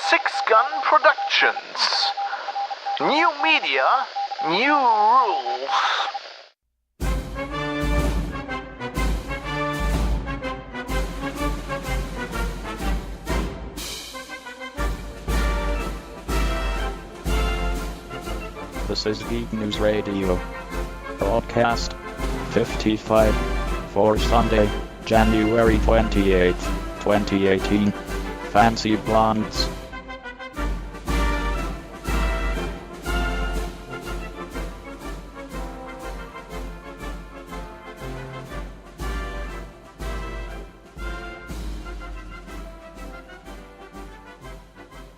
Six Gun Productions. New media, new rules. This is Geek News Radio. Broadcast 55 for Sunday, January 28th, 2018. Fancy Blondes.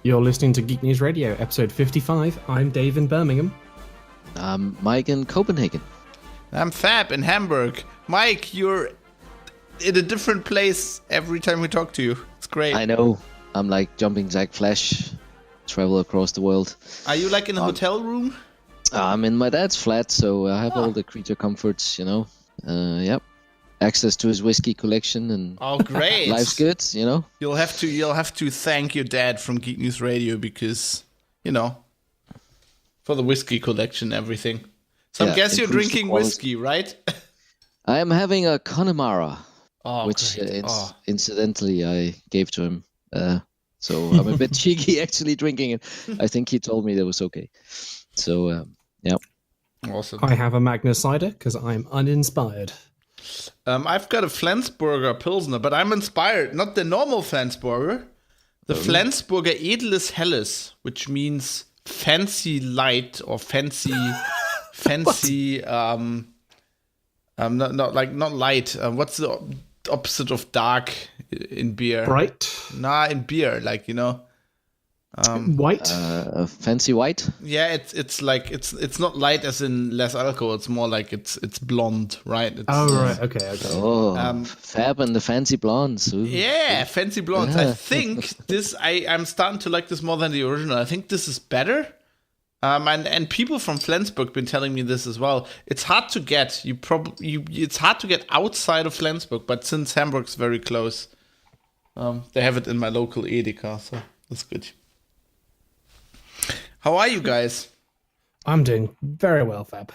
You're listening to Geek News Radio, episode 55. I'm Dave in Birmingham. I'm Mike in Copenhagen. I'm Fab in Hamburg. Mike, you're in a different place every time we talk to you. It's great. I know. I'm like jumping Jack Flash, travel across the world. Are you like in a hotel room? I'm in my dad's flat, so I have all the creature comforts, you know. Yep. Access to his whiskey collection and Oh, great. life's good, you know. You'll have to thank your dad from Geek News Radio because, you know, for the whiskey collection, everything. So I guess you're drinking whiskey, right? I am having a Connemara, which great. incidentally I gave to him. So I'm a bit cheeky actually drinking it. I think he told me that was okay. So, yeah. Awesome. I have a Magnus cider because I'm uninspired. I've got a Flensburger Pilsner, but I'm inspired. Not the normal Flensburger. The Flensburger Edles Helles, which means fancy light or fancy, not light. What's the opposite of dark in beer? Bright? Nah, in beer, like, you know. White? Fancy white? Yeah, it's like it's not light as in less alcohol. It's more like it's blonde, right? Right. Okay. Oh, Fab and the fancy blondes. Ooh. Yeah, fancy blondes. Yeah. I think this. I'm starting to like this more than the original. I think this is better. And people from Flensburg been telling me this as well. It's hard to get. It's hard to get outside of Flensburg, but since Hamburg's very close, they have it in my local Edeka, so that's good. How are you guys? I'm doing very well, Fab.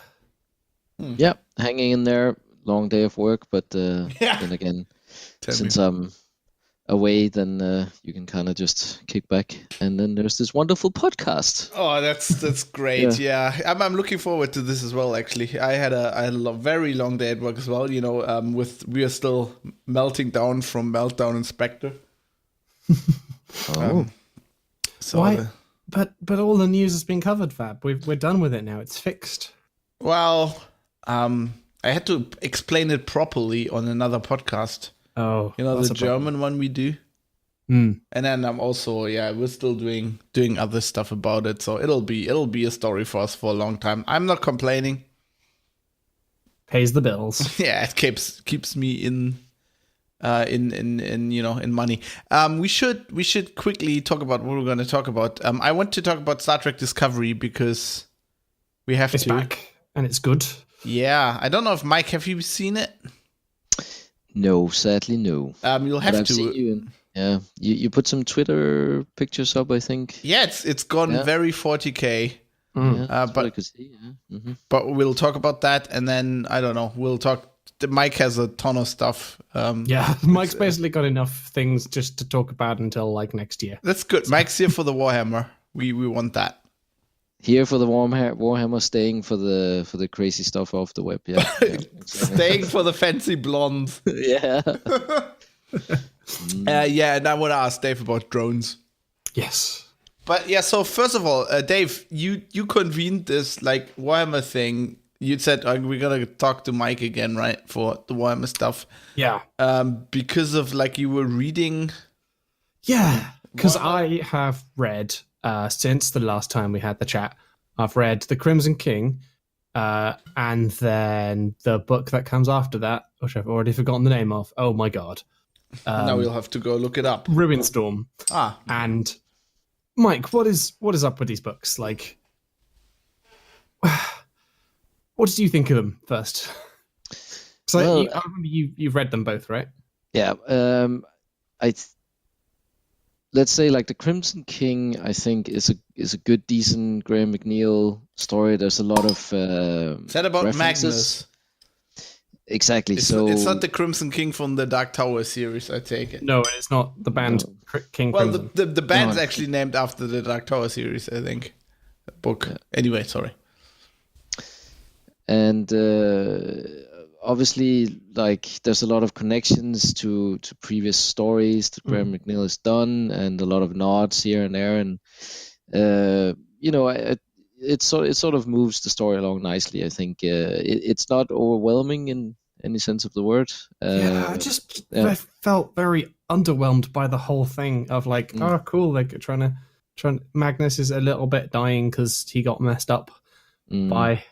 Yep, hanging in there. Long day of work, but then again, since I'm away, then you can kind of just kick back. And then there's this wonderful podcast. Oh, that's great. Yeah, I'm looking forward to this as well. Actually, I had a very long day at work as well. You know, we are still melting down from Meltdown Inspector. So. Why? But all the news has been covered, Fab. We're done with it now. It's fixed. Well, I had to explain it properly on another podcast. Oh, you know, the German one we do. And then I'm also, we're still doing other stuff about it. So it'll be a story for us for a long time. I'm not complaining. Pays the bills. Yeah, it keeps me in money. We should quickly talk about what we're going to talk about. I want to talk about Star Trek Discovery because we have it's back and it's good. Yeah, I don't know if Mike, have you seen it? No, sadly no. You'll have I've to. Seen you you put some Twitter pictures up, I think. Yeah, it's gone very 40K. Yeah, but I could see. Yeah. Mm-hmm. But we'll talk about that, and then I don't know. We'll talk. Mike has a ton of stuff. Mike's basically got enough things just to talk about until like next year. That's good. Mike's here for the Warhammer. We want that. Here for the Warhammer, staying for the crazy stuff off the web. Yeah, staying for the fancy blondes. Yeah. And I want to ask Dave about drones. Yes. But yeah, so first of all, Dave, you convened this like Warhammer thing. You said we're gonna talk to Mike again, right, for the Warhammer stuff. Yeah. Because of like you were reading. Yeah, because I have read since the last time we had the chat. I've read The Crimson King, and then the book that comes after that, which I've already forgotten the name of. Oh my god! Now we'll have to go look it up. Ruinstorm. And Mike, what is up with these books? Like. What did you think of them first? So I remember you've read them both, right? Yeah. let's say like the Crimson King, I think is a good, decent Graham McNeil story. There's a lot of Is that about references. Magnus? Exactly. It's so not the Crimson King from the Dark Tower series, I take it. No, it's not the band King Well, Crimson. the band's actually named after the Dark Tower series, I think. Book. Yeah. Anyway, sorry. And obviously, like, there's a lot of connections to previous stories that Graham McNeil has done, and a lot of nods here and there, and it sort of moves the story along nicely. I think it's not overwhelming in any sense of the word. I felt very underwhelmed by the whole thing of like, oh, cool, like trying. Magnus is a little bit dying because he got messed up by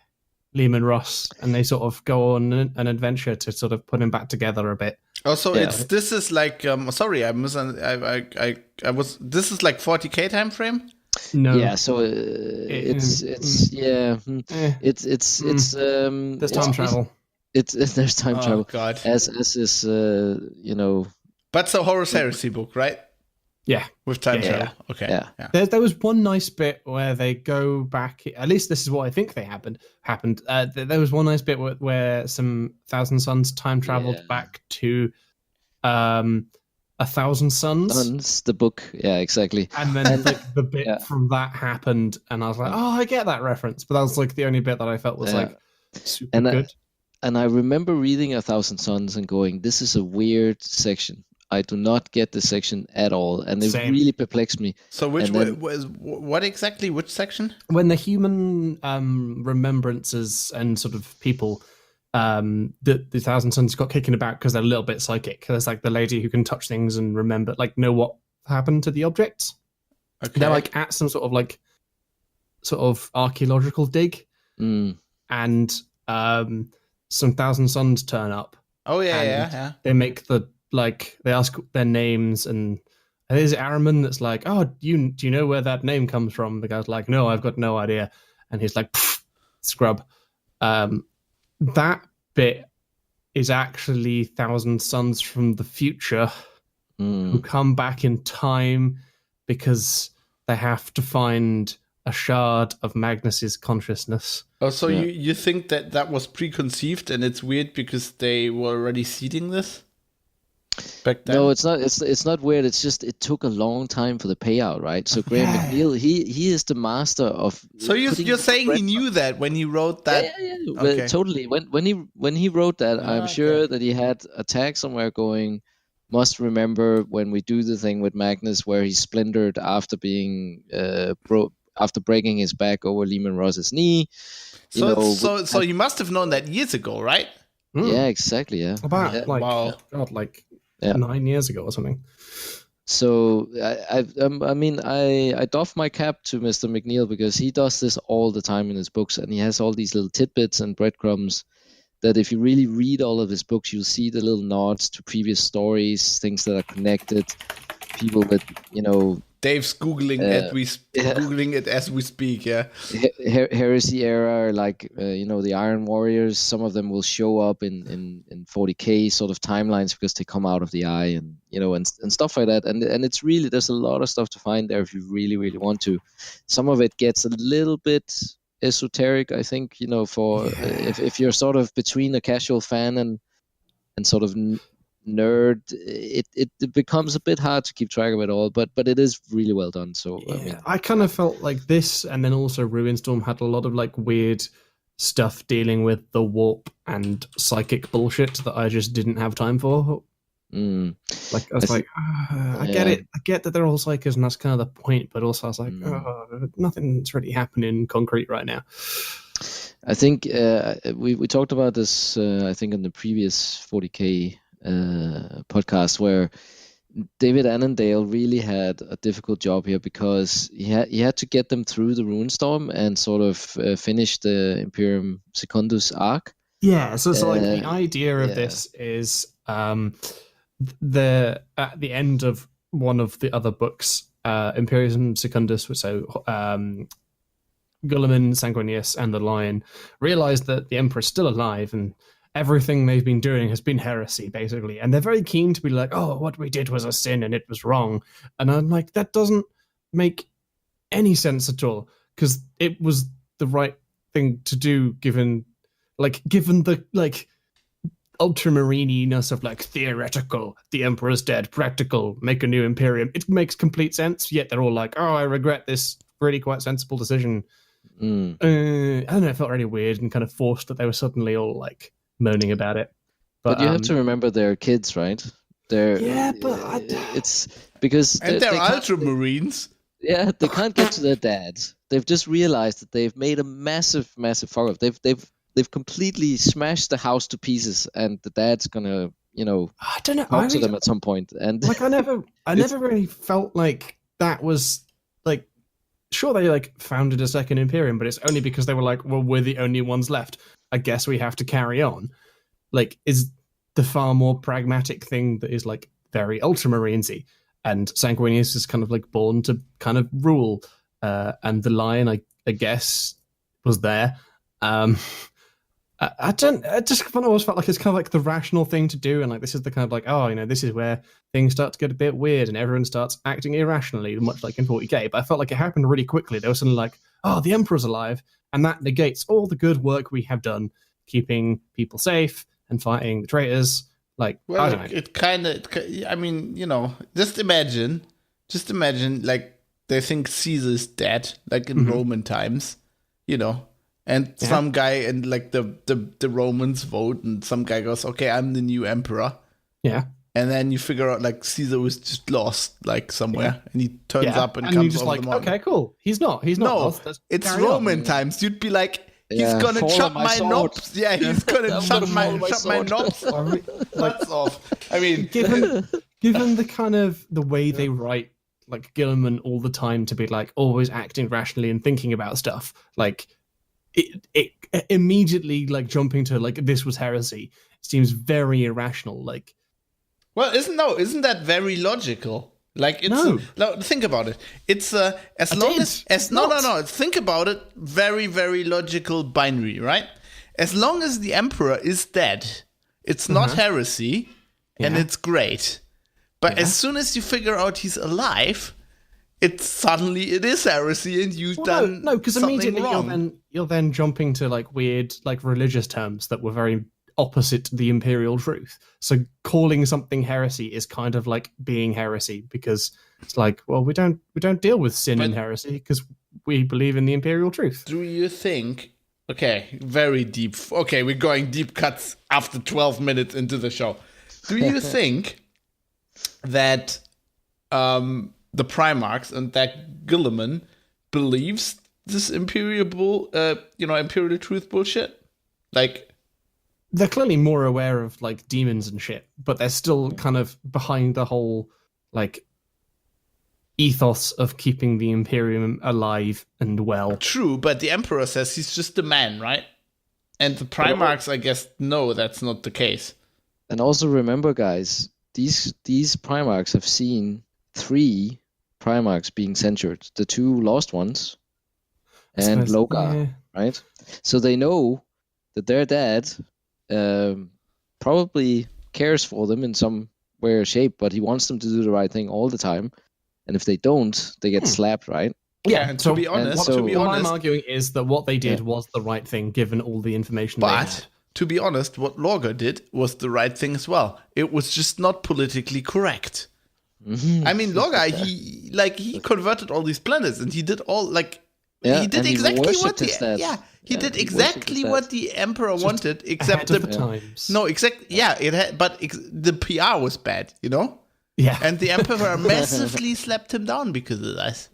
Lehman Ross, and they sort of go on an adventure to sort of put him back together a bit. Oh, so this is like sorry, this is like 40K time frame? No. Yeah, so it's there's time travel. There's time travel. God. As is But it's a Horus Heresy book, right? Yeah. With time travel. Okay. Yeah. There was one nice bit where they go back. At least this is what I think happened. There was one nice bit where some Thousand Sons time traveled back to 1,000 Suns. The book. Yeah, exactly. And then like the bit from that happened, and I was like, oh, I get that reference. But that was like the only bit that I felt was like super good. And I remember reading 1,000 Suns and going, this is a weird section. I do not get this section at all, and it really perplexed me. So what exactly? Which section? When the human remembrances and sort of people, the Thousand Sons got kicking about because they're a little bit psychic. There's like the lady who can touch things and remember, like, know what happened to the objects. Okay. They're like at some sort of archaeological dig, and some Thousand Sons turn up. Oh yeah. They make they ask their names, and there's Araman that's like, oh, do you know where that name comes from? The guy's like, no, I've got no idea. And he's like, scrub. That bit is actually Thousand Sons from the future who come back in time because they have to find a shard of Magnus's consciousness. Oh, so you think that was preconceived, and it's weird because they were already seeding this? Back then? No, it's not. It's not weird. It's just it took a long time for the payout, right? So Graham McNeil, he is the master of. So you're saying he knew that when he wrote that? Yeah. Okay. Well, totally. When he wrote that, I'm sure that he had a tag somewhere going. Must remember when we do the thing with Magnus where he splintered after being after breaking his back over Lehman Ross's knee. So he must have known that years ago, right? Yeah, exactly. Yeah. About 9 years ago or something. So I doff my cap to Mr. McNeil because he does this all the time in his books, and he has all these little tidbits and breadcrumbs that if you really read all of his books, you'll see the little nods to previous stories, things that are connected, people that Dave's googling googling it as we speak. Yeah, Heresy era, like the Iron Warriors. Some of them will show up in 40K sort of timelines because they come out of the eye, and and stuff like that. And it's really, there's a lot of stuff to find there if you really really want to. Some of it gets a little bit esoteric, I think. If you're sort of between a casual fan and sort of nerd, it becomes a bit hard to keep track of it all, but it is really well done. So I kind of felt like this, and then also Ruinstorm had a lot of like weird stuff dealing with the warp and psychic bullshit that I just didn't have time for. Like I was I get it. I get that they're all psychers, and that's kind of the point. But also, I was like, nothing's really happening concrete right now. I think we talked about this. I think in the previous 40K podcast, where David Annandale really had a difficult job here because he had to get them through the Ruinstorm and sort of finish the Imperium Secundus arc. Yeah, so like the idea of this is at the end of one of the other books, Imperium Secundus, so Guilliman, Sanguinius, and the Lion realized that the Emperor's still alive, and everything they've been doing has been heresy, basically. And they're very keen to be like, oh, what we did was a sin and it was wrong. And I'm like, that doesn't make any sense at all, because it was the right thing to do given the ultramarine-ness of like theoretical, the Emperor's dead, practical, make a new Imperium. It makes complete sense, yet they're all like, oh, I regret this really quite sensible decision. I don't know, it felt really weird and kind of forced that they were suddenly all like moaning about it. But you have to remember they're kids, right? It's because they're ultramarines. Yeah, they can't get to their dad. They've just realized that they've made a massive fuck up. They've completely smashed the house to pieces, and the dad's gonna, I don't know, talk to them at some point. And like, I never really felt like that was like. Sure, they like founded a second Imperium, but it's only because they were like, well, we're the only ones left. I guess we have to carry on. Like, is the far more pragmatic thing that is like very ultramarine-y, and Sanguinius is kind of like born to kind of rule, and the Lion, I guess, was there. I just always felt like it's kind of like the rational thing to do, and like this is the kind of like, this is where things start to get a bit weird and everyone starts acting irrationally, much like in 40k. But I felt like it happened really quickly. They were suddenly like, oh, the Emperor's alive, and that negates all the good work we have done keeping people safe and fighting the traitors. Like, well, I don't know. I mean, just imagine, like they think Caesar's dead, like in Roman times, and some guy and like the Romans vote, and some guy goes, okay, I'm the new emperor. Yeah. And then you figure out like Caesar was just lost like somewhere, and he turns up and comes just over like, the mountain. okay, cool. He's not No, lost. it's Roman times. You'd be like, he's gonna chop my knobs. Yeah, he's gonna chop my knobs. Nuts off. I mean, given the kind of the way they write like Gilliman all the time to be like always acting rationally and thinking about stuff, like it immediately like jumping to like this was heresy seems very irrational. Like, well, isn't that very logical? Like, it's no, think about it. It's think about it. Very, very logical binary, right? As long as the Emperor is dead, it's not heresy, and it's great. But as soon as you figure out he's alive, it is heresy, and you've done because immediately wrong. You're then jumping to like weird like religious terms that were very opposite the imperial truth. So calling something heresy is kind of like being heresy, because it's like, well, we don't deal with sin and heresy because we believe in the imperial truth. Do you think? Okay, very deep. Okay, we're going deep cuts after 12 minutes into the show. Do you think that the Primarchs and that Guilliman believes this imperial truth bullshit? Like, they're clearly more aware of like demons and shit, but they're still kind of behind the whole like ethos of keeping the Imperium alive and well. True, but the Emperor says he's just a man, right? And the Primarchs, I guess, no, that's not the case. And also remember, guys, these Primarchs have seen 3 Primarchs being censured. The 2 lost ones and Logar, right? So they know that their dad probably cares for them in some way or shape, but he wants them to do the right thing all the time. And if they don't, they get slapped, right? Yeah, and to be honest, what I'm arguing is that what they did was the right thing, given all the information they had. But to be honest, what Logar did was the right thing as well. It was just not politically correct. Mm-hmm. I mean, Logar, he converted all these planets, and he did all he did exactly what the Emperor wanted, except the times. No, exactly. Yeah, it had, but the PR was bad, Yeah, and the Emperor massively slapped him down because of that.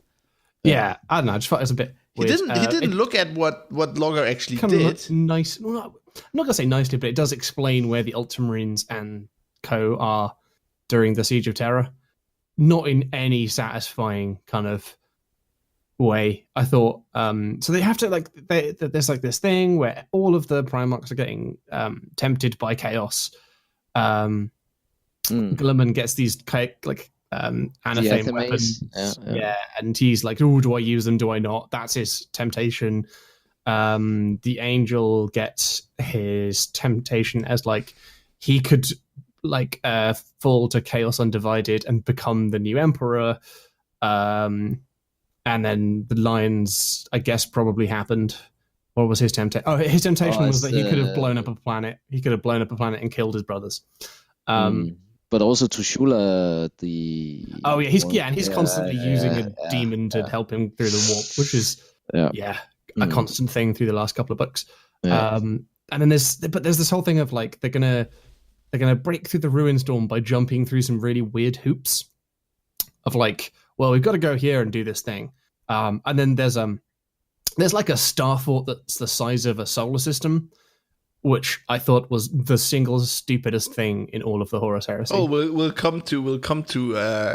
Yeah, I don't know. I just thought it was a bit weird. He didn't look at what Logar actually did. Nice. Well, I'm not gonna say nicely, but it does explain where the Ultramarines and co are during the Siege of Terra. Not in any satisfying kind of way, I thought. So they have to there's like this thing where all of the Primarchs are getting tempted by chaos. Guilliman gets these anathema weapons. Yeah, and he's like, oh, do I use them? Do I not? That's his temptation. the angel gets his temptation as like he could like fall to Chaos Undivided and become the new emperor. And then the lions, I guess, probably happened. What was his temptation? Oh, his temptation was that he could have blown up a planet. He could have blown up a planet and killed his brothers. But also to Shula, the... Oh, yeah, he's constantly using a demon to help him through the warp, which is, a constant thing through the last couple of books. Yeah. And then there's this whole thing of, like, they're gonna break through the Ruin Storm by jumping through some really weird hoops of, like, well, we've got to go here and do this thing. And then there's like a star fort that's the size of a solar system, which I thought was the single stupidest thing in all of the Horus Heresy. Oh, we'll come to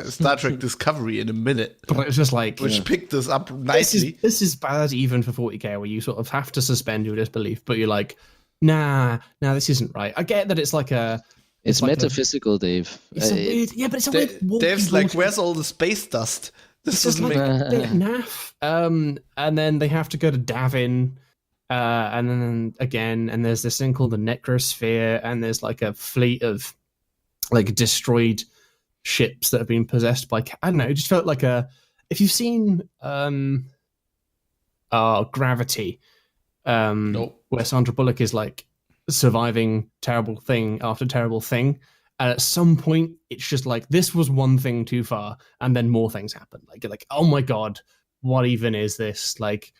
Star Trek Discovery in a minute. But it was just like... Which picked this up nicely. This is bad even for 40k, where you sort of have to suspend your disbelief, but you're like, nah, this isn't right. I get that it's like a... It's like metaphysical, Dave. It's a weird... Yeah, but it's a weird... Dave's like, where's all the space dust? This doesn't make... a bit naff. And then they have to go to Davin... and then again, and there's this thing called the Necrosphere, and there's like a fleet of like destroyed ships that have been possessed by... I don't know, it just felt like a... If you've seen Gravity, Nope. where Sandra Bullock is like surviving terrible thing after terrible thing, and at some point it's just like, this was one thing too far, and then more things happen. Like, you're like, oh my god, what even is this? Like,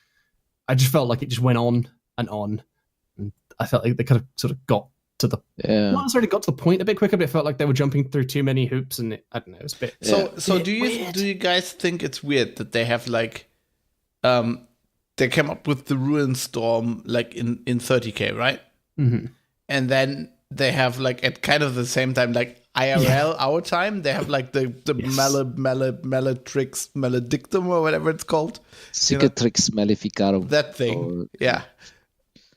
I just felt like it just went on and on. And I felt like they kind of sort of got to the... Not necessarily got to the point a bit quicker, but it felt like they were jumping through too many hoops, and I don't know, it was a bit... So do you guys think it's weird that they have like... they came up with the Ruin Storm like in 30k, right? Mm-hmm. And then they have like at kind of the same time, like IRL, our time, they have like the Malatrix Maledictum or whatever it's called. Cicatrix Maleficarum. That thing. Yeah.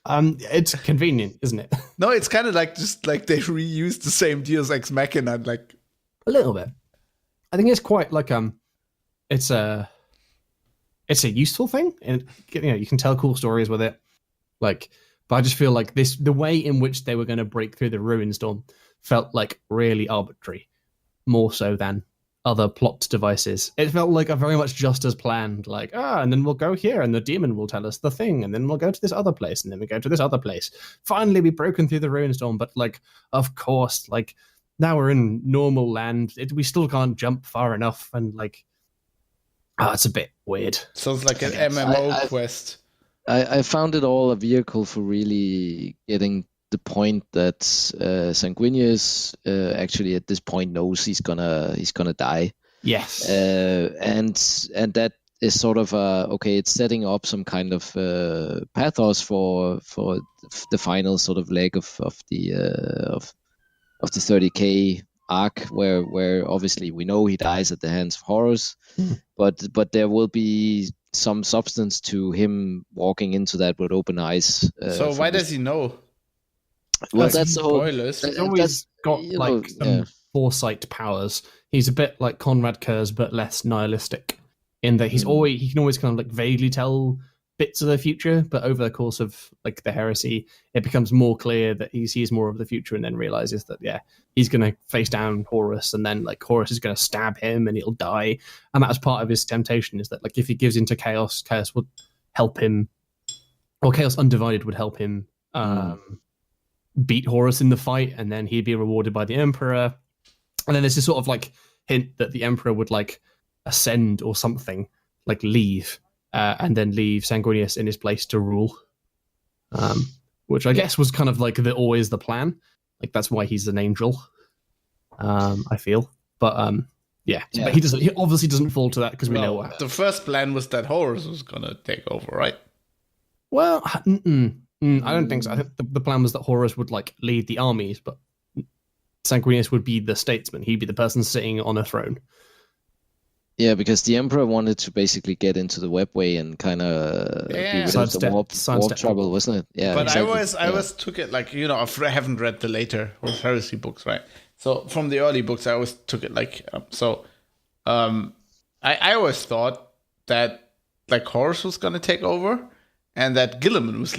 It's convenient, isn't it? No, it's kind of like just like they reused the same Deus Ex Machina, like a little bit. I think it's quite like it's a useful thing, and you can tell cool stories with it. Like, but I just feel like the way in which they were going to break through the Ruin Storm felt like really arbitrary, more so than other plot devices. It felt like a very much just as planned, like, and then we'll go here and the demon will tell us the thing, and then we'll go to this other place, and then we go to this other place. Finally, we've broken through the Ruin Storm, but like, of course, like, now we're in normal land. We still can't jump far enough, and like, it's a bit weird. Sounds like an MMO quest. I found it all a vehicle for really getting the point that Sanguinius actually at this point knows he's gonna die. Yes. And that is sort of it's setting up some kind of pathos for the final sort of leg of the 30k arc, where obviously we know he dies at the hands of Horus, but there will be some substance to him walking into that with open eyes. So why does he know? Well, that's the whole... Spoilers. He's always got like some foresight powers. He's a bit like Conrad Kurz, but less nihilistic, in that he can always kind of like vaguely tell bits of the future, but over the course of like the heresy, it becomes more clear that he sees more of the future, and then realizes that he's going to face down Horus, and then like Horus is going to stab him and he'll die. And that was part of his temptation, is that like if he gives into Chaos would help him, or Chaos Undivided would help him beat Horus in the fight, and then he'd be rewarded by the Emperor. And then there's this sort of like hint that the Emperor would like ascend or something, like leave, and then leave Sanguinius in his place to rule, which I guess was kind of like always the plan. Like, that's why he's an angel, I feel. But but he obviously doesn't fall to that, because we know what happened. The first plan was that Horus was gonna take over, right? Well, I don't think so. I think the plan was that Horus would like lead the armies, but Sanguinius would be the statesman. He'd be the person sitting on a throne. Yeah, because the Emperor wanted to basically get into the webway and kind of be rid of the warp trouble, wasn't it? Yeah, but exactly. I always took it like, I haven't read the later Horus Heresy books, right? So from the early books, I always took it like, I always thought that like Horus was going to take over, and that Gilliman was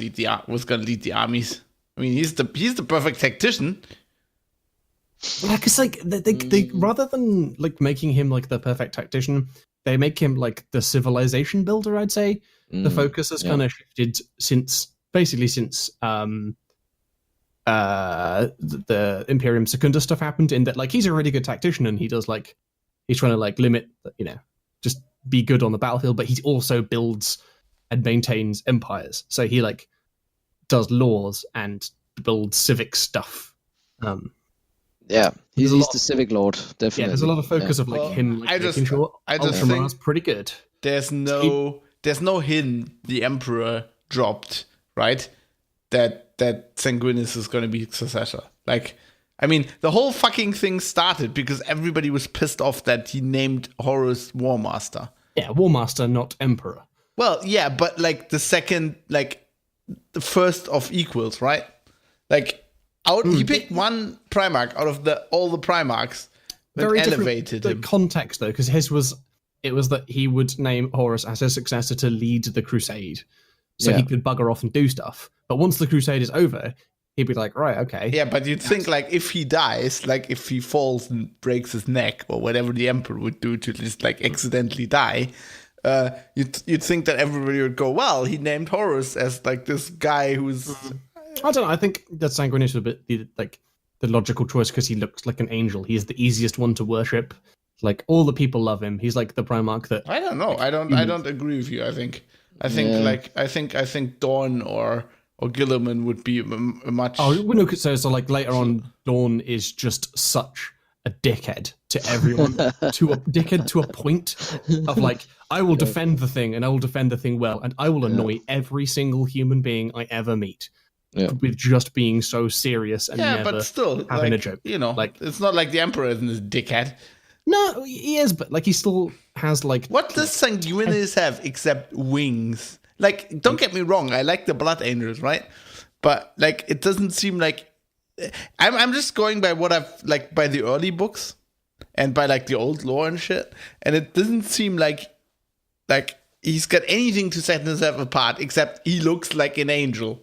going to lead the armies. I mean, he's the perfect tactician. Yeah, because like they rather than like making him like the perfect tactician, they make him like the civilization builder. I'd say the focus has kind of shifted since the Imperium Secunda stuff happened. In that, like, he's a really good tactician, and he's trying to like limit, just be good on the battlefield, but he also builds and maintains empires. So he like does laws and builds civic stuff. He's the civic lord, definitely. Yeah, there's a lot of focus of like him making sure Ultramar's pretty good. There's no hint the Emperor dropped, right? That Sanguinius is going to be successor. Like, I mean, the whole fucking thing started because everybody was pissed off that he named Horus War Master. Yeah, War Master, not Emperor. Well, yeah, but like the first of equals, right? Like, he picked one Primarch out of all the Primarchs and Very elevated different him. Context though, because it was that he would name Horus as his successor to lead the crusade, so he could bugger off and do stuff. But once the crusade is over, he'd be like, right, okay. Yeah, but you'd think like if he dies, like if he falls and breaks his neck or whatever the Emperor would do to just like accidentally die, you'd think that everybody would go, well, he named Horus as like this guy who's. I don't know. I think that Sanguinius would be like the logical choice because he looks like an angel. He's the easiest one to worship. Like, all the people love him. He's like the Primarch that. I don't know. I don't agree with you. I think Dawn or Gilliman would be a much. Oh no! So like later on, Dawn is just such a dickhead to everyone, to a point of like, I will defend the thing, and I will defend the thing well, and I will annoy every single human being I ever meet. Yeah. With just being so serious and never but still having a joke. Like, it's not like the Emperor isn't a dickhead. No, he is, but like he still has like. What does Sanguinius have except wings? Like, don't get me wrong, I like the Blood Angels, right? But like, it doesn't seem like I'm just going by what I've like by the early books and by like the old lore and shit, and it doesn't seem like he's got anything to set himself apart except he looks like an angel.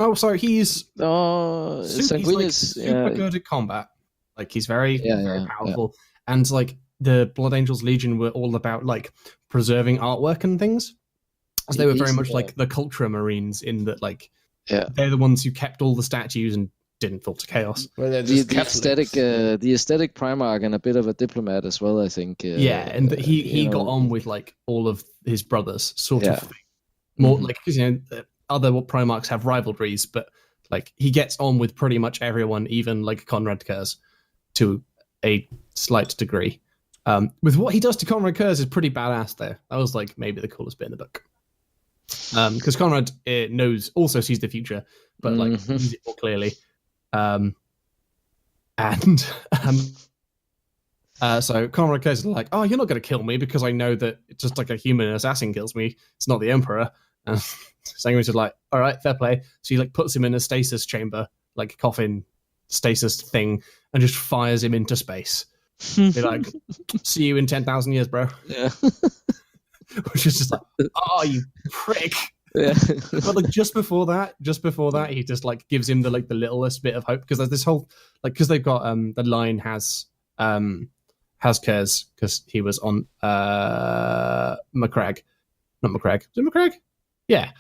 Oh, sorry, he's Sanguinius, super good at combat. Like, he's very powerful. Yeah. And like the Blood Angels Legion were all about like preserving artwork and things. So they were very much like the Cultura Marines in that, like, they're the ones who kept all the statues and didn't fall to chaos. Well, the aesthetic Primarch and a bit of a diplomat as well, I think. And he got on with like all of his brothers, sort of thing. More like, because other Primarchs have rivalries, but like he gets on with pretty much everyone, even like Conrad Kurz, to a slight degree. With what he does to Conrad Kurz is pretty badass though. That was like maybe the coolest bit in the book. Because Conrad also sees the future, but like sees it more clearly. So Conrad Kurz is like, oh, you're not going to kill me because I know that it's just like a human assassin kills me. It's not the Emperor. And Sanguinius is like, all right, fair play. So he like puts him in a stasis chamber, like coffin stasis thing, and just fires him into space. Be like, see you in 10,000 years, bro. Yeah. Which is just like, oh, you prick. Yeah. But like just before that, he just like gives him the littlest bit of hope, because there's this whole like, because they've got the line has Kurz because he was on McCrag. Not McCrag. Is it McCrag? Yeah.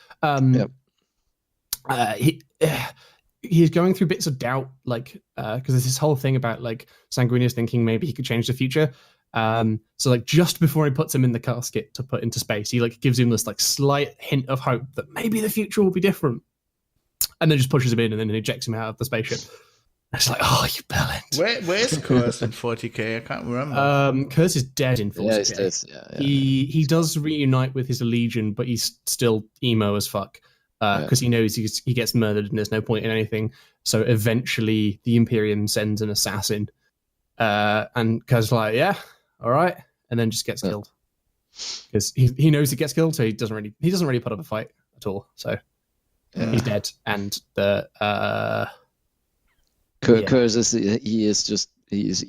He's going through bits of doubt, like, because there's this whole thing about like Sanguinius thinking maybe he could change the future. So like just before he puts him in the casket to put into space, he like gives him this like slight hint of hope that maybe the future will be different, and then just pushes him in and then ejects him out of the spaceship. It's like, oh, you bellend. Where's Kurz in 40k? I can't remember. Kurz is dead in 40k. Yeah, he's dead. Yeah. He does reunite with his Legion, but he's still emo as fuck. Because he knows he gets murdered and there's no point in anything. So eventually the Imperium sends an assassin. And Kurz is like, yeah, all right. And then just gets killed. Because he knows he gets killed, so he doesn't really put up a fight at all. So he's dead. And the Kurz is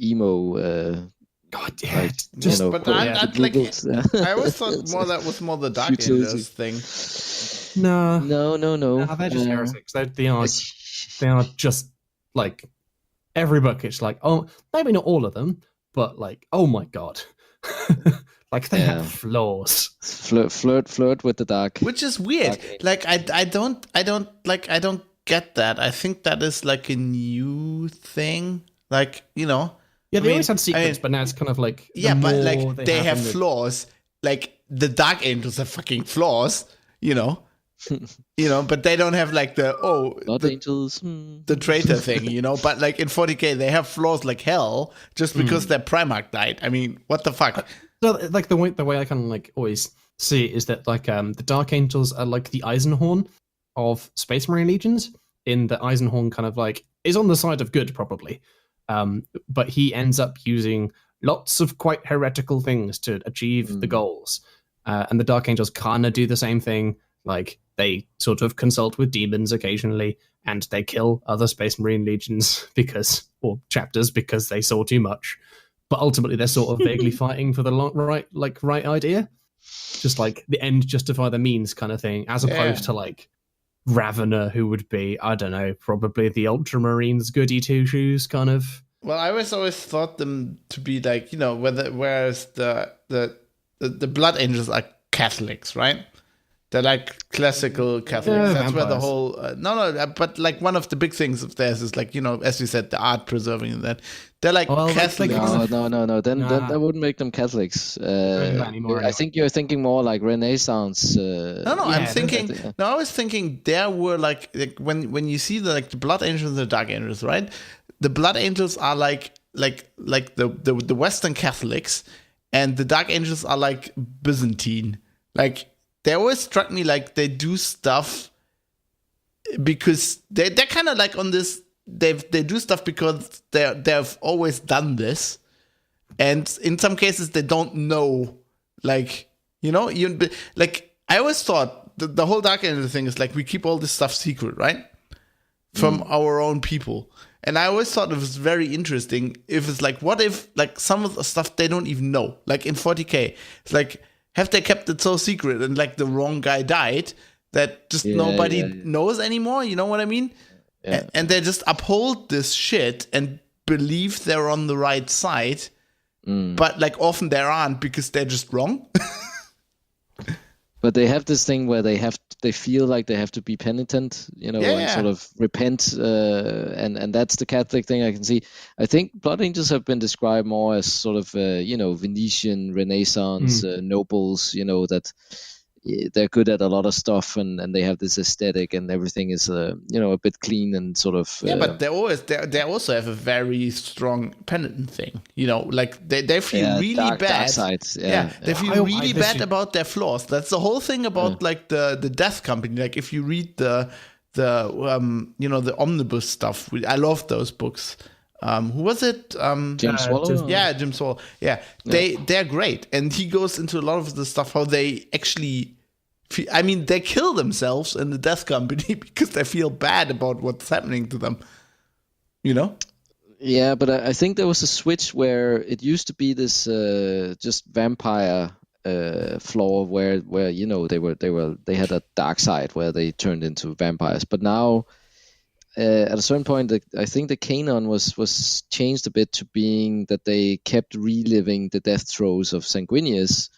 emo. God, yeah. I always thought that was more the Dark Angels thing. No, No. they're just heretics. They are just like every book. It's like, oh, maybe not all of them, but like, oh my god, like they have flaws. Flirt with the dark. Which is weird. Like I don't get that. I think that is like a new thing. Like, you know. Yeah, they always had secrets, but now it's kind of like but like they have flaws. Like the Dark Angels have fucking flaws, you know. But they don't have like Angels, the traitor thing, you know. But like in 40k, they have flaws like hell just because their Primarch died. I mean, what the fuck? So, like the way I kind of like always see it is that like the Dark Angels are like the Eisenhorn of Space Marine legions. In the Eisenhorn kind of like is on the side of good probably, but he ends up using lots of quite heretical things to achieve the goals, and the Dark Angels kind of do the same thing. Like they sort of consult with demons occasionally, and they kill other Space Marine legions or chapters because they saw too much. But ultimately, they're sort of vaguely fighting for the right idea, just like the end justify the means kind of thing, as opposed to like Ravener, who would be, I don't know, probably the Ultramarines goody two shoes kind of. Well, I always thought them to be like, you know, whereas the Blood Angels are Catholics, right? They're like classical Catholics. That's where the whole but like one of the big things of theirs is like, you know, as you said, the art preserving and that. They're like Catholics. No. Then that wouldn't make them Catholics. I think you're thinking more like Renaissance. I'm thinking. No, I was thinking there were like when you see the Blood Angels and the Dark Angels, right? The Blood Angels are like the Western Catholics, and the Dark Angels are like Byzantine. Like they always struck me like they do stuff because they're kind of like on this. They do stuff because they've always done this, and in some cases they don't know. Like, you know, like I always thought the whole Dark Angel thing is like we keep all this stuff secret, right, from our own people. And I always thought it was very interesting if it's like, what if like some of the stuff they don't even know, like in 40k, it's like, have they kept it so secret and like the wrong guy died that just nobody knows anymore? You know what I mean? Yeah. And they just uphold this shit and believe they're on the right side, but like often they aren't because they're just wrong. But they have this thing where they feel like they have to be penitent, you know, and sort of repent, and that's the Catholic thing I can see. I think Blood Angels have been described more as sort of, you know, Venetian Renaissance nobles, you know, that they're good at a lot of stuff, and they have this aesthetic, and everything is, you know, a bit clean and sort of. But they also have a very strong penitent thing, you know, like they feel really bad. Dark sides, they feel really bad about their flaws. That's the whole thing about like the Death Company. Like if you read the you know, the omnibus stuff, I love those books. Who was it? Jim Swallow? Jim Swallow. Yeah, they're great. And he goes into a lot of the stuff, how they actually, they kill themselves in the Death Company because they feel bad about what's happening to them. You know? Yeah, but I think there was a switch where it used to be this just vampire flaw where you know they had a dark side where they turned into vampires, but now. At a certain point, I think the canon was changed a bit to being that they kept reliving the death throes of Sanguinius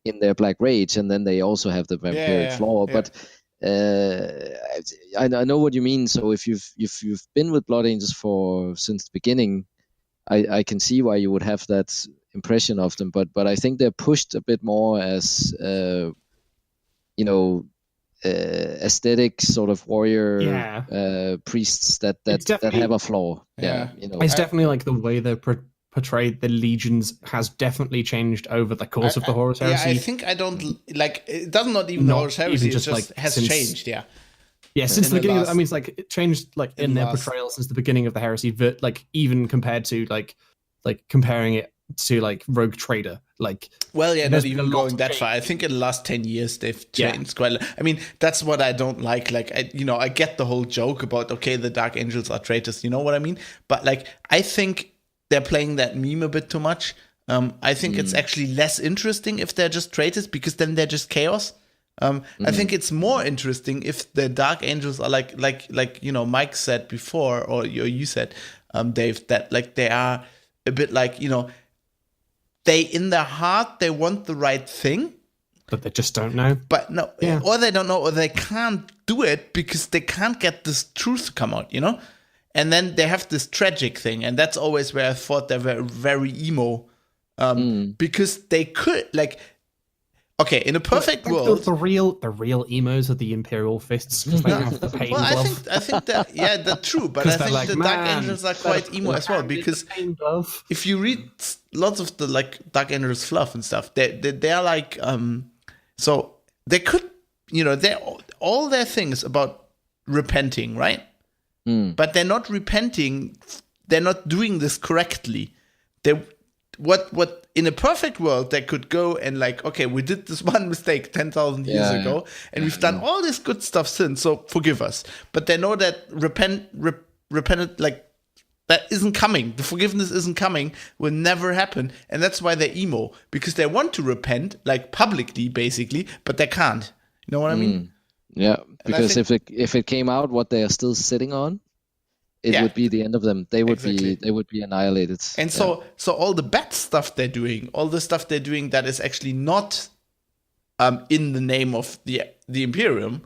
in their Black Rage, and then they also have the vampiric flaw. Yeah. But I know what you mean. So if you've been with Blood Angels since the beginning, I can see why you would have that impression of them. But I think they're pushed a bit more as you know. Aesthetic sort of warrior priests that have a flaw. You know, it's definitely like the way they're portrayed. The legions has definitely changed over the course of the Horus Heresy. I think I don't like it. Doesn't not even the Horus Heresy. It just like has changed. Yeah, since the beginning. I mean, it's like it changed like in their portrayal since the beginning of the Heresy. But like even compared to like comparing it to like Rogue Trader, like not even going that far. I think in the last 10 years they've changed quite a lot. I mean, that's what I don't like. Like I get the whole joke about the Dark Angels are traitors. You know what I mean? But like I think they're playing that meme a bit too much. I think it's actually less interesting if they're just traitors because then they're just chaos. I think it's more interesting if the Dark Angels are like Mike said before, or you said, Dave, that like they are a bit like, they in their heart they want the right thing, but they just don't know. But no, or they don't know, or they can't do it because they can't get this truth to come out, And then they have this tragic thing, and that's always where I thought they were very emo, because they could in a perfect world, the real emos are the Imperial Fists because they have the pain glove. I think that that's true, but I think the Dark Angels are quite emo as well, because if you read lots of the Dark Angels fluff and stuff, they are like so they could they all their things about repenting, right? But they're not repenting. They're not doing this correctly. What in a perfect world they could go and okay, we did this one mistake 10,000 years ago, and we've done all this good stuff since. So forgive us. But they know that repentant that isn't coming. The forgiveness isn't coming. Will never happen, and that's why they're emo, because they want to repent publicly, basically, but they can't. You know what I mean? Yeah, because if it came out what they are still sitting on, it would be the end of them. They would be annihilated. And so all the bad stuff they're doing, all the stuff they're doing that is actually not in the name of the Imperium,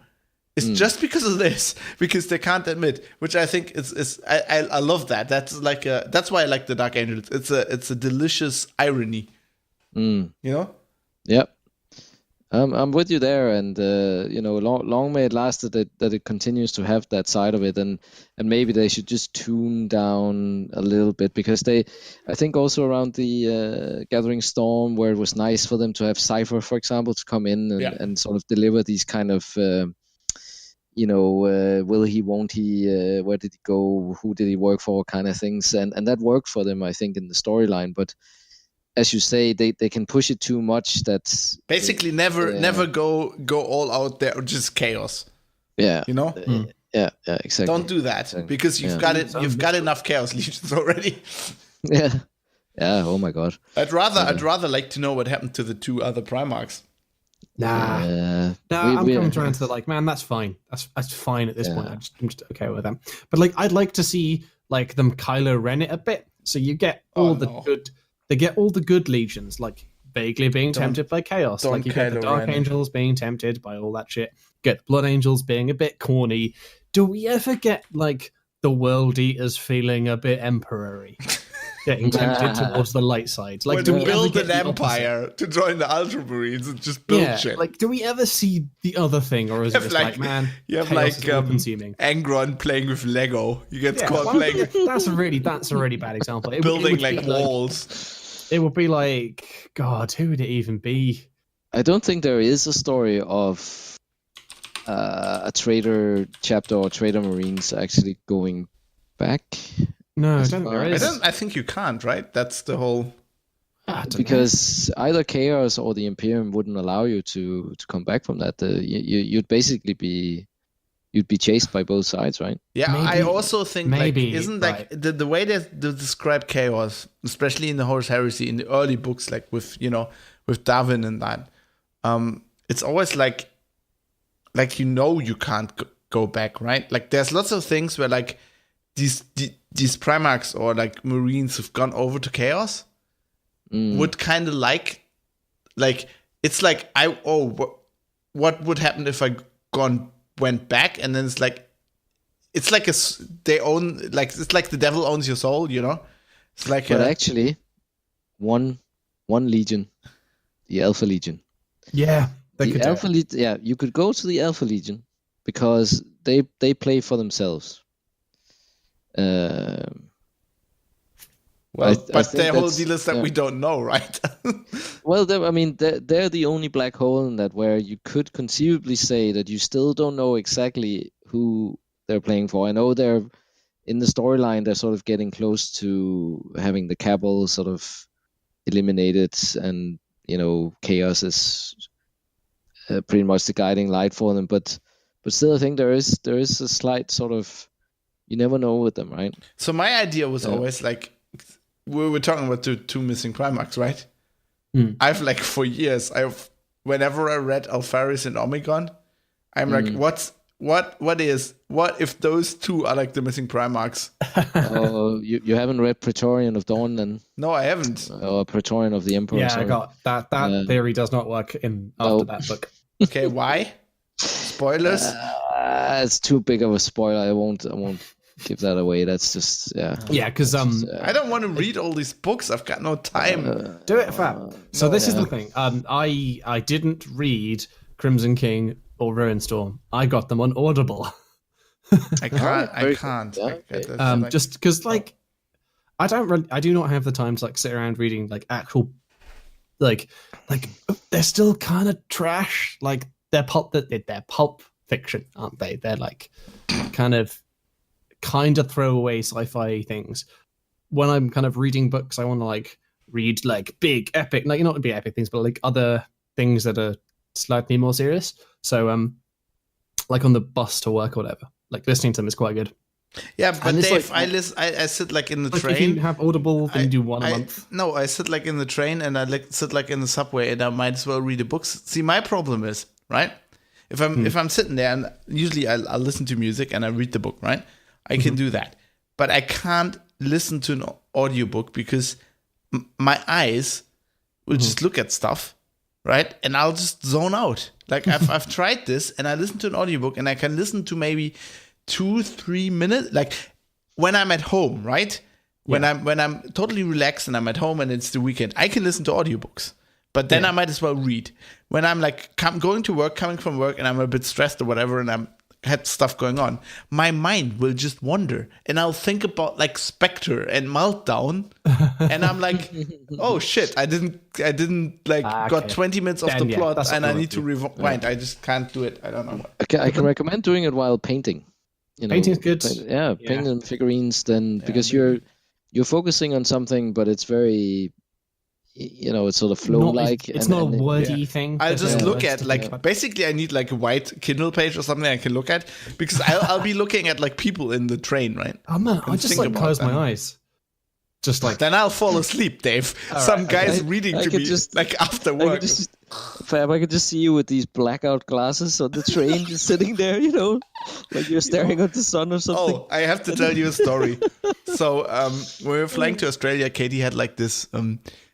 is just because of this, because they can't admit. Which I think is I love that. That's that's why I like the Dark Angels. It's a delicious irony. Yep. I'm with you there, and long may it last that it continues to have that side of it, and maybe they should just tune down a little bit, because I think also around the Gathering Storm, where it was nice for them to have Cypher, for example, to come in and sort of deliver these kind of will he, won't he, where did he go, who did he work for, kind of things, and that worked for them, I think, in the storyline, but. As you say, they can push it too much. That's basically never go all out there or just chaos. Yeah, Yeah, exactly. Don't do that, because you've got it. You've got enough Chaos Legions already. Yeah. Oh my god. I'd rather like to know what happened to the 2 other Primarchs. I'm coming around to man, that's fine. That's fine at this point. I'm just okay with them. But I'd like to see them Kylo Ren it a bit, so you get all the good. They get all the good legions, vaguely being tempted by chaos. You get the Dark Angels being tempted by all that shit. Get the Blood Angels being a bit corny. Do we ever get the World Eaters feeling a bit emperor-y? Getting tempted towards the light side. Do we build an empire to join the Ultramarines and just build shit? Do we ever see the other thing, or is it just man? You have Angron playing with Lego. You get caught playing. That's a really bad example. Building walls. It would be God, who would it even be? I don't think there is a story of a Traitor chapter or Traitor Marines actually going back. No, I don't think there is. I think you can't, right? That's the whole. Because either Chaos or the Imperium wouldn't allow you to come back from that. You'd basically be chased by both sides, right? Yeah, maybe, I also think isn't right. the way they describe Chaos, especially in the Horus Heresy, in the early books, with Darwin and that, it's always you can't go back, right? There's lots of things where these Primarchs or Marines who've gone over to Chaos would kind of it's what would happen if I went back, and then it's they own it's like the devil owns your soul, It's but actually one legion, the Alpha Legion. Yeah, the Alpha Legion. Yeah, you could go to the Alpha Legion because they play for themselves. But their whole deal is that we don't know, right? Well, they're the only black hole in that, where you could conceivably say that you still don't know exactly who they're playing for. I know they're in the storyline, they're sort of getting close to having the Cabal sort of eliminated, and Chaos is pretty much the guiding light for them. But still, I think there is a slight sort of, you never know with them, right? So my idea was always we were talking about the 2 missing Primarchs, right? I've for years I've whenever I read Alfaris and Omegon, I'm like, what if those two are like the missing Primarchs? Oh, you haven't read Praetorian of Dawn then? No, I haven't. Or Praetorian of the Emperor. Yeah, sorry. I got that. That theory does not work after that book. Okay, why? Spoilers? It's too big of a spoiler. I won't give that away. That's just Yeah, because I don't want to read all these books. I've got no time. do it, fam. So this is the thing. I didn't read Crimson King or Ruinstorm. I got them on Audible. I can't. Yeah, Just because, like, I do not have the time to like sit around reading like actual, like they're still kind of trash. Like they're pulp fiction, aren't they? They're like kind of throwaway sci-fi things. When I'm kind of reading books, I want to like read like big epic, like not big epic things, but like other things that are slightly more serious. So like on the bus to work or whatever, like listening to them is quite good. Yeah, but Dave, like, I sit like in the like train. If you have Audible, then do one a month. No, I sit like in the train and I sit like in the subway and I might as well read the books. See, my problem is, right? If I'm sitting there and usually I'll listen to music and I read the book, right? I can do that. But I can't listen to an audiobook because my eyes will just look at stuff, right? And I'll just zone out. Like I've tried this and I listen to an audiobook and I can listen to maybe 2-3 minutes, like when I'm at home, right? When I'm totally relaxed and I'm at home and it's the weekend, I can listen to audiobooks. But then I might as well read. When I'm like going to work, coming from work, and I'm a bit stressed or whatever, and I'm had stuff going on, my mind will just wander, and I'll think about like Spectre and Meltdown, and I'm like, oh shit, I didn't like got 20 minutes of the plot, and I need to rewind. I just can't do it. I don't know. Okay, I can recommend doing it while painting. Painting's good. Painting figurines. Then because you're focusing on something, but it's very, it's sort of flow-like. It's not a wordy thing. I'll just look at like basically I need like a white Kindle page or something I can look at because I'll be looking at like people in the train, right? Oh man, I just like close my eyes. Just like then I'll fall asleep, Dave. Some guy's reading to me like after work. Fab, I could just see you with these blackout glasses on the train, just sitting there, like you're staring at the sun or something. Oh, I have to tell you a story. So when we were flying to Australia, Katie had like this.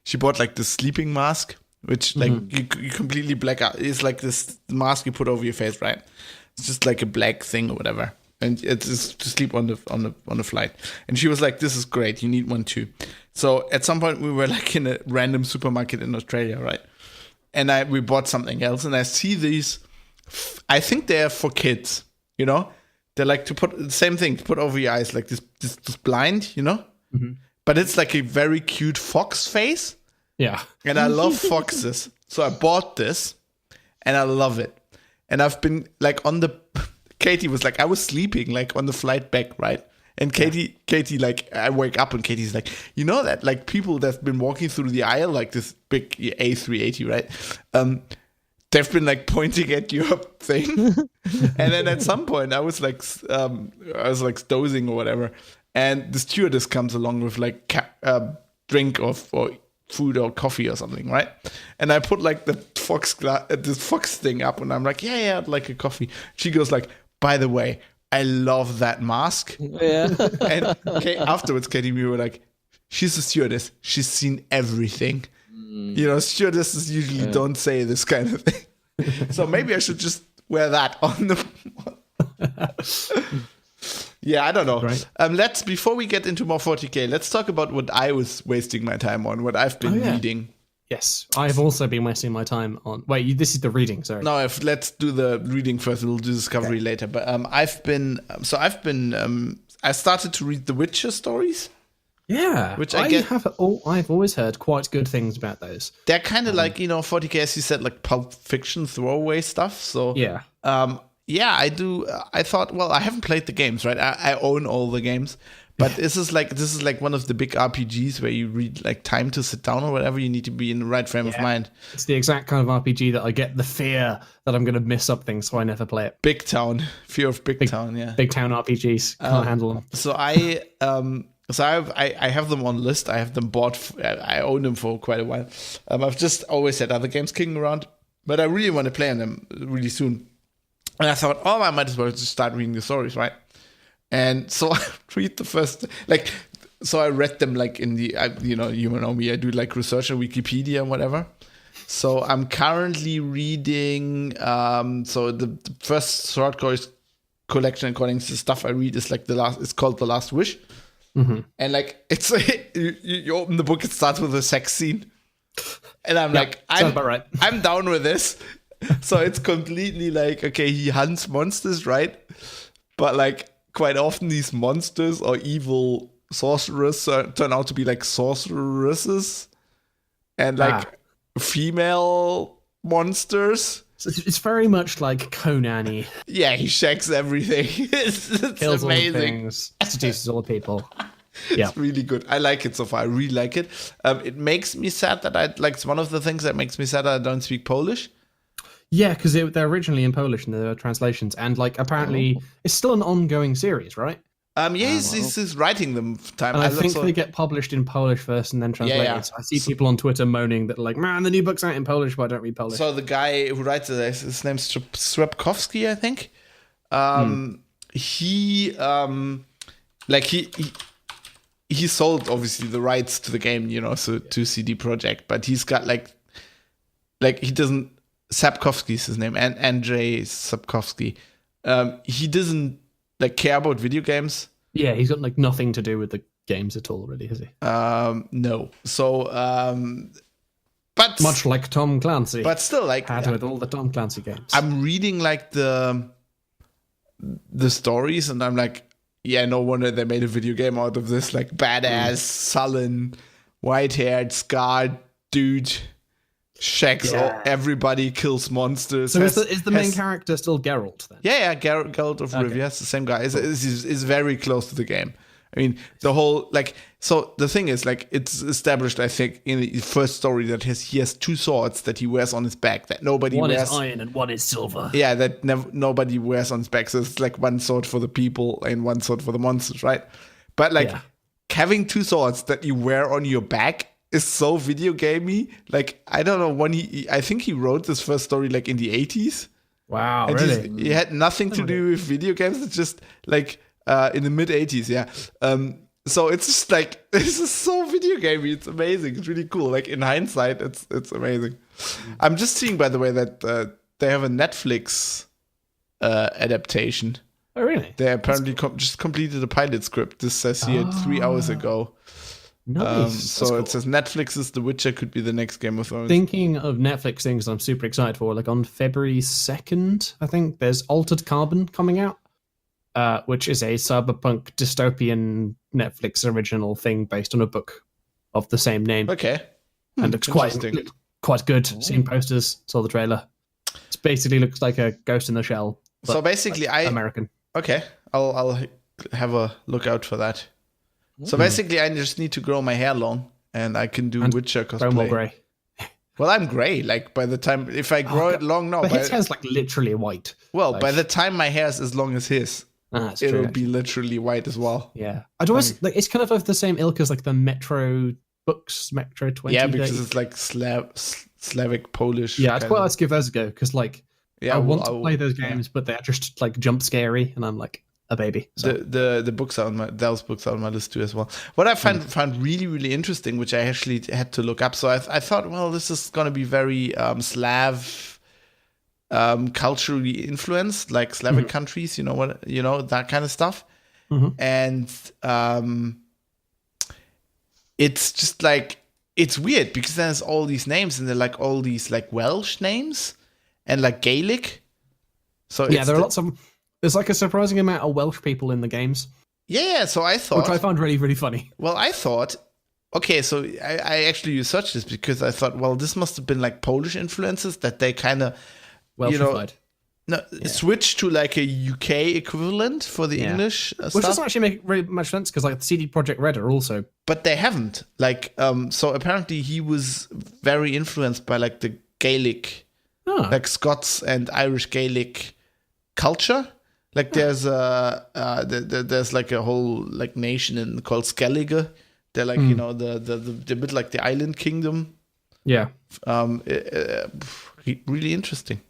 She bought like this sleeping mask, which like you completely black out. It's like this mask you put over your face, right? It's just like a black thing or whatever, and it's just to sleep on the flight. And she was like, "This is great. You need one too." So at some point we were like in a random supermarket in Australia, right? And we bought something else, and I see these. I think they're for kids, They're like to put the same thing to put over your eyes, like this blind, But it's like a very cute fox face. Yeah. And I love foxes. So I bought this and I love it. And I've been like Katie was like, I was sleeping like on the flight back, right? And Katie, like, I wake up and Katie's like, that like people that've been walking through the aisle, like this big A380, right? They've been like pointing at your thing. And then at some point I was like dozing or whatever. And the stewardess comes along with like drink or food or coffee or something, right? And I put like the this fox thing up, and I'm like, yeah, I'd like a coffee. She goes like, by the way, I love that mask. Yeah. And afterwards, Katie, we were like, she's a stewardess. She's seen everything. Stewardesses usually don't say this kind of thing. So maybe I should just wear that on the. Yeah, I don't know. Right. Before we get into more 40k, let's talk about what I was wasting my time on, what I've been reading. Yes, I've also been wasting my time on. Wait, this is the reading. Sorry. No, let's do the reading first. We'll do discovery later. But I started to read the Witcher stories. Yeah, which I've always heard quite good things about those. They're kind of like 40k, as you said, like pulp fiction throwaway stuff. So yeah. Yeah, I do. I thought, well, I haven't played the games, right? I own all the games, but this is like one of the big RPGs where you read like time to sit down or whatever. You need to be in the right frame of mind. It's the exact kind of RPG that I get the fear that I'm going to miss something, so I never play it. Big town, fear of big town, yeah. Big town RPGs, can't handle them. So I have them on list. I have them bought. I own them for quite a while. I've just always had other games kicking around. but I really want to play on them really soon. And I thought, I might as well just start reading the stories, right? And so I read the first, so I read them in the, you know me, I do research on Wikipedia and whatever. So I'm currently reading, so the first short collection according to the stuff I read is it's called The Last Wish. Mm-hmm. And it's, you open the book, it starts with a sex scene. And I'm sounds about right. I'm down with this. So it's completely okay, he hunts monsters, right? But quite often these monsters or evil sorcerers turn out to be sorceresses and female monsters. So it's very much like Conan-y. Yeah, he shacks everything. It's Kills amazing. all the things, seduces all the people. Yeah, it's really good. I like it so far. I really like it. It makes me sad that it's one of the things that makes me sad that I don't speak Polish. Yeah, because they're originally in Polish in the translations, and apparently it's still an ongoing series, right? He's writing them from time. And I think they get published in Polish first and then translated. Yeah. I see people on Twitter moaning that man, the new book's out in Polish, but I don't read Polish. So the guy who writes it, his name's Srebkowski, I think. He sold obviously the rights to the game, so to CD Projekt, but he's got he doesn't. Sapkowski's his name, and Andrzej Sapkowski. He doesn't care about video games. Yeah, he's got nothing to do with the games at all, really, has he? No. So, but much like Tom Clancy, but still, had with all the Tom Clancy games. I'm reading the stories, and I'm no wonder they made a video game out of this Mm. badass, sullen, white-haired, scarred dude. Shacks everybody, kills monsters. So is the main character still Geralt then? Yeah, Geralt of Rivia. It's the same guy. Is very close to the game. I mean, the whole so the thing is it's established, I think, in the first story that he has two swords that he wears on his back that nobody one wears. One is iron and one is silver. Yeah, that nobody wears on his back. So it's one sword for the people and one sword for the monsters, right? But having two swords that you wear on your back is so video gamey. I don't know when I think he wrote this first story in the 80s. Wow, and really? He had nothing to do with video games. It's just in the mid 80s, yeah. So it's just this is so video gamey. It's amazing. It's really cool. In hindsight, it's amazing. I'm just seeing, by the way, that they have a Netflix adaptation. Oh, really? They apparently just completed a pilot script. This says here 3 hours ago. Nice. So cool. It says Netflix's The Witcher could be the next Game of Thrones. Thinking of Netflix things I'm super excited for, on February 2nd, I think, there's Altered Carbon coming out, which is a cyberpunk dystopian Netflix original thing based on a book of the same name. Okay. And it's quite good. Seen posters, saw the trailer. It basically looks like a Ghost in the Shell. So basically, American. Okay, I'll have a look out for that. So basically, I just need to grow my hair long, and I can do Witcher cosplay. Grow more grey. Well, I'm grey. By the time if I grow it long now, but his hair's literally white. Well, by the time my hair is as long as his, it'll be literally white as well. Yeah, I'd always it's kind of the same ilk as the Metro books, Metro 20. Yeah, because it's Slavic Polish. Yeah, I'd quite like to give those a go because I want to play those games, but they're just jump scary, and I'm a baby. So. The books are on those books are on my list too as well. What I found really, really interesting, which I actually had to look up. So I thought, well, this is going to be very Slav culturally influenced, Slavic countries, that kind of stuff. And it's just it's weird because there's all these names and they're all these Welsh names and Gaelic. So yeah, there are lots of. There's a surprising amount of Welsh people in the games. Yeah, so I thought... Which I found really, really funny. Well, I thought... Okay, so I actually researched this because I thought, well, this must have been Polish influences that they kind of... Welsh-ified. Switched to a UK equivalent for the English stuff. Which doesn't actually make very much sense because CD Projekt Red are also... But they haven't. So apparently he was very influenced by the Gaelic, Scots and Irish Gaelic culture. There's there's a whole nation called Skellige. They're the bit the island kingdom. Yeah. I really interesting.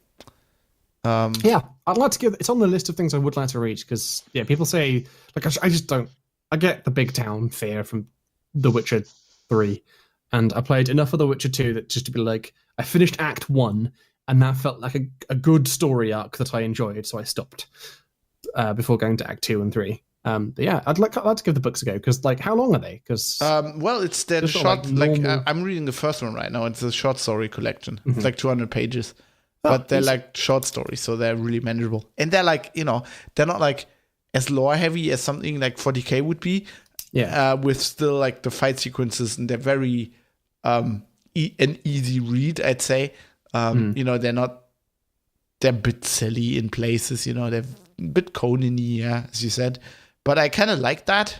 Yeah, I'd like to give. It's on the list of things I would like to reach because people say like I just don't. I get the big town fear from The Witcher 3, and I played enough of The Witcher 2 that just to be like I finished Act 1, and that felt like a good story arc that I enjoyed, so I stopped before going to Act 2 and 3. But yeah, I'd like to give the books a go because like how long are they? Because well, it's the short. I'm reading the first one right now. It's a short story collection. Mm-hmm. It's like 200 pages. But they're like short stories, so they're really manageable. And they're like, they're not like as lore heavy as something like 40K would be. Yeah. With still like the fight sequences, and they're very an easy read, I'd say. They're a bit silly in places, they're a bit Conan-y, as you said. But I kind of like that.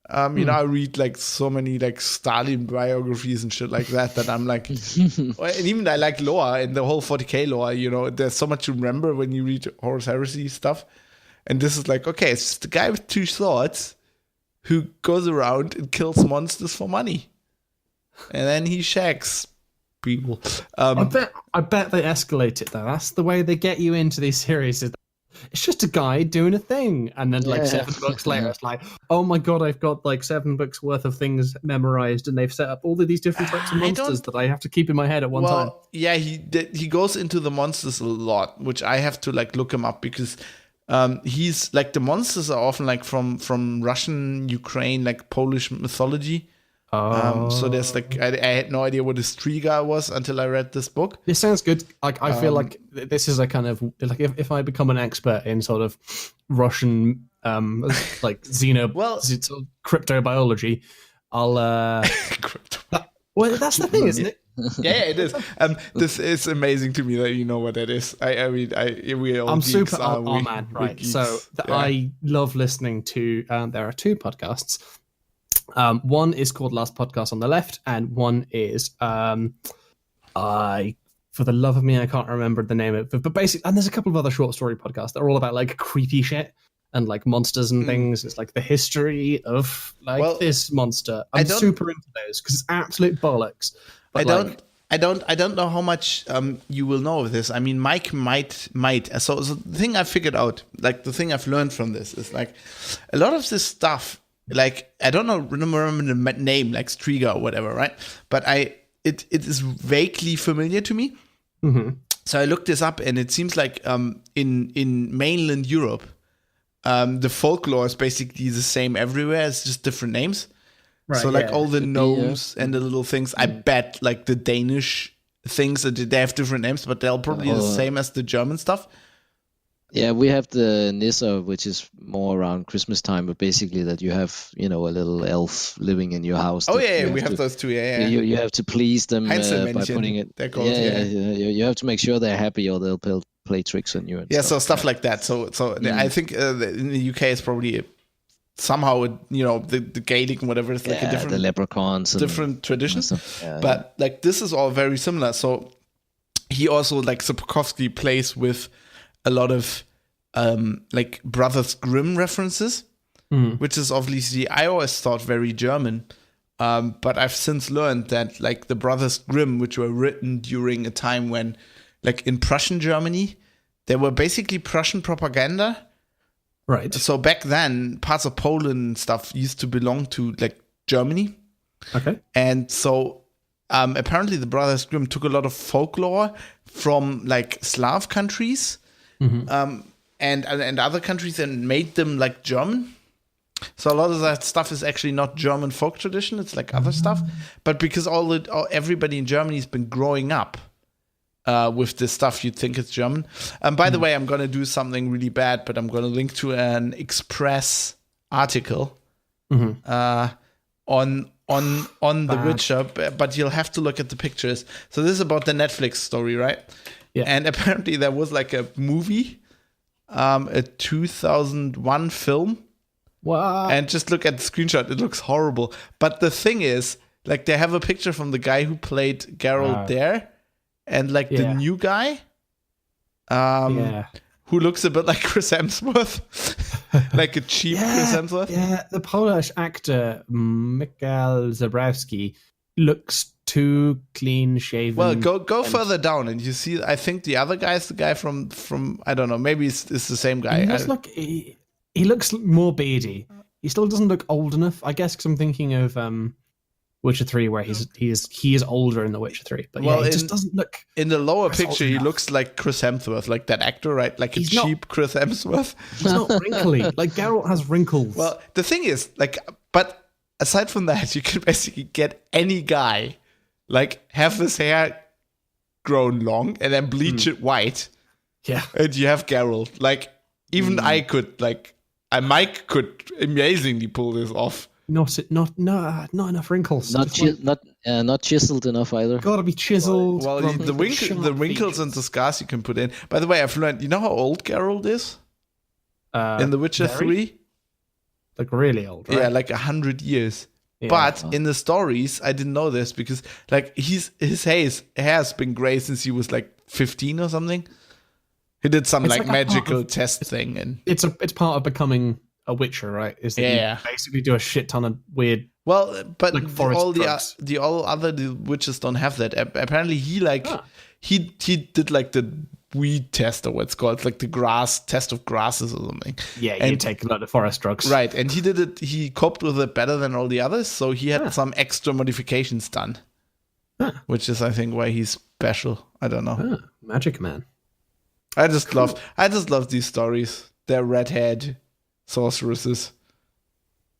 I read like so many like Stalin biographies and shit like that I'm like, and even I like lore and the whole 40K lore, there's so much to remember when you read Horus Heresy stuff. And this is like, okay, it's just a guy with 2 swords who goes around and kills monsters for money. And then he shags people. I bet they escalate it though. That's the way they get you into these series. It's just a guy doing a thing, and then 7 books later, it's like, oh my god, I've got like 7 books worth of things memorized, and they've set up all of these different types of monsters that I have to keep in my head at one time. Yeah, he goes into the monsters a lot, which I have to like look him up because he's like the monsters are often like from Russian, Ukraine, like Polish mythology. So there's like I had no idea what a Striga was until I read this book. This sounds good. Like I feel like this is a kind of like if I become an expert in sort of Russian like cryptobiology, I'll well that's the thing, isn't it? Yeah, it is. This is amazing to me that you know what that is. I'm super man, right? So I love listening to. There are 2 podcasts. One is called Last Podcast on the Left, and one is for the love of me, I can't remember the name of it. But basically, and there's a couple of other short story podcasts that are all about like creepy shit and like monsters and things. It's like the history of like this monster. I'm super into those because it's absolute bollocks. I don't know how much you will know of this. I mean, Mike might. So the thing I figured out, like the thing I've learned from this, is like a lot of this stuff. Like I don't remember the name, like Striga or whatever, right? But it is vaguely familiar to me. Mm-hmm. So I looked this up, and it seems like in mainland Europe, the folklore is basically the same everywhere. It's just different names. Right, so like all the gnomes and the little things, I bet like the Danish things, they have different names, but they're probably the same as the German stuff. Yeah, we have the Nissa, which is more around Christmas time, but basically that you have, a little elf living in your house. Oh yeah, we have those too. Yeah. You have to please them by putting it. You have to make sure they're happy, or they'll play tricks on you. And stuff like that. So I think in the UK it's probably somehow the Gaelic and whatever is like a different the leprechauns, different traditions. But like this is all very similar. So he also like Sapkowski plays with a lot of like Brothers Grimm references, which is obviously, I always thought very German, but I've since learned that like the Brothers Grimm, which were written during a time when, like in Prussian Germany, they were basically Prussian propaganda. Right. So back then, parts of Poland and stuff used to belong to like Germany. Okay. And so apparently the Brothers Grimm took a lot of folklore from like Slav countries. Mm-hmm. And other countries and made them like German. So a lot of that stuff is actually not German folk tradition. It's like other stuff. But because everybody in Germany has been growing up with this stuff, you'd think it's German. By the way, I'm going to do something really bad, but I'm going to link to an Express article on The Witcher. But you'll have to look at the pictures. So this is about the Netflix story, right? Yeah. And apparently there was like a movie, a 2001 film. Wow. And just look at the screenshot. It looks horrible. But the thing is, like they have a picture from the guy who played Geralt there. And like the new guy, who looks a bit like Chris Hemsworth. Like a cheap Chris Hemsworth. Yeah, the Polish actor, Mikhail Zabrowski, looks too clean shaven. Well, go further down, and you see. I think the other guy is the guy from I don't know. Maybe it's the same guy. He looks more beardy. He still doesn't look old enough. I guess because I'm thinking of Witcher 3, where he is older in The Witcher 3. But he just doesn't look. In the lower picture, he looks like Chris Hemsworth, like that actor, right? Like cheap Chris Hemsworth. He's not wrinkly. Like Geralt has wrinkles. Well, the thing is, but aside from that, you can basically get any guy, have his hair grown long and then bleach it white. Yeah. And you have Geralt. Even I could, Mike could amazingly pull this off. Not enough wrinkles. Not chiseled enough either. Gotta be chiseled. Well, the wrinkles and the scars you can put in. By the way, I've learned. You know how old Geralt is in The Witcher 3? Like really old, right? Yeah, 100 years. Yeah. But in the stories, I didn't know this because his hair's been gray since he was 15 or something. He did some magical test thing, and it's part of becoming a Witcher, right? Is that you basically do a shit ton of weird. Well, but all drugs. the other witches don't have that. Apparently, he did the weed test, or what it's called, the grass test of grasses or something. Yeah, you take a lot of forest drugs, right? And he did it. He coped with it better than all the others, so he had some extra modifications done, which is, I think, why he's special. I don't know. Magic man. I just love these stories. They're redhead sorceresses.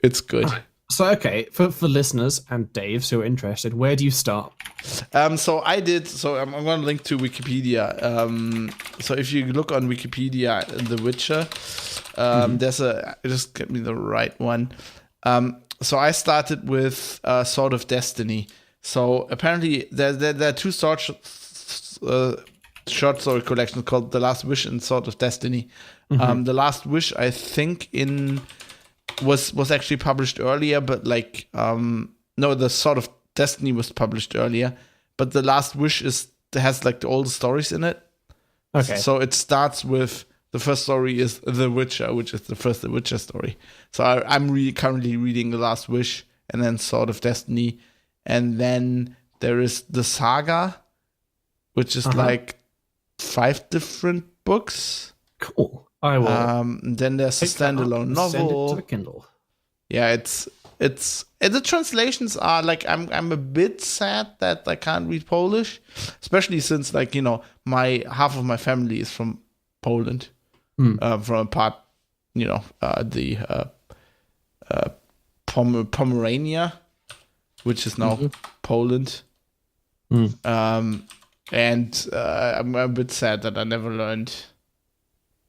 It's good. So, okay, for listeners and Daves who are interested, where do you start? So I'm going to link to Wikipedia. So if you look on Wikipedia, The Witcher, there's just get me the right one. So I started with Sword of Destiny. So apparently there are two short story collections called The Last Wish and Sword of Destiny. The Last Wish, I think, was actually published earlier, but no, the Sword of Destiny was published earlier, but The Last Wish has all the stories in it. Okay. So it starts with the first story is The Witcher, which is the first The Witcher story. So I'm currently reading The Last Wish and then Sword of Destiny, and then there is the Saga, which is 5 different books. Cool. I will. Then there's a standalone novel. Send it to the Kindle. Yeah, it's the translations are I'm a bit sad that I can't read Polish, especially since my half of my family is from Poland, from a part the Pomerania, which is now Poland. And I'm a bit sad that I never learned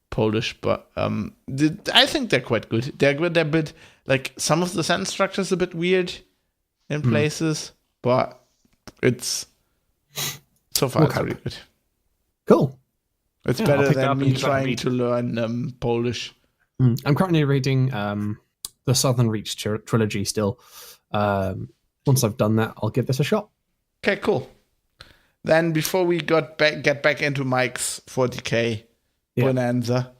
Polish, but I think they're quite good. They're good. They're a bit some of the sentence structure is a bit weird in places, but it's so far it's pretty good. Cool. It's better than me trying to learn Polish. I'm currently reading the Southern Reach trilogy still. Once I've done that, I'll give this a shot. Okay, cool. Then before we get back into Mike's 40k bonanza,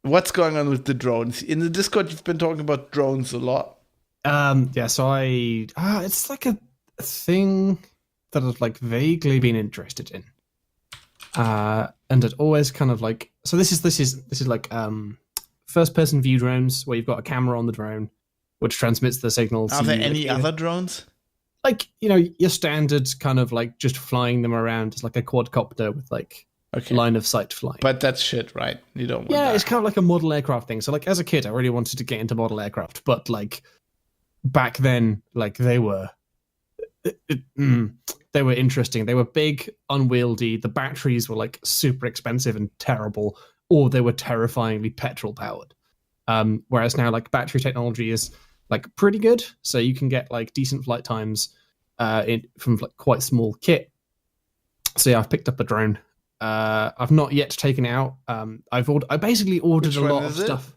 what's going on with the drones? In the Discord, you've been talking about drones a lot. So it's a thing that I've vaguely been interested in. And it always kind of so this is first person view drones where you've got a camera on the drone which transmits the signals. Are there any other drones? Your standard kind of just flying them around as a quadcopter with line of sight flying. But that's shit, right? You don't want that. It's kind of like a model aircraft thing. So as a kid, I really wanted to get into model aircraft, but back then, they were interesting. They were big, unwieldy. The batteries were super expensive and terrible, or they were terrifyingly petrol powered. Whereas now battery technology is pretty good, so you can get decent flight times from quite small kit. So yeah, I've picked up a drone. I've not yet taken it out. I basically ordered a lot of stuff.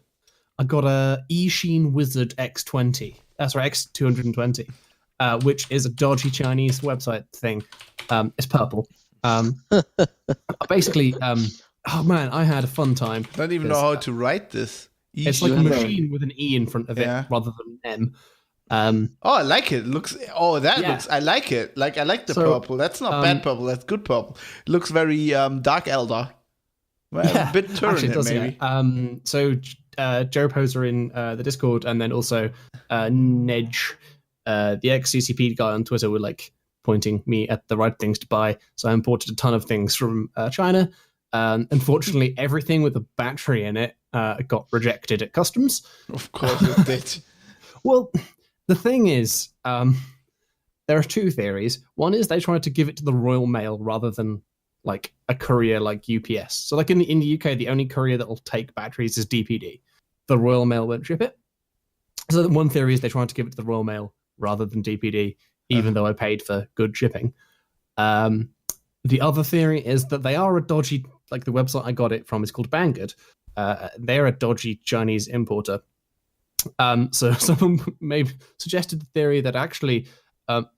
I got a eSheen Wizard X20. That's right, X220, which is a dodgy Chinese website thing. It's purple. Basically, oh man, I had a fun time. I don't even know how to write this. It's like a machine with an E in front of it rather than an M. Um, Oh, I like it. Looks. Oh, that Yeah. looks. I like it. Like I like the So, purple. That's not bad purple. That's good purple. It looks very Dark Elder. Well, a bit actually, it Tyrant does, maybe. yeah. So Joe Poser in the Discord, and then also Nedge, the ex-CCP guy on Twitter, were like pointing me at the right things to buy. So I imported a ton of things from China. Unfortunately, everything with a battery in it got rejected at customs. Of course it did. Well, the thing is, there are two theories. One is they tried to give it to the Royal Mail rather than like a courier like UPS. So like in the UK, the only courier that will take batteries is DPD. The Royal Mail won't ship it. So one theory is they tried to give it to the Royal Mail rather than DPD, even though I paid for good shipping. The other theory is that they are a dodgy, like the website I got it from is called Banggood. They're a dodgy Chinese importer. So someone maybe suggested the theory that actually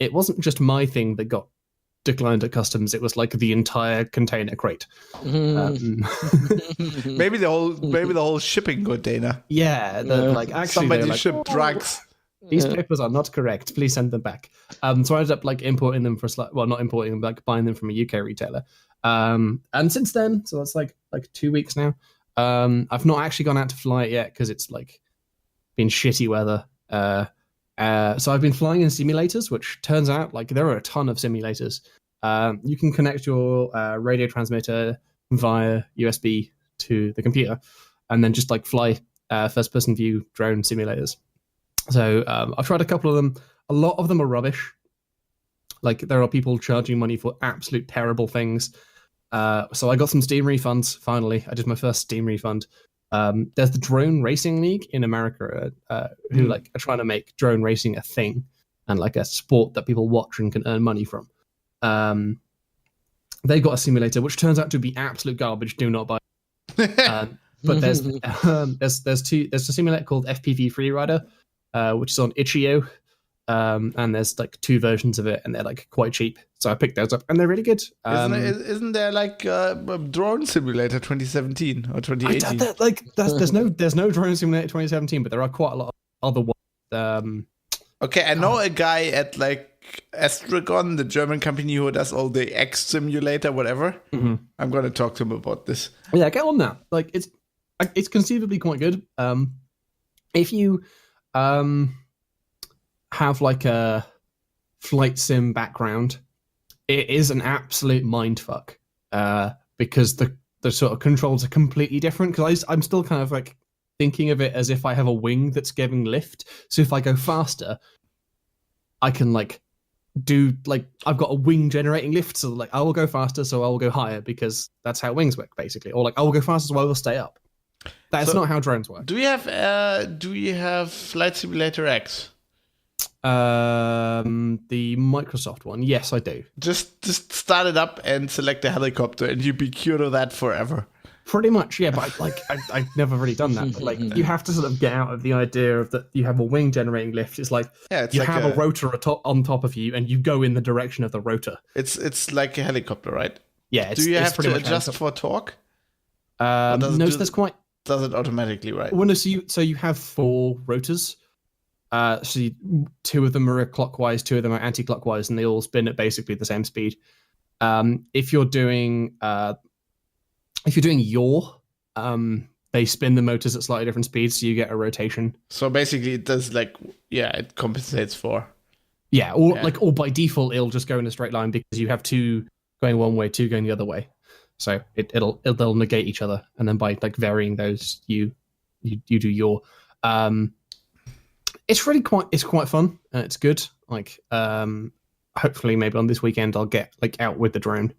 it wasn't just my thing that got declined at customs, it was like the entire container crate. Maybe the whole shipping container. Yeah, like actually Somebody like, shipped drugs. these papers are not correct. Please send them back. So I ended up like importing them for not importing them, but like buying them from a UK retailer. And since then, so that's like 2 weeks now. I've not actually gone out to fly it yet because it's like been shitty weather. So I've been flying in simulators, which turns out like there are a ton of simulators. You can connect your radio transmitter via USB to the computer, and then just like fly first-person view drone simulators. So I've tried a couple of them. A lot of them are rubbish. Like there are people charging money for absolute terrible things. So I got some Steam refunds. Finally, I did my first Steam refund. There's the Drone Racing League in America, who like are trying to make drone racing a thing and like a sport that people watch and can earn money from. They got a simulator which turns out to be absolute garbage. Do not buy. But there's a simulator called FPV Freerider, which is on Itch.io, and there's like two versions of it, and they're like quite cheap. So I picked those up, and they're really good. Isn't there like a Drone Simulator 2017 or 2018? There's no Drone Simulator 2017, but there are quite a lot of other ones. Okay, I know a guy at like Astragon, the German company who does all the X simulator, whatever. Mm-hmm. I'm gonna talk to him about this. Yeah, get on that. Like it's conceivably quite good. If you have like a flight sim background, it is an absolute mindfuck because the sort of controls are completely different. Because I'm still kind of like thinking of it as if I have a wing that's giving lift. So if I go faster, I can like do like I've got a wing generating lift. So like I will go faster, so I will go higher because that's how wings work basically. Or like I will go faster, so I will stay up. That's not how drones work. Do you have Flight Simulator X? The Microsoft one, yes, I do. Just start it up and select a helicopter, and you'd be cured of that forever. Pretty much, yeah. But I've never really done that. But like, you have to sort of get out of the idea of that you have a wing generating lift. It's like you have a rotor on top of you, and you go in the direction of the rotor. It's like a helicopter, right? Yeah. Do you have to adjust for torque? No, there's quite. Does it automatically, right? Well, no, so you have 4 rotors. So 2 of them are clockwise, 2 of them are anti-clockwise, and they all spin at basically the same speed. If you're doing yaw, they spin the motors at slightly different speeds, so you get a rotation. So basically, it does it compensates for. Yeah, or by default, it'll just go in a straight line because you have 2 going one way, 2 going the other way. So they'll negate each other, and then by like varying those, you do yaw. It's quite fun and it's good. Like hopefully maybe on this weekend I'll get like out with the drone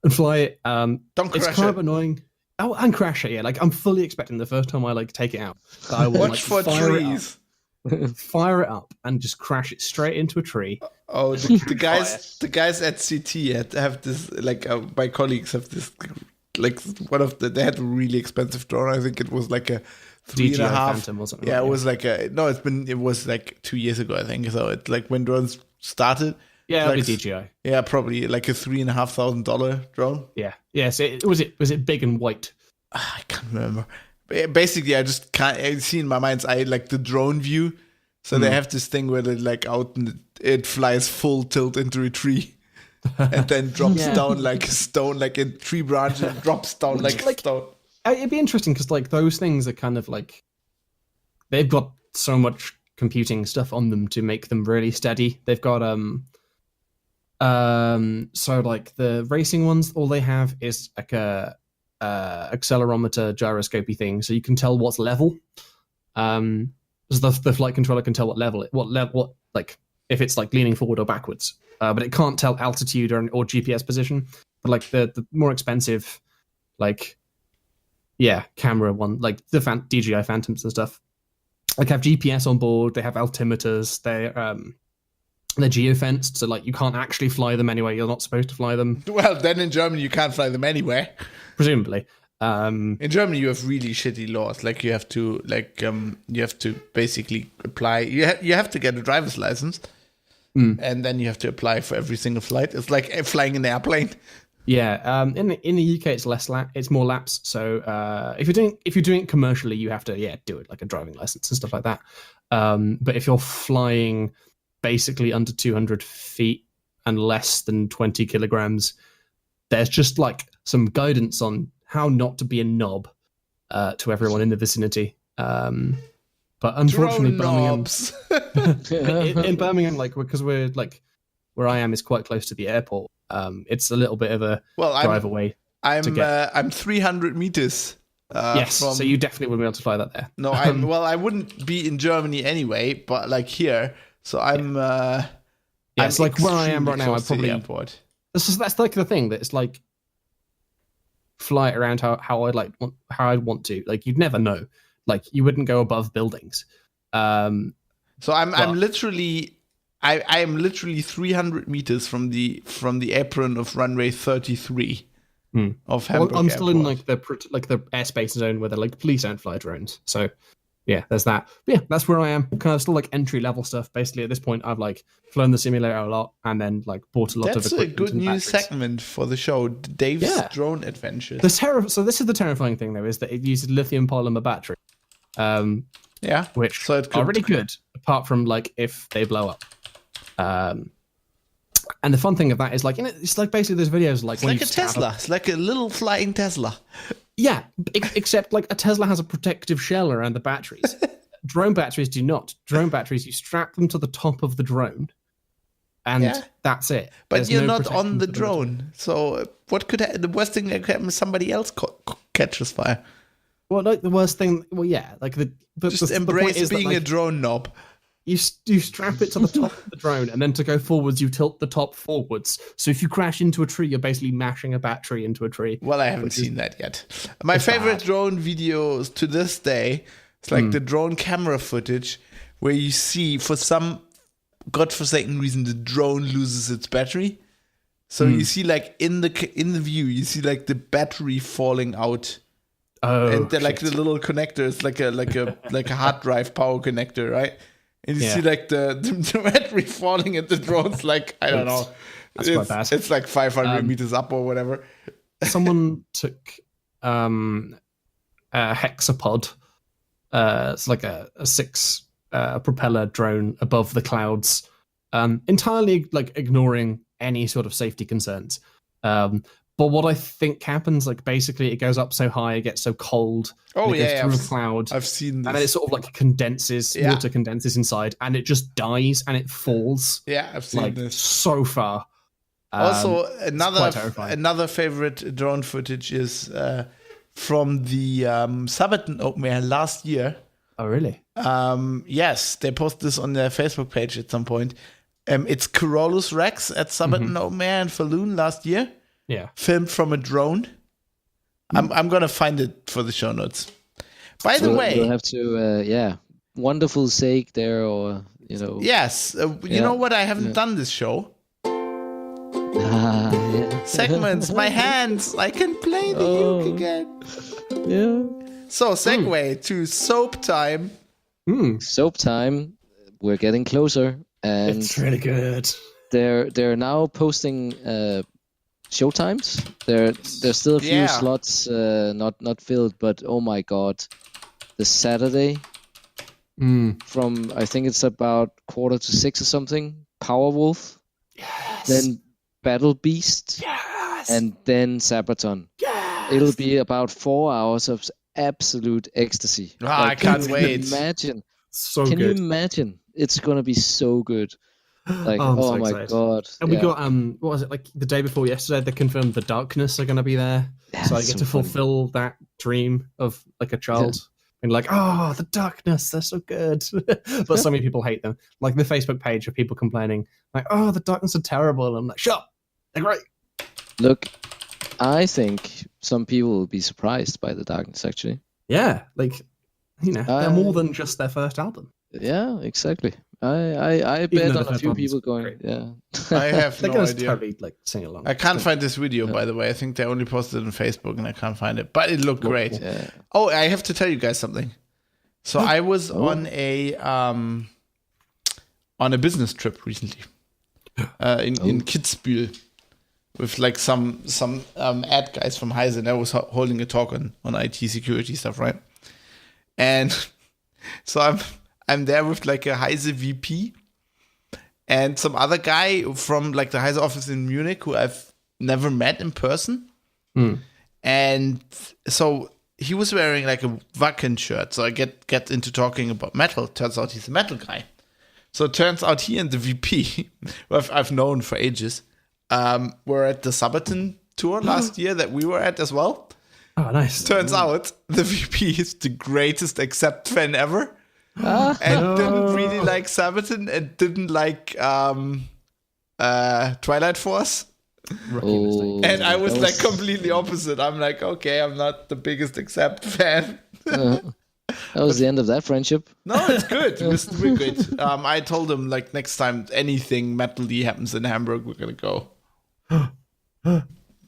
and fly it. Don't crash it's kind of annoying. Oh, and crash it, yeah. Like I'm fully expecting the first time I like take it out that I will watch for trees. Fire it up and just crash it straight into a tree. Oh, the guys at CT have this like my colleagues have this like they had a really expensive drone. I think it was like a 3.5 Phantom or something. Yeah, it was like it was like 2 years ago, I think. So it like when drones started. Yeah, like, it was DJI. Yeah, probably like a $3,500 drone. Yeah. Yes. Was it big and white? I can't remember. But basically, I just can't see in my mind's eye like the drone view, So they have this thing where they like out and it flies full tilt into a tree. And then drops down like a stone, like a tree branch, and drops down like a stone. It'd be interesting because like those things are kind of like they've got so much computing stuff on them to make them really steady. They've got so like the racing ones, all they have is like a accelerometer gyroscopy thing, so you can tell what's level. So the flight controller can tell what like if it's like leaning forward or backwards, but it can't tell altitude or GPS position. But like the more expensive, like camera one, like the DJI Phantoms and stuff, like have GPS on board. They have altimeters. They're geofenced, so like you can't actually fly them anywhere you're not supposed to fly them. Well, then in Germany you can't fly them anywhere. Presumably. In Germany you have really shitty laws. Like you have to basically apply. You have to get a driver's license, and then you have to apply for every single flight. It's like flying an airplane. Yeah. In the UK it's it's more laps. So if you're doing it commercially, you have to do it like a driving license and stuff like that. But if you're flying basically under 200 feet and less than 20 kilograms, there's just like some guidance on how not to be a knob to everyone in the vicinity. But unfortunately, Birmingham, in Birmingham, like because we're like where I am is quite close to the airport. It's a little bit of a drive away. I'm 300 meters. Yes, so you definitely wouldn't be able to fly that there. No, I wouldn't be in Germany anyway, but like here. So I'm. It's like where I am right now. I'm probably. That's like the thing that it's like. Fly it around how I'd want to. Like you'd never know. Like you wouldn't go above buildings. So I'm literally. I am literally 300 meters from the apron of runway 33 of Hamburg. I'm still Airport. in like the airspace zone where they're like please don't fly drones. So. Yeah, there's that. But yeah, that's where I am. Kind of still like entry level stuff. Basically, at this point, I've like flown the simulator a lot and then like bought a lot of equipment. That's a good new segment for the show, Dave's Drone Adventures. So this is the terrifying thing though, is that it uses lithium polymer battery. Which are really good, apart from like if they blow up. And the fun thing of that is like, it's like basically those videos like it's when like a Tesla. It's like a little flying Tesla. Yeah, except like a Tesla has a protective shell around the batteries. Drone batteries do not. Drone batteries, you strap them to the top of the drone, and that's it. But there's you're not on the drone, so what could the worst thing that could happen is somebody else catches fire. Well, like the worst thing. Well, yeah, like just embrace being a drone knob. You strap it to the top of the drone, and then to go forwards, you tilt the top forwards. So if you crash into a tree, you're basically mashing a battery into a tree. Well, I haven't seen that yet. My favorite drone videos to this day is like the drone camera footage where you see, for some godforsaken reason, the drone loses its battery. So you see, like in the view, you see like the battery falling out. Oh, and they're like the little connectors, like a hard drive power connector, right? And you see like the battery falling at the drones, like I don't know, that's quite bad. It's like 500 meters up or whatever. Someone took a hexapod. It's like a 6 propeller drone above the clouds, entirely like ignoring any sort of safety concerns. But what I think happens, like basically it goes up so high, it gets so cold. Oh, it goes through a cloud. I've seen this. And then it sort of like condenses, water condenses inside, and it just dies and it falls. Yeah, I've seen this. So far. Also, another favorite drone footage is from the Sabaton Open Air last year. Oh, really? Yes, they posted this on their Facebook page at some point. It's Corolus Rex at Sabaton Open Air in Falun last year. Yeah, filmed from a drone. I'm gonna find it for the show notes. By the way, you'll have to wonderful sake there, or Yes, you know what? I haven't done this show. Segments, my hands. I can play the uke again. Yeah. So segue to soap time. Soap time. We're getting closer, and it's really good. They're now posting. Showtimes. There's still a few slots not filled, but oh my god, the Saturday from I think it's about 5:45 or something. Powerwolf. Yes. Then Battle Beast. Yes. And then Sabaton. Yes. It'll be about 4 hours of absolute ecstasy. I can't wait. Imagine. So Can good. you imagine? It's gonna be so good. Like, I'm so my excited. god! And we got what was it, like the day before yesterday? They confirmed the Darkness are going to be there, Yeah, so I it's get so to fulfill that dream of like a child. And like, oh, the Darkness, they're so good. But so many people hate them. Like the Facebook page of people complaining, like, oh, the Darkness are terrible. And I'm like, shut up, they're great. Look, I think some people will be surprised by the Darkness. Actually, Yeah, like they're more than just their first album. yeah, exactly. I bet on a few people going. great. Yeah, I have They're no going to idea. totally like sing along. I can't find this video, by the way. I think they only posted it on Facebook, and I can't find it. But it looked great. yeah. Oh, I have to tell you guys something. So I was on a business trip recently in Kitzbühel with like some ad guys from Heise, and I was holding a talk on IT security stuff, right? And so I'm there with like a Heise VP and some other guy from like the Heise office in Munich who I've never met in person. And so he was wearing like a Wacken shirt. So I get into talking about metal. Turns out he's a metal guy. So it turns out he and the VP, who I've known for ages, were at the Sabaton tour last year that we were at as well. Oh, nice. Turns out the VP is the greatest Accept fan ever. And didn't really like Sabaton and didn't like Twilight Force. And I was like completely opposite. I'm like, okay, I'm not the biggest Accept fan. That was the end of that friendship. No, it's good. We're good. I told him like next time anything metal-y happens in Hamburg, we're gonna go.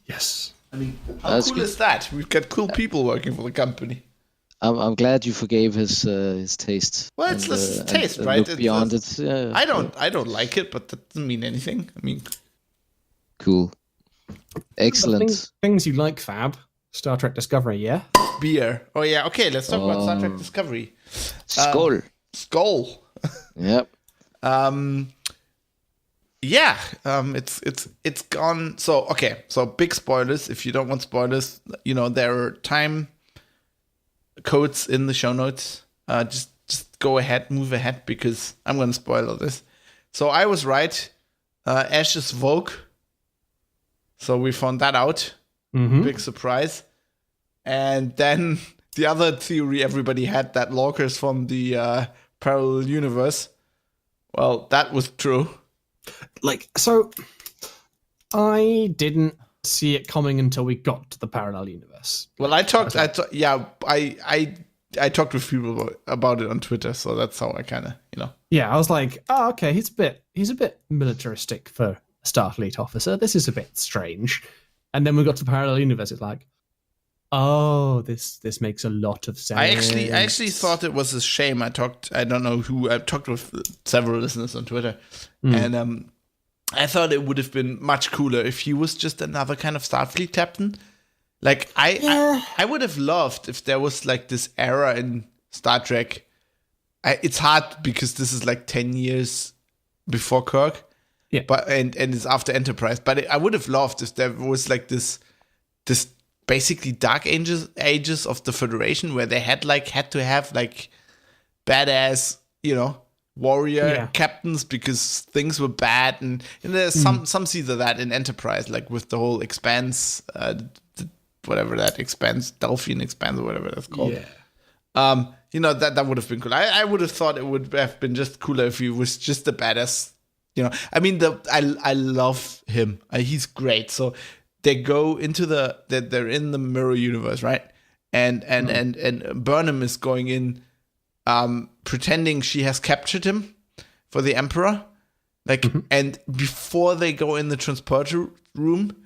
Yes. I mean, how That's cool good. is that? We've got cool people working for the company. I'm glad you forgave his taste. Well, it's and, his and- taste, and right? looked It's beyond just- it. Yeah, I don't like it, but that doesn't mean anything. I mean, Cool. Excellent. Things you like, Fab. Star Trek Discovery, yeah? beer. Oh yeah, okay. Let's talk about Star Trek Discovery. Skull. Skull. Yep. Yeah, it's gone. So okay, so big spoilers. If you don't want spoilers, there are time codes in the show notes. Just go ahead, move ahead, because I'm gonna spoil all this. So I was right. Ash is Vogue. So we found that out. Big surprise. And then the other theory everybody had, that Lorca's from the parallel universe. Well, that was true. So I didn't see it coming until we got to the parallel universe. Well, I talked with people about it on Twitter, so that's how I kind of, Yeah, I was like, oh, okay, he's a bit militaristic for a Starfleet officer. This is a bit strange. And then we got to the parallel universe. It's like, oh, this makes a lot of sense. I actually thought it was a shame. I talked with several listeners on Twitter, and I thought it would have been much cooler if he was just another kind of Starfleet captain. Like I would have loved if there was like this era in Star Trek. It's hard because this is like 10 years before Kirk, but and it's after Enterprise. But I would have loved if there was like this basically dark ages of the Federation where they had to have like badass, warrior captains because things were bad, and there's some seeds of that in Enterprise, like with the whole Expanse, whatever that Expanse, Delphian Expanse or whatever that's called. That would have been cool. I would have thought it would have been just cooler if he was just a badass. I mean, I love him. He's great. So they go into they're in the mirror universe, right? And Burnham is going in, pretending she has captured him for the Emperor. And before they go in the transporter room,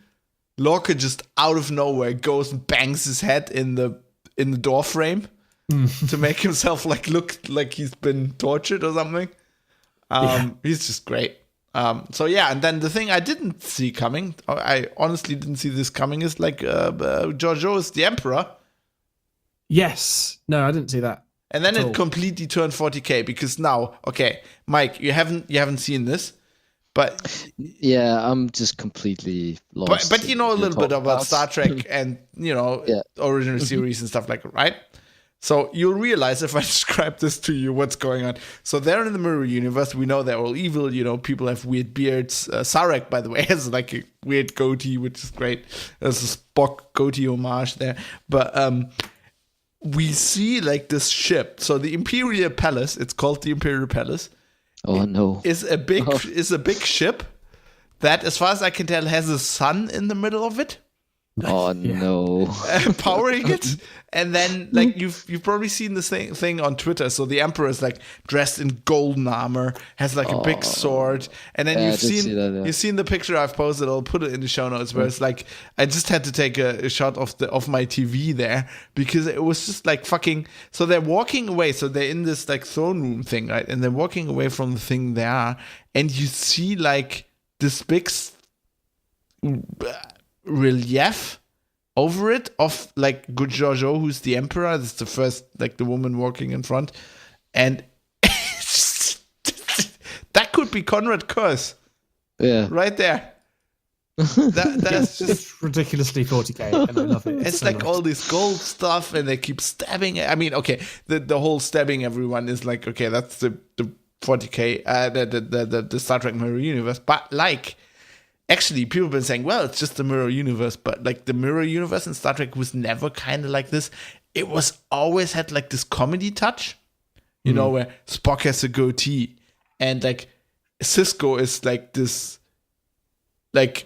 Lorca just out of nowhere goes and bangs his head in the door frame to make himself look like he's been tortured or something. He's just great. And then the thing I didn't see coming, I honestly didn't see this coming, is Giorgio is the Emperor. Yes. No, I didn't see that. And then Cool. it completely turned 40k because now, okay, Mike, you haven't seen this, but Yeah, I'm just completely lost. but you know a in little bit talk about Star Trek and Yeah. original series and stuff like that, right? So you'll realize if I describe this to you, what's going on. So they're in the mirror universe. We know they're all evil. People have weird beards. Sarek, by the way, has like a weird goatee, which is great. There's a Spock goatee homage there. But we see like this ship. So the Imperial Palace, it's called the Imperial Palace, Oh no. is a big ship that, as far as I can tell, has a sun in the middle of it. Oh no. Powering it, and then like you've probably seen this thing on Twitter. So the Emperor is like dressed in golden armor, has like a big sword, and then Yeah, I you've did seen see that, yeah. you've seen the picture I've posted. I'll put it in the show notes where it's like I just had to take a shot of my TV there because it was just like fucking. So they're walking away. So they're in this like throne room thing, right? And they're walking away from the thing they are, and you see like this big relief over it of like Gujojo, who's the emperor. This is the first, like the woman walking in front, and that could be Conrad Kurz Yeah. right there. That's just. It's ridiculously 40k, and I love it. It's so like nice. all this gold stuff, and they keep stabbing. I mean, okay, the whole stabbing everyone is like, okay, that's the 40k, the Star Trek Mirror Universe. But like, actually, people have been saying, well, it's just the Mirror Universe, but like the Mirror Universe in Star Trek was never kind of like this. It was always had like this comedy touch, you know, where Spock has a goatee, and like Cisco is like this, like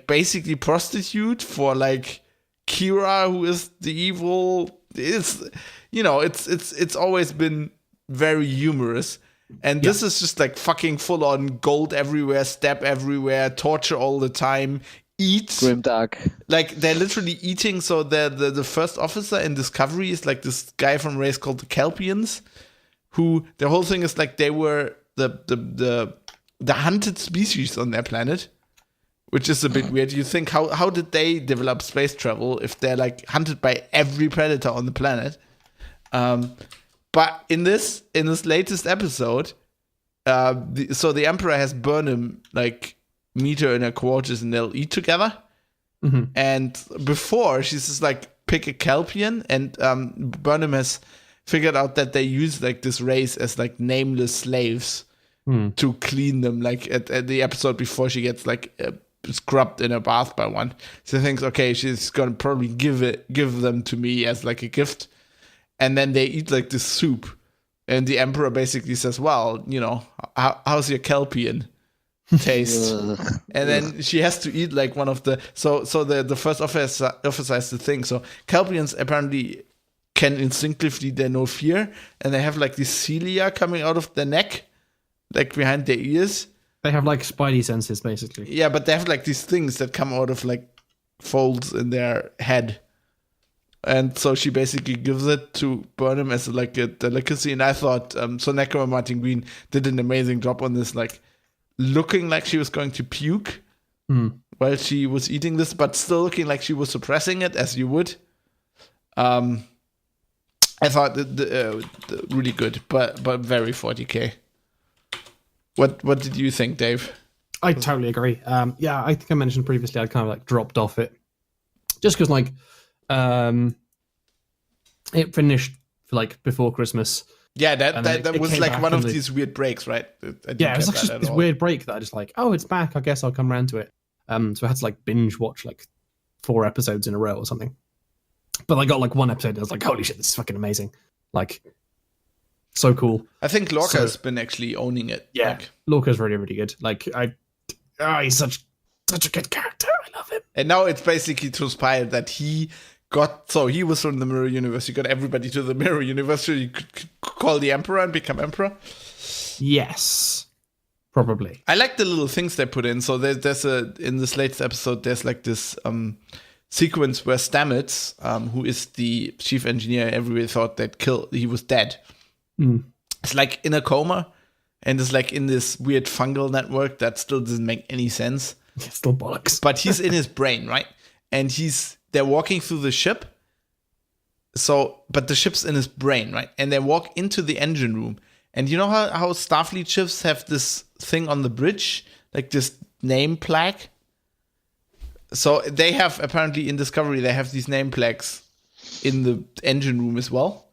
basically prostitute for like Kira, who is the evil. It's always been very humorous. And this is just like fucking full on gold everywhere, stab everywhere, torture all the time, eat. Grimdark. Like they're literally eating. So the first officer in Discovery is like this guy from a race called the Kelpians, who the whole thing is like they were the hunted species on their planet, which is a bit weird. You think how did they develop space travel if they're like hunted by every predator on the planet? But in this latest episode, so the Emperor has Burnham like meet her in her quarters and they'll eat together. Mm-hmm. And before she's just like pick a Kelpian, and Burnham has figured out that they use like this race as like nameless slaves to clean them. Like at the episode before, she gets like scrubbed in a bath by one. So she thinks, okay, she's gonna probably give them to me as like a gift. And then they eat like this soup, and the Emperor basically says, well, how's your Kelpian taste? And then she has to eat like one of the so the first officer has the thing. So Kelpians apparently can instinctively, they know fear, and they have like this cilia coming out of their neck, like behind their ears. They have like spidey senses, basically. Yeah, but they have like these things that come out of like folds in their head. And so she basically gives it to Burnham as like a delicacy. And I thought, so Nekoma Martin Green did an amazing job on this, like looking like she was going to puke while she was eating this, but still looking like she was suppressing it, as you would. I thought that really good, but very 40k. What did you think, Dave? I totally agree. Yeah, I think I mentioned previously I kind of like dropped off it just because like it finished like before Christmas. Yeah, that was like one of and these weird breaks, right? Yeah, it was like just this weird break that I just like, oh, it's back. I guess I'll come around to it. So I had to like binge watch like 4 episodes in a row or something. But I got like one episode and I was like, holy shit, this is fucking amazing. Like, so cool. I think Lorca's been actually owning it. Yeah, like. Lorca's really, really good. Like, he's such a good character. I love him. And now it's basically transpired that he was from the Mirror Universe. He got everybody to the Mirror Universe, so you could call the Emperor and become Emperor. Yes, probably. I like the little things they put in. So there's in this latest episode, there's like this sequence where Stamets, who is the chief engineer, everybody thought he was dead. It's like in a coma, and it's like in this weird fungal network that still doesn't make any sense. It's still bollocks. But he's in his brain, right? And they're walking through the ship. but the ship's in his brain, right? And they walk into the engine room. And you know how Starfleet ships have this thing on the bridge? Like this name plaque? So they have, apparently in Discovery, they have these name plaques in the engine room as well.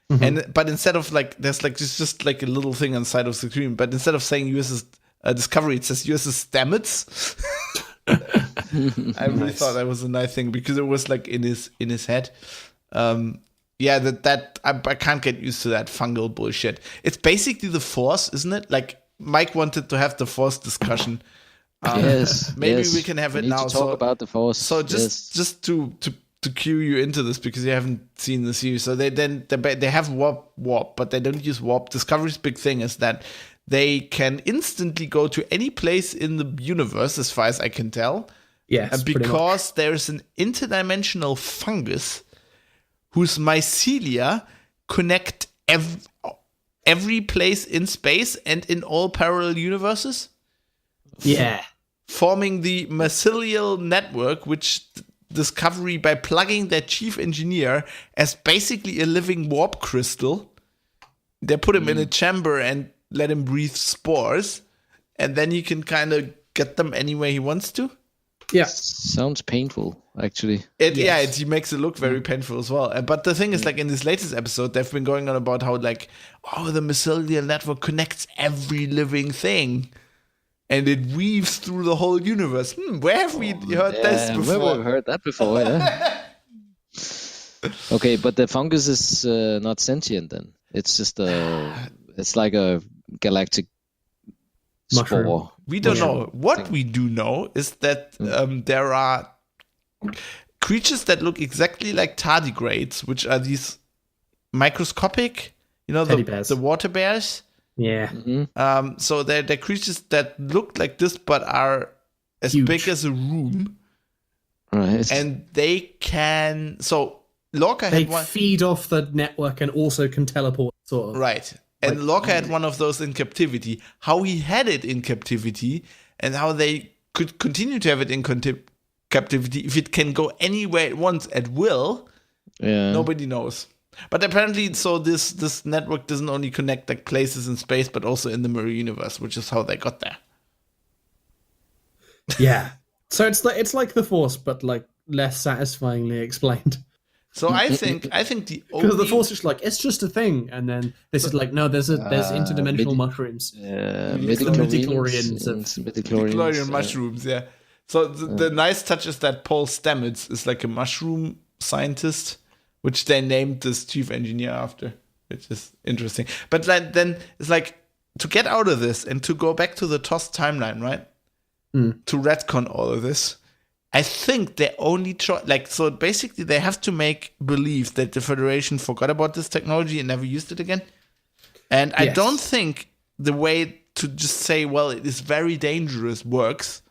But instead of like, there's like just like a little thing on the side of the screen. But instead of saying USS Discovery, it says USS Stamets. I really thought that was a nice thing because it was like in his head. Yeah, that I can't get used to that fungal bullshit. It's basically the Force, isn't it? Like Mike wanted to have the Force discussion. Yes, maybe yes. we can have We it need now. to talk about the Force. So just to cue you into this because you haven't seen the series. So they have warp, but they don't use warp. Discovery's big thing is that they can instantly go to any place in the universe, as far as I can tell. Yes, because there's an interdimensional fungus whose mycelia connect every place in space and in all parallel universes. Yeah. Forming the mycelial network, which Discovery, by plugging their chief engineer as basically a living warp crystal, they put him in a chamber and let him breathe spores, and then he can kind of get them any way he wants to. Yeah. Sounds painful, actually. He makes it look very painful as well. But the thing is, like in this latest episode, they've been going on about how like, the mycelial network connects every living thing. And it weaves through the whole universe. Where have we heard this before? Where have we heard that before, yeah. Okay, but the fungus is not sentient then. It's just it's like a galactic Mushroom. spore. We don't know. What we do know is that there are creatures that look exactly like tardigrades, which are these microscopic, the water bears. Yeah. Mm-hmm. So they're creatures that look like this but are as huge. big as a room. Right. And they can... So Lorca They had one... feed off the network and also can teleport, sort of. Right. And Lorca had one of those in captivity. How he had it in captivity and how they could continue to have it in captivity if it can go anywhere it wants at will, nobody knows. But apparently, so this network doesn't only connect like places in space, but also in the mirror universe, which is how they got there. Yeah. So it's like the Force, but like less satisfyingly explained. So I think the only... Because the Force is like, it's just a thing, and then this is like, no, there's interdimensional mushrooms. Midichlorian mushrooms, yeah. So the nice touch is that Paul Stamets is like a mushroom scientist, which they named this chief engineer after, which is interesting. But then it's like, to get out of this and to go back to the TOS timeline, right? To retcon all of this, I think they only try, so basically they have to make believe that the Federation forgot about this technology and never used it again. And I don't think the way to just say, well, it is very dangerous works.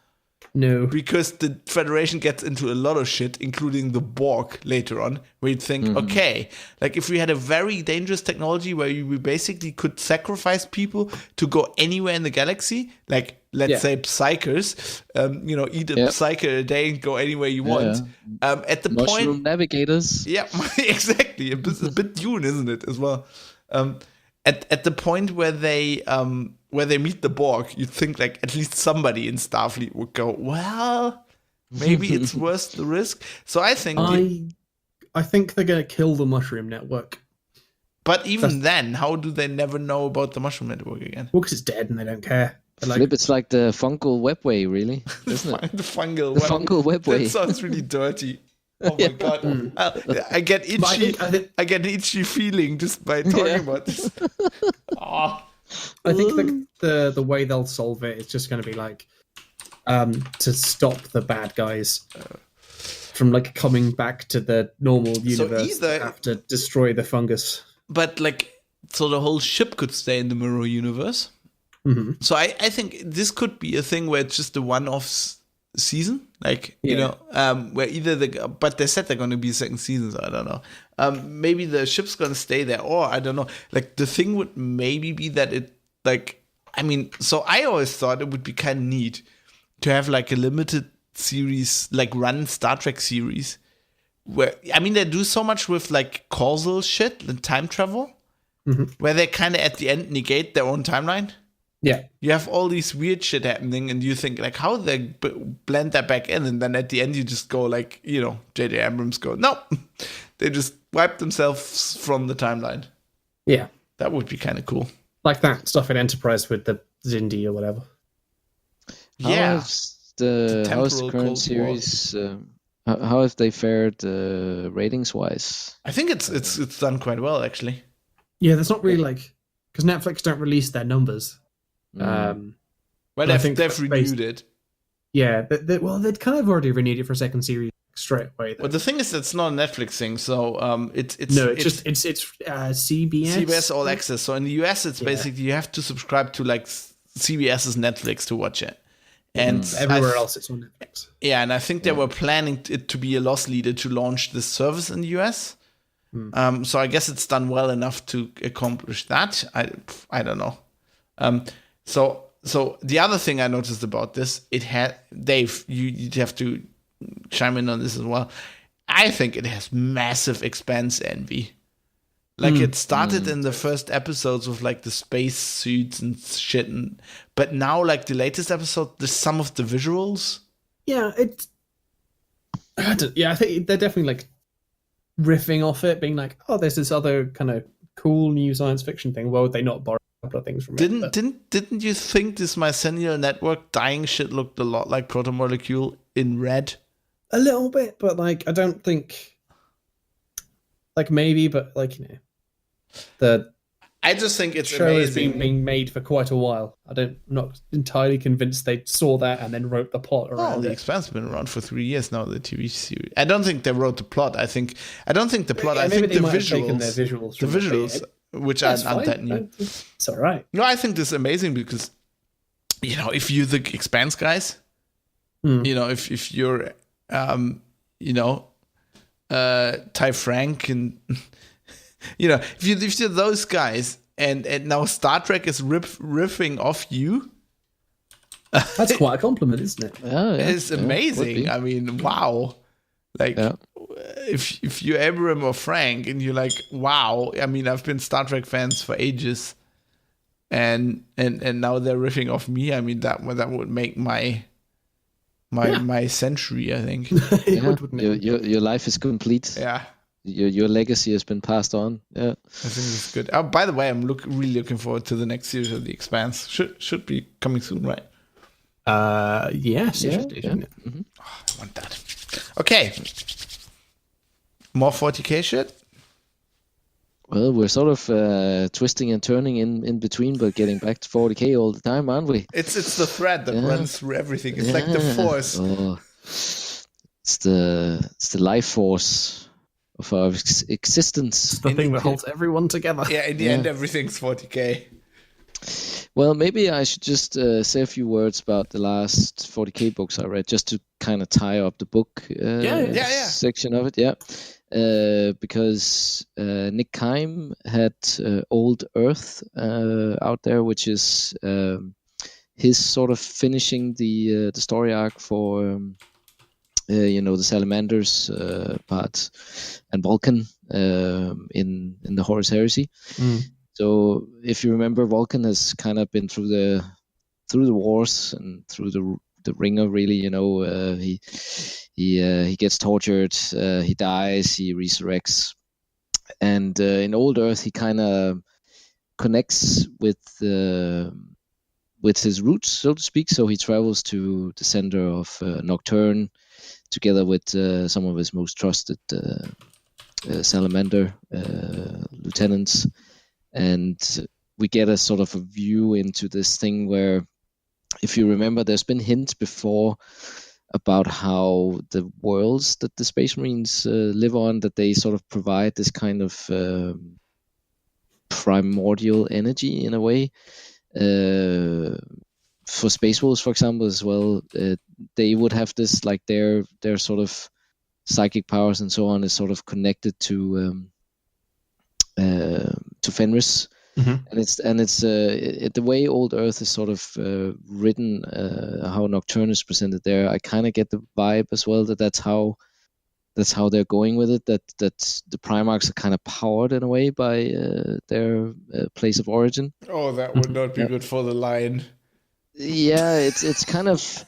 No. Because the Federation gets into a lot of shit, including the Borg later on, where you'd think, okay, like if we had a very dangerous technology where we basically could sacrifice people to go anywhere in the galaxy, like let's say Psychers, eat a Psyker a day and go anywhere you want. At the Mushroom point, navigators. Yeah, exactly. A bit Dune, isn't it, as well? At the point where they meet the Borg, you'd think like at least somebody in Starfleet would go, well, maybe it's worth the risk. So I think I think they're gonna kill the mushroom network. But even then, how do they never know about the mushroom network again? Well, because it's dead and they don't care. It's like the fungal webway, really, isn't it? The fungal webway. That sounds really dirty. Oh my god! I get itchy. I get an itchy feeling just by talking about this. I think the way they'll solve it is just going to be like to stop the bad guys from like coming back to the normal universe. So they have to destroy the fungus. But so the whole ship could stay in the mirror universe. Mm-hmm. So I think this could be a thing where it's just a one-off season, where either but they said they're going to be second season, so I don't know. Maybe the ship's going to stay there, or I don't know. Like the thing would maybe be that so I always thought it would be kind of neat to have like a limited series, like run Star Trek series where I mean they do so much with like causal shit and time travel, where they kind of at the end negate their own timeline. Yeah, you have all these weird shit happening, and you think like how they blend that back in, and then at the end you just go like J.J. Abrams go no, they just wipe themselves from the timeline. Yeah, that would be kind of cool. Like that stuff in Enterprise with the Zindi or whatever. How's the current series? How have they fared ratings wise? I think it's done quite well actually. Yeah, there's not really like because Netflix don't release their numbers. Well, they've renewed it. Yeah, they'd kind of already renewed it for a second series straight away. Well, the thing is, it's not a Netflix thing, so it's CBS. CBS All Access. So in the US, it's basically you have to subscribe to like CBS's Netflix to watch it, and everywhere else it's on Netflix. Yeah, and I think they were planning it to be a loss leader to launch this service in the US. So I guess it's done well enough to accomplish that. I don't know. So the other thing I noticed about this, it had Dave. You have to chime in on this as well. I think it has massive expanse envy. Like it started in the first episodes with like the space suits and shit, but now like the latest episode, there's some of the visuals. Yeah, I think they're definitely like riffing off it, being like, oh, there's this other kind of cool new science fiction thing. Why would they not borrow a couple of things from it? Didn't you think this mycelial network dying shit looked a lot like Protomolecule in Red? A little bit, but like I don't think, like maybe, but like I just think it's show amazing. has been being made for quite a while. I'm not entirely convinced they saw that and then wrote the plot around The it. Expanse has been around for 3 years now. The TV series. I don't think they wrote the plot. I don't think the plot. I think the visuals. The visuals, which aren't that new. It's all right. No, I think this is amazing because if you're the Expanse guys, if you're Ty Frank and if you're those guys and now Star Trek is riffing off you, that's quite a compliment, isn't it? It's amazing. I mean, wow. Like if you're Abram or Frank and you're like, wow. I mean, I've been Star Trek fans for ages, and now they're riffing off me. I mean, that would make my century, I think. Your life is complete. Yeah. Your legacy has been passed on. Yeah, I think it's good. Oh, by the way, I'm really looking forward to the next series of The Expanse. Should be coming soon, right? Yes. Yeah. Mm-hmm. Oh, I want that. Okay. More 40k shit? Well, we're sort of twisting and turning in between, but getting back to 40k all the time, aren't we? It's the thread that runs through everything. It's like the force. Oh, it's the life force of our existence. It's the thing that holds everyone together. Yeah, in the end, everything's 40k. Well, maybe I should just say a few words about the last 40k books I read, just to kind of tie up the book section of it. Yeah. Because Nick Kime had Old Earth out there, which is his sort of finishing the story arc for the Salamanders part and Vulcan in the Horus Heresy. So if you remember, Vulcan has kind of been through the wars and through the ringer. Really, he gets tortured, he dies, he resurrects, and in Old Earth he kind of connects with his roots, so to speak. So he travels to the center of Nocturne together with some of his most trusted Salamander lieutenants, and we get a sort of a view into this thing where, if you remember, there's been hints before about how the worlds that the Space Marines live on, that they sort of provide this kind of primordial energy in a way. For Space Wolves, for example, as well, they would have this, like their sort of psychic powers and so on is sort of connected to Fenris. Mm-hmm. and it's the way Old Earth is sort of written, how Nocturne is presented there. I kind of get the vibe as well that that's how that's how they're going with it. That the Primarchs are kind of powered in a way by their place of origin. Oh, that would not be good for the line. Yeah, it's kind of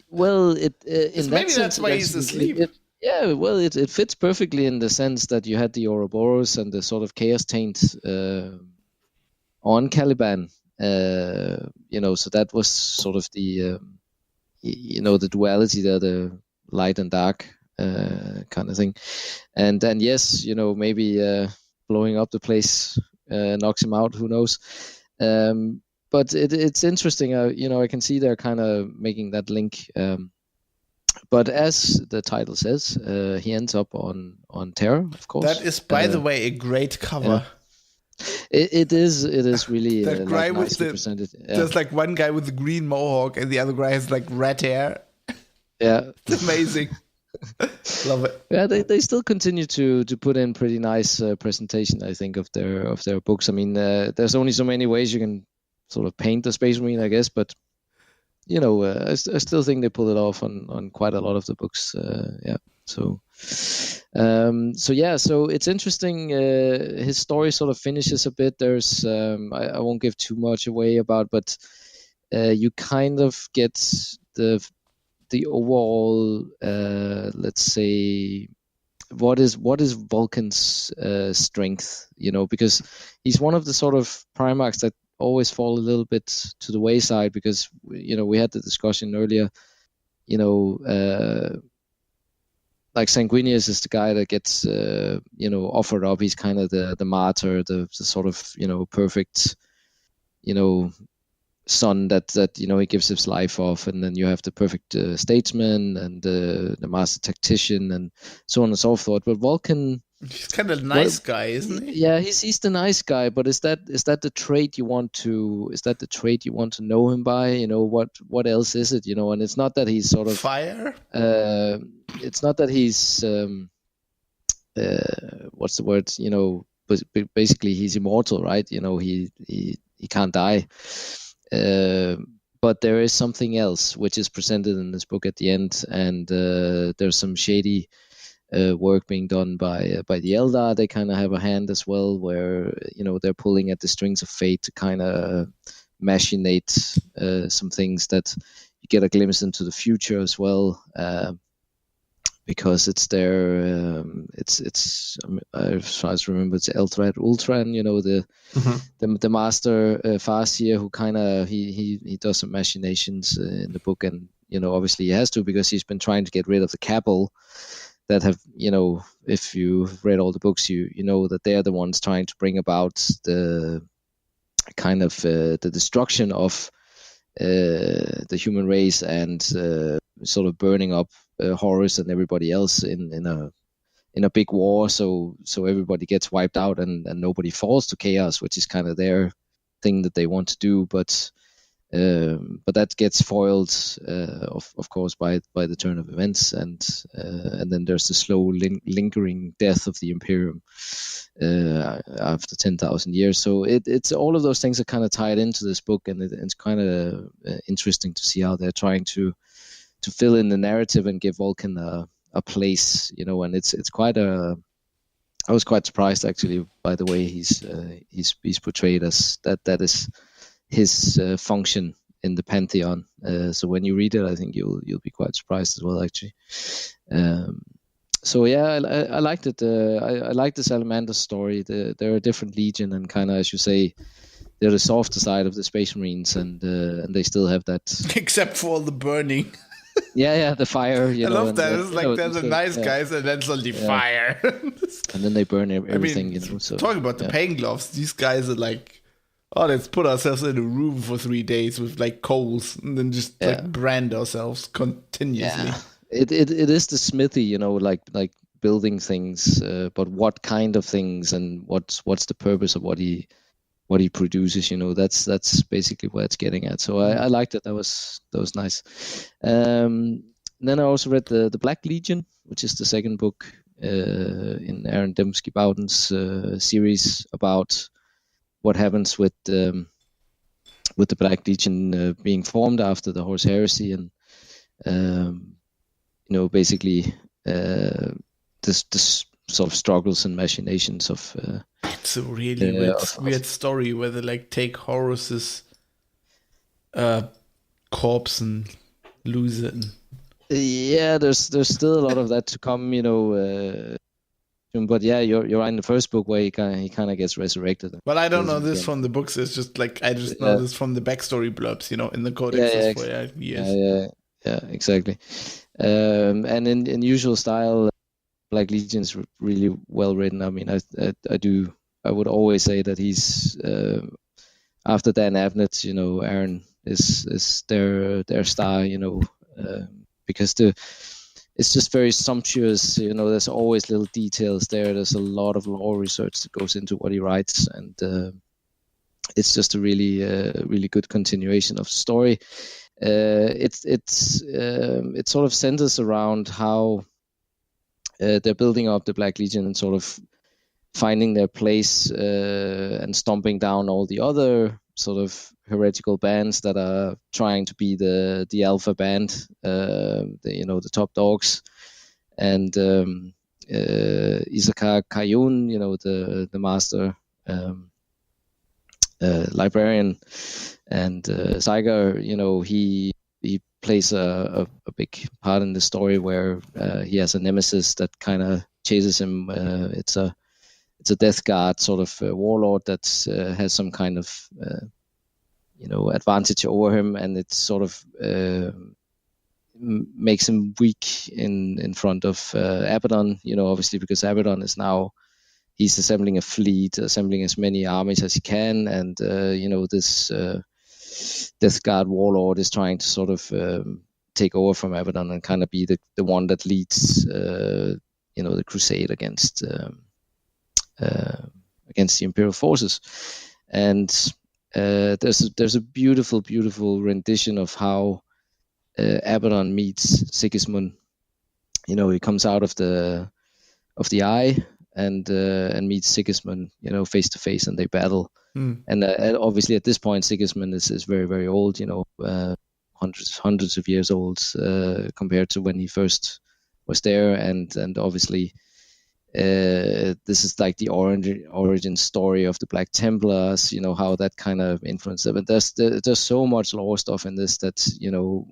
well. It in that maybe sense, that's why he's asleep. It fits perfectly in the sense that you had the Ouroboros and the sort of Chaos Taint on Caliban. So that was sort of the the duality there, the light and dark kind of thing. And then yes, maybe blowing up the place knocks him out. Who knows? But it's interesting. I can see they're kind of making that link. But as the title says, he ends up on Terra, of course. That is, by the way, a great cover. It is really that guy like, nicely presented. Yeah. There's like one guy with the green mohawk, and the other guy has like red hair. Yeah, it's amazing. Love it. Yeah, they still continue to put in pretty nice presentation, I think, of their books. I mean, there's only so many ways you can sort of paint the Space Marine, I guess, but I still think they pull it off on quite a lot of the books. So it's interesting. His story sort of finishes a bit. There's I won't give too much away about, but you kind of get the overall, let's say, what is Vulcan's strength? Because he's one of the sort of Primarchs that always fall a little bit to the wayside, because we had the discussion earlier. Like Sanguinius is the guy that gets offered up. He's kind of the martyr, the sort of perfect son that he gives his life off, and then you have the perfect statesman and the master tactician and so on and so forth. But Vulcan, he's kind of a nice guy, isn't he? Yeah, he's the nice guy. But is that the trait you want to? Is that the trait you want to know him by? What else is it? And it's not that he's sort of fire. It's not that he's what's the word? But basically he's immortal, right? He can't die. But there is something else which is presented in this book at the end, and there's some shady work being done by the Eldar. They kind of have a hand as well, where they're pulling at the strings of fate to kind of machinate some things that you get a glimpse into the future as well. Because it's their, as far as I remember, it's Eldrad Ultran, the master Farseer, who kind of he does some machinations in the book, and obviously he has to, because he's been trying to get rid of the Cabal that have, if you've read all the books, you know that they're the ones trying to bring about the kind of the destruction of the human race, and sort of burning up Horus and everybody else in a big war, so everybody gets wiped out and nobody falls to chaos, which is kind of their thing that they want to do, but that gets foiled, of course, by the turn of events, and then there's the slow lingering death of the Imperium after 10,000 years. So it's all of those things are kind of tied into this book, and it's kind of interesting to see how they're trying to fill in the narrative and give Vulcan a place, and it's quite a. I was quite surprised actually by the way he's portrayed, as that is his function in the Pantheon. So when you read it, I think you'll be quite surprised as well, actually. So yeah, I liked it. I like the Salamander story. They're a different legion, and kind of, as you say, they're the softer side of the Space Marines, and they still have that. Except for all the burning. Yeah, the fire. I love that. It's like they're the nice guys, and then suddenly fire. And then they burn everything. So talking about the pain gloves, these guys are like, oh, let's put ourselves in a room for 3 days with like coals, and then just like brand ourselves continuously. Yeah. It is the smithy, like building things, but what kind of things, and what's the purpose of what he produces? That's basically what it's getting at. So I liked it. That was nice. Then I also read the Black Legion, which is the second book in Aaron Dembski-Bowden's series about what happens with the Black Legion being formed after the Horus Heresy, and basically this sort of struggles and machinations of. It's a really weird story where they like take Horus's corpse and lose it. Yeah, there's still a lot of that to come, but yeah, you're right in the first book where he kind of gets resurrected. Well, I don't know this from the books. It's just like I just know this from the backstory blurbs, in the codexes for years. Yeah, exactly. And in usual style, Black Legion is really well written. I mean, I would always say that he's after Dan Abnett, Aaron is their star, because it's just very sumptuous. There's always little details there. There's a lot of lore research that goes into what he writes, and it's just a really good continuation of the story. It sort of centers around how they're building up the Black Legion and sort of finding their place and stomping down all the other sort of heretical bands that are trying to be the alpha band, the top dogs, and Isakar Kayun, the master librarian, and Zyger, he plays a big part in the story where he has a nemesis that kind of chases him. It's a Death Guard sort of warlord that has some kind of advantage over him, and it sort of makes him weak in front of Abaddon. Obviously because Abaddon is now he's assembling a fleet, assembling as many armies as he can, and this Death Guard warlord is trying to sort of take over from Abaddon and kind of be the one that leads the crusade against the Imperial forces. And there's a beautiful rendition of how Abaddon meets Sigismund. He comes out of the eye and meets Sigismund, face to face, and they battle. And obviously at this point Sigismund is very, very old, hundreds of years old compared to when he first was there, and obviously this is like the origin story of the Black Templars, how that kind of influenced them. But there's so much lore stuff in this that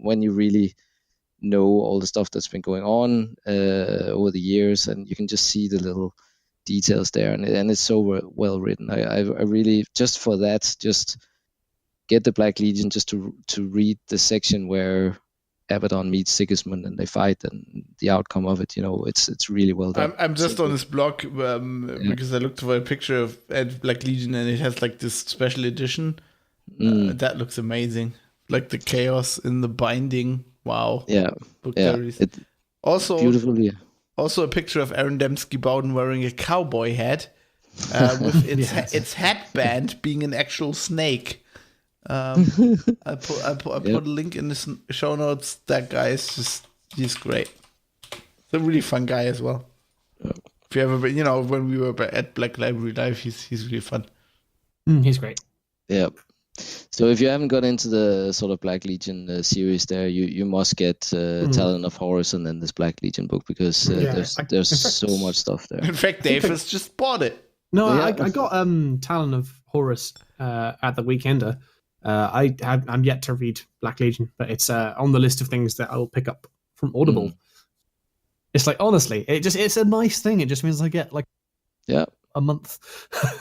when you really know all the stuff that's been going on over the years, and you can just see the little details there, and it's so well written. I really, just for that, just get the Black Legion just to read the section where Abaddon meets Sigismund and they fight, and the outcome of it, it's really well done. I'm just on this blog because I looked for a picture of Black Legion, and it has like this special edition that looks amazing, like the chaos in the binding. Wow. Yeah. Also beautifully. Also a picture of Aaron Dembski-Bowden wearing a cowboy hat with its headband being an actual snake. I put a link in the show notes. That guy is he's great. He's a really fun guy as well. If you ever been, when we were at Black Library Live, he's really fun. He's great. Yeah. So if you haven't got into the sort of Black Legion series there, you must get Talon of Horus and then this Black Legion book, because there's so much stuff there. In fact, Dave has just bought it. No, I got Talon of Horus at the Weekender. I'm yet to read Black Legion, but it's on the list of things that I will pick up from Audible. It's like, honestly, it's a nice thing. It just means I get like a month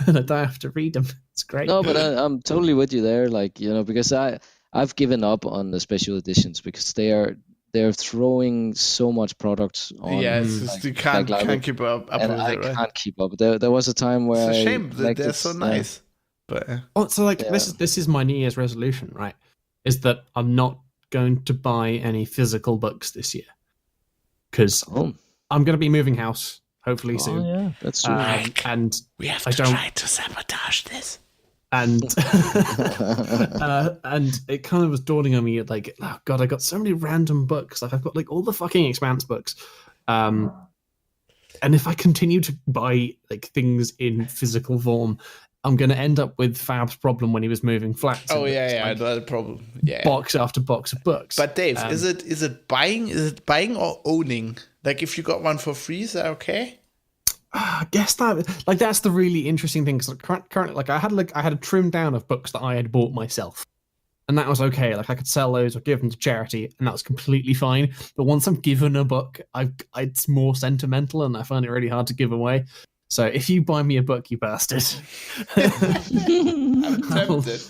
and I don't have to read them. It's great. No, but I'm totally with you there. Like, because I've given up on the special editions because they're throwing so much product on. Yeah, you can't keep up and with I it, right? can't keep up. There was a time where it's a shame that they're so nice. This is my New Year's resolution, right? Is that I'm not going to buy any physical books this year because I'm going to be moving house hopefully soon. Yeah, that's true. And we have to try to sabotage this. And and it kind of was dawning on me like, oh god, I got so many random books. Like I've got like all the fucking Expanse books. And if I continue to buy like things in physical form, I'm going to end up with Fab's problem when he was moving flats. Oh yeah, I know the problem. Yeah, box after box of books. But Dave, is it buying? Is it buying or owning? Like, if you got one for free, is that okay? I guess that's the really interesting thing, because currently, I had a trim down of books that I had bought myself, and that was okay. Like, I could sell those or give them to charity, and that was completely fine. But once I'm given a book, it's more sentimental, and I find it really hard to give away. So if you buy me a book, you bastard, I'm tempted.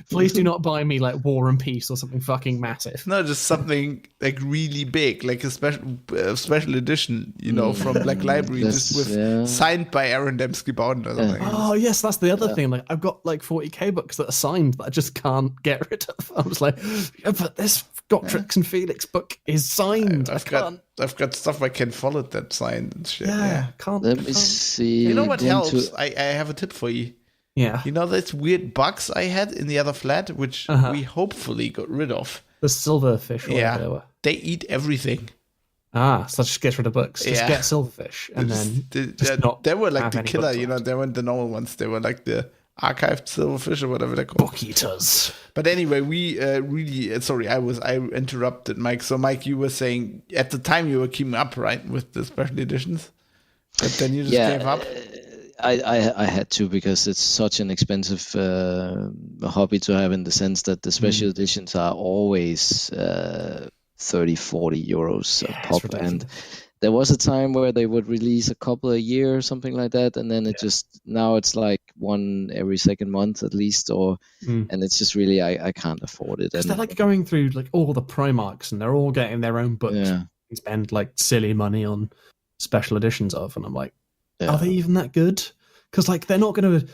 Please do not buy me like War and Peace or something fucking massive. No, just something like really big, like a special edition, from Black Library, signed by Aaron Dembski-Bowden or something. Oh yes, that's the other thing. Like, I've got like 40k books that are signed that I just can't get rid of. I was like, yeah, but this Gotrix and Felix book is signed. I've got stuff I can follow that signed and shit. Can't. Let me see. You know what helps? I have a tip for you. Yeah. You know those weird bugs I had in the other flat, which we hopefully got rid of? The silverfish. Or they eat everything. So just get rid of books. Just get silverfish, and they were like the killer. They weren't the normal ones. They were like the archived silverfish or whatever they're called. Book eaters. But anyway, we really sorry. I interrupted Mike. So Mike, you were saying at the time you were keeping up, right, with the special editions, but then you just gave up. I had to, because it's such an expensive hobby to have, in the sense that the special editions are always 30, 40 euros a pop. And there was a time where they would release a couple a year or something like that, and then now it's like one every second month at least, and it's just really I can't afford it. Because they're like going through like all the Primarks, and they're all getting their own books. Yeah. You spend like silly money on special editions of, and I'm like, are they even that good? Because like they're not going to,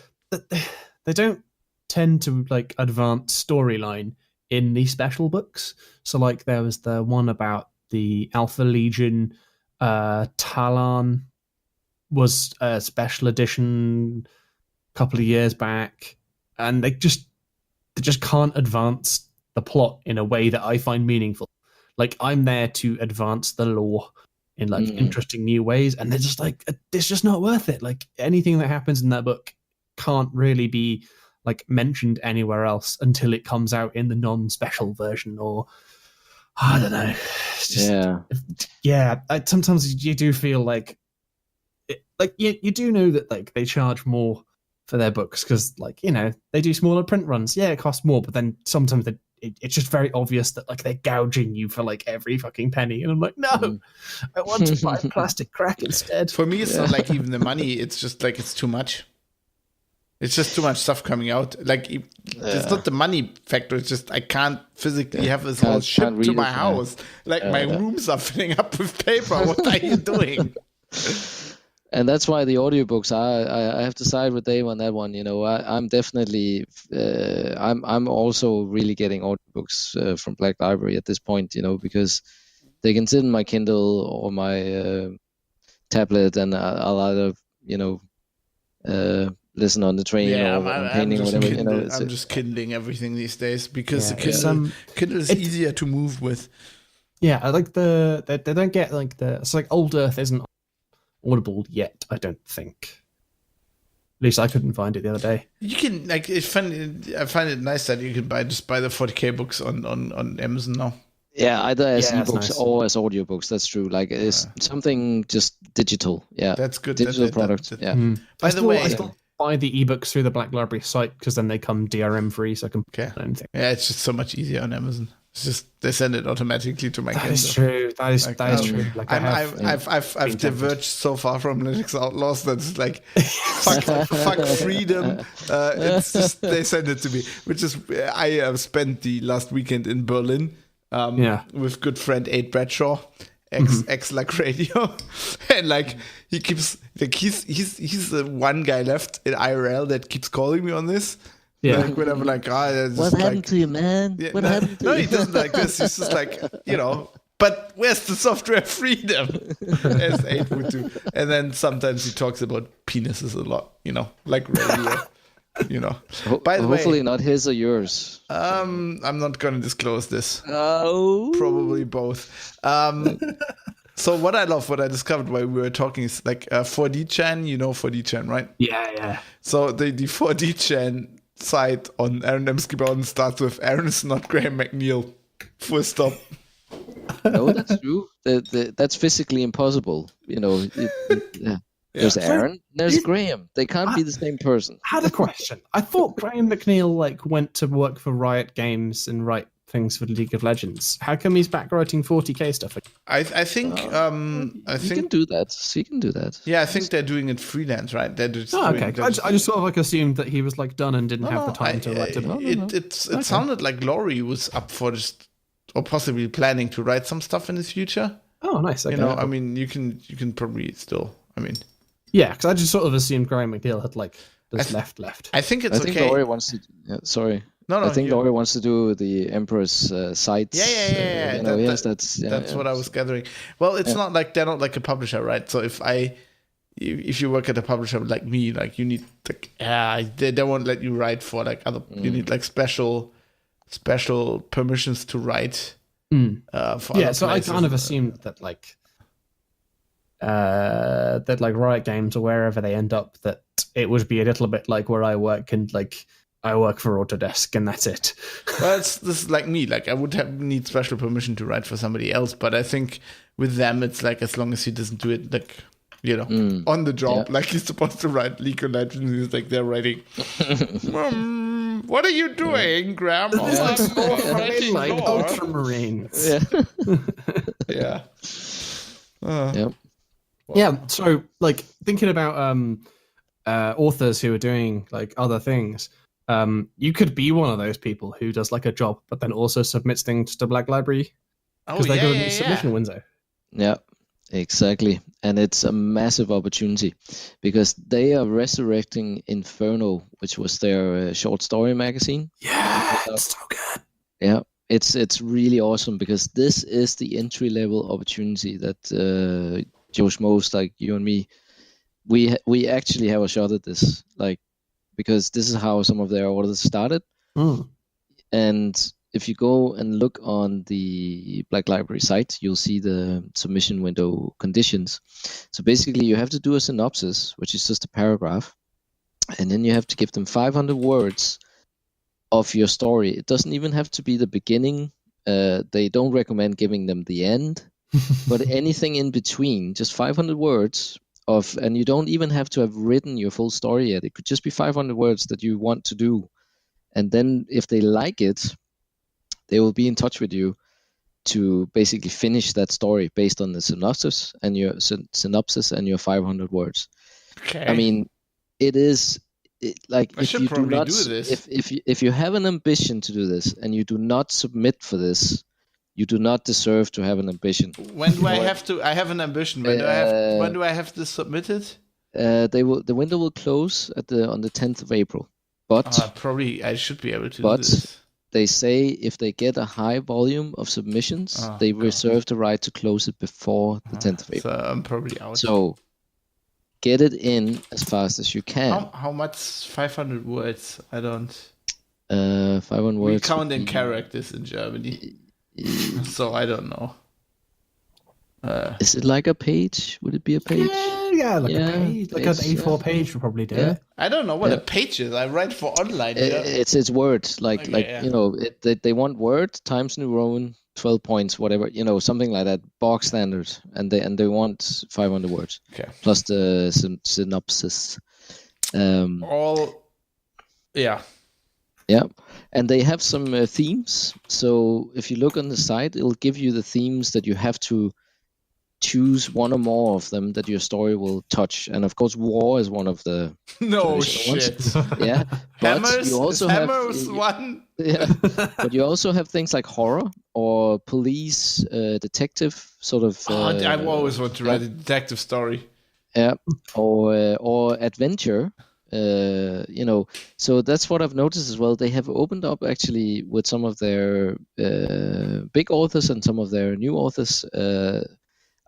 they don't tend to like advance storyline in the special books. So like there was the one about the Alpha Legion. Talon was a special edition a couple of years back, and they just can't advance the plot in a way that I find meaningful. Like, I'm there to advance the lore in like interesting new ways, and they're just like, it's just not worth it. Like, anything that happens in that book can't really be like mentioned anywhere else until it comes out in the non-special version, or I don't know. It's just, sometimes you do feel like you do know that like they charge more for their books because like they do smaller print runs. Yeah, it costs more, but then sometimes it's just very obvious that like they're gouging you for like every fucking penny, and I'm like, no, I want to buy plastic crack instead. For me, it's not like even the money. It's just like it's too much. It's just too much stuff coming out. Like, it's not the money factor. It's just I can't physically have this all shipped to my house. Like, my rooms are filling up with paper. What are you doing? And that's why the audiobooks I have to side with Dave on that one. I'm definitely I'm also really getting audiobooks from Black Library at this point. Because they can sit in my Kindle or my tablet, and I'll either listen on the train or painting or whatever. I'm just Kindling everything these days because the Kindle is easier to move with. Yeah, I like they don't get like it's like Old Earth isn't Audible yet, I don't think. At least I couldn't find it the other day. You can I find it nice that you can buy the 40k books on Amazon now. Yeah, either as ebooks or as audiobooks. That's true. Like, it's something just digital. Yeah, that's good. Digital product. Yeah. By the way, I still buy the ebooks through the Black Library site because then they come DRM free, so I can put anything. Yeah, it's just so much easier on Amazon. It's just they send it automatically to my Kindle. That is true. That is true. Like, I've diverged so far from Linux Outlaws that it's like fuck freedom. It's just they send it to me, which is I spent the last weekend in Berlin. With good friend Aid Bradshaw, ex like radio, and like he keeps like he's the one guy left in IRL that keeps calling me on this. Yeah, like whenever like what happened to you, man? Yeah, what happened to you? No, he doesn't like this. He's just like But where's the software freedom? As Aid would do, and then sometimes he talks about penises a lot, like radio. By the way, hopefully not his or yours. I'm not going to disclose this. Oh, probably both. So what I discovered while we were talking is like 4D-chan, you know 4D-chan, right? Yeah. So the 4D-chan site on Aaron Dembski Bowden starts with Aaron is not Graham McNeil. Full stop. No, that's true. That's physically impossible. You know, yeah. There's Aaron, there's Graham. They can't be the same person. I had a question. I thought Graham McNeil went to work for Riot Games and write things for League of Legends. How come he's back writing 40k stuff? I think He can do that. He can do that. Yeah, I think they're doing it freelance, right? They're just okay. I just sort of assumed that he was done and didn't have the time to write it. It sounded like Laurie was up for just, or possibly planning to write some stuff in his future. Oh, nice. Okay. You know, I mean, you can probably still. I mean, yeah, because I just sort of assumed Graham McNeil had just left. I think it's okay. I think Laurie wants to. Yeah, sorry. No, I think Laurie wants to do the Emperor's sites. Yeah. That's what I was gathering. Well, it's not like they're not like a publisher, right? So if you work at a publisher like me, like you need they won't let you write for like other. You need like special permissions to write. For so I kind of assumed that Riot Games or wherever they end up, that it would be a little bit like where I work and I work for Autodesk and that's it. Well, this is like me. Like I would need special permission to write for somebody else, but I think with them it's like as long as he doesn't do it on the job, like he's supposed to write League of Legends. He's like they're writing. What are you doing, Graham? Ultramarines. Yeah. Yeah. So thinking about authors who are doing other things. You could be one of those people who does a job, but then also submits things to Black Library because they got a submission window. Yeah, exactly, and it's a massive opportunity because they are resurrecting Inferno, which was their short story magazine. Yeah, it's so good. Yeah, it's really awesome because this is the entry level opportunity that Joe Schmoes like you and me, we actually have a shot at this, because this is how some of their orders started. And if you go and look on the Black Library site, you'll see the submission window conditions. So basically you have to do a synopsis, which is just a paragraph, and then you have to give them 500 words of your story. It doesn't even have to be the beginning. They don't recommend giving them the end, but anything in between, just 500 words and you don't even have to have written your full story yet. It could just be 500 words that you want to do. And then if they like it, they will be in touch with you to basically finish that story based on the synopsis and your 500 words. Okay. I mean, it is if you do not do this. If you have an ambition to do this and you do not submit for this, you do not deserve to have an ambition. When do I have to? I have an ambition. When do I have this submitted? The window will close on the 10th of April. But probably I should be able to do this. They say if they get a high volume of submissions, they reserve the right to close it before the 10th of April. So I'm probably out. So get it in as fast as you can. How much? 500 words? I don't. 500 words. We count in characters in Germany. So I don't know. Is it like a page? Would it be a page? Yeah, a page. An A4 page would probably do it. I don't know what a page is. I write for online. It's words. They want Word Times New Roman 12 points, whatever, something like that, bog standard, and they want 500 words. Okay. Plus the synopsis. Yeah, and they have some themes. So if you look on the site, it'll give you the themes that you have to choose one or more of them that your story will touch. And of course, war is one of the shit. Yeah, but Hammers, you also Hammers one. Yeah, but you also have things like horror or police, detective sort of. I always want to write a detective story. Yeah, or adventure. So that's what I've noticed as well. They have opened up actually with some of their big authors and some of their new authors.